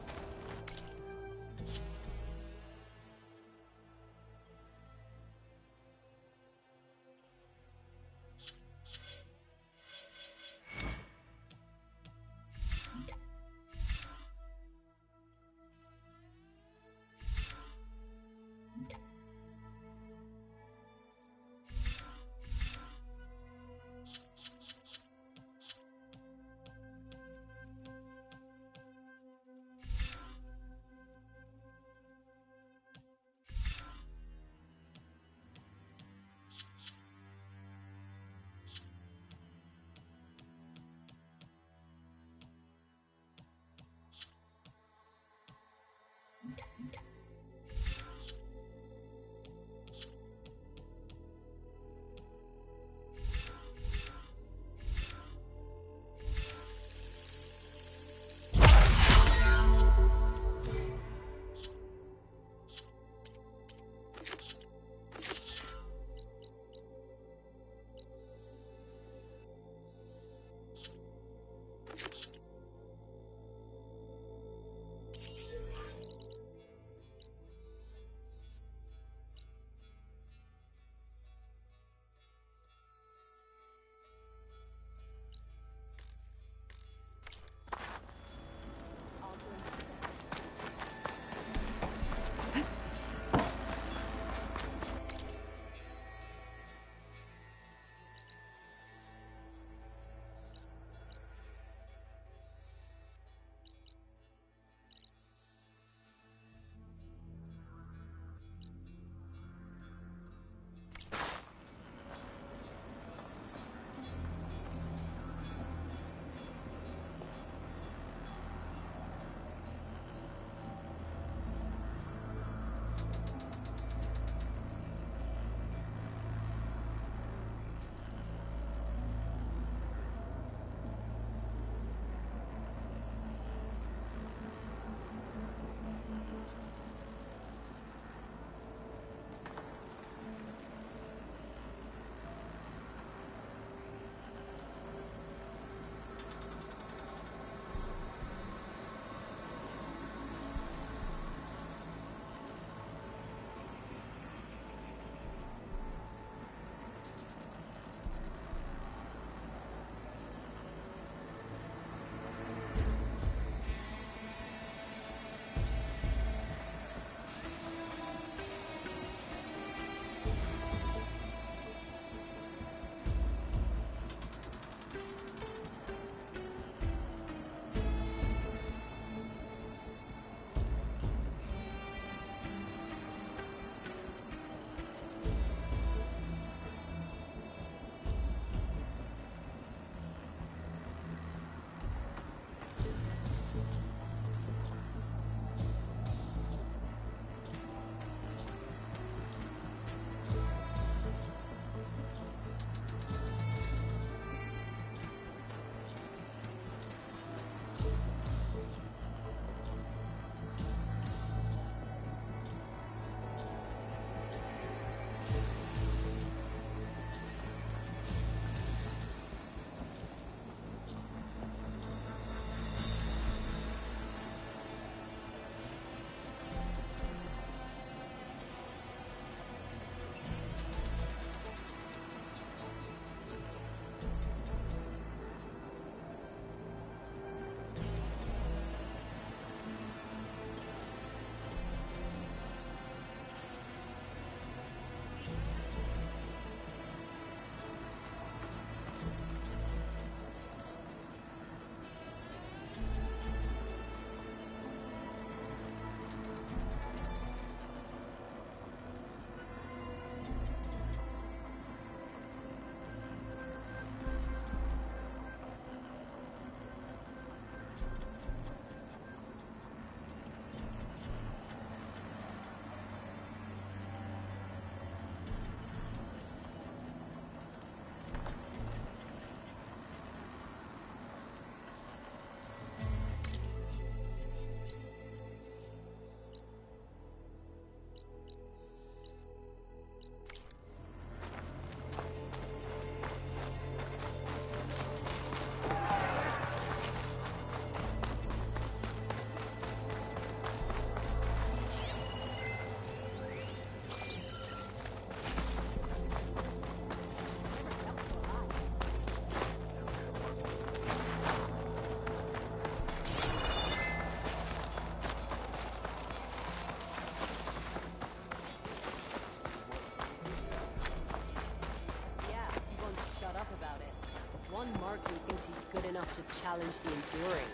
to challenge the enduring.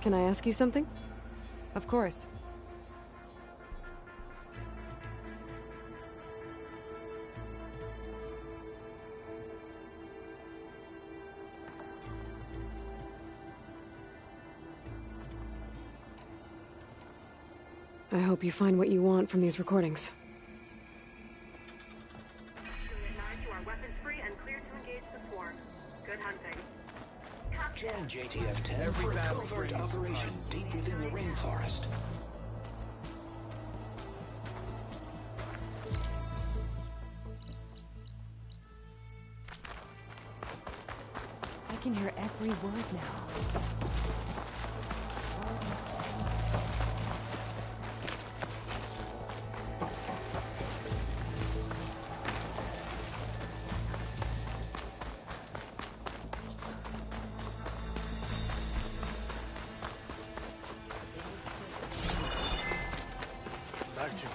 Can I ask you something? Of course. I hope you find what you want from these recordings. You are weapons free and clear to engage the swarm. Good hunting. Join JTF-10 for a covert operation deep within the rainforest. I can hear every word now. Back to it.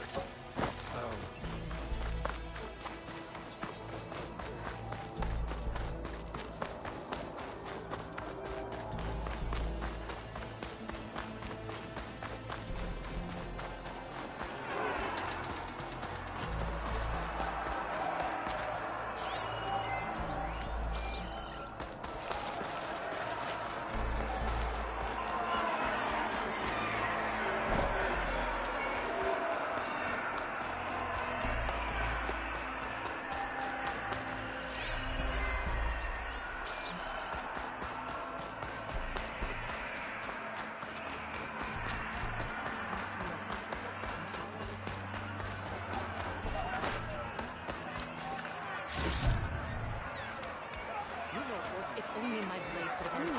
If only my blade could have been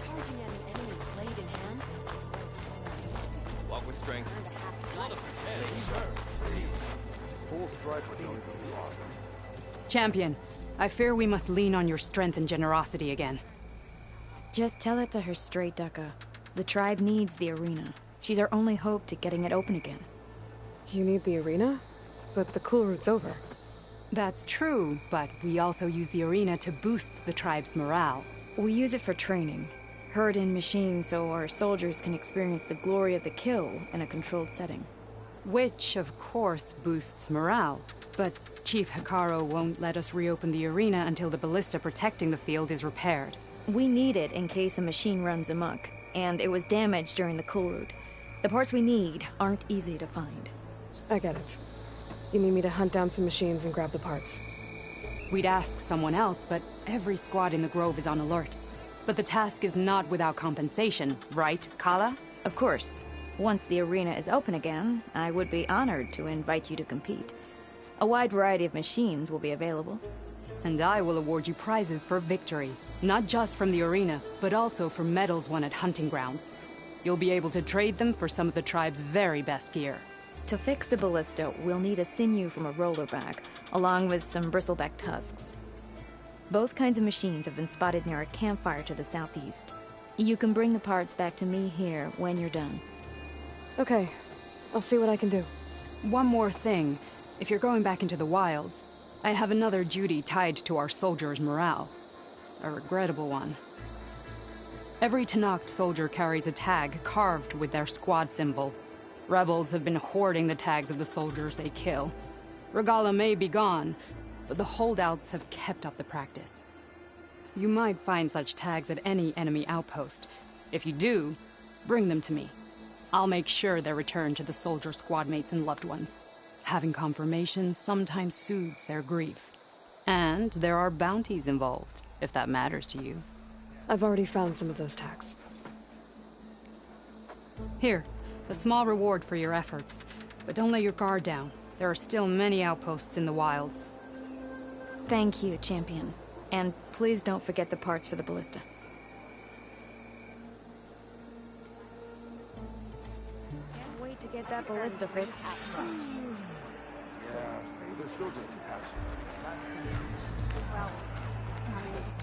Charging at an enemy, blade in hand? Walk with strength. Full strike with no Champion, I fear we must lean on your strength and generosity again. Just tell it to her straight, Ducka. The tribe needs the arena. She's our only hope to getting it open again. You need the arena? But the cool route's over. That's true, but we also use the arena to boost the tribe's morale. We use it for training. Herd in machines so our soldiers can experience the glory of the kill in a controlled setting. Which, of course, boosts morale. But Chief Hikaru won't let us reopen the arena until the ballista protecting the field is repaired. We need it in case a machine runs amok, and it was damaged during the cool route. The parts we need aren't easy to find. I get it. You need me to hunt down some machines and grab the parts. We'd ask someone else, but every squad in the Grove is on alert. But the task is not without compensation, right, Kala? Of course. Once the arena is open again, I would be honored to invite you to compete. A wide variety of machines will be available. And I will award you prizes for victory. Not just from the arena, but also for medals won at hunting grounds. You'll be able to trade them for some of the tribe's very best gear. To fix the ballista, we'll need a sinew from a rollerback, along with some bristleback tusks. Both kinds of machines have been spotted near a campfire to the southeast. You can bring the parts back to me here when you're done. Okay, I'll see what I can do. One more thing. If you're going back into the wilds, I have another duty tied to our soldiers' morale. A regrettable one. Every Tenakth soldier carries a tag carved with their squad symbol. Rebels have been hoarding the tags of the soldiers they kill. Regala may be gone, but the holdouts have kept up the practice. You might find such tags at any enemy outpost. If you do, bring them to me. I'll make sure they're returned to the soldier squadmates and loved ones. Having confirmation sometimes soothes their grief. And there are bounties involved, if that matters to you. I've already found some of those tags. Here, a small reward for your efforts. But don't let your guard down. There are still many outposts in the wilds. Thank you, Champion. And please don't forget the parts for the ballista. Can't wait to get that ballista fixed. Yeah, There's still just some patching. Well, I mean,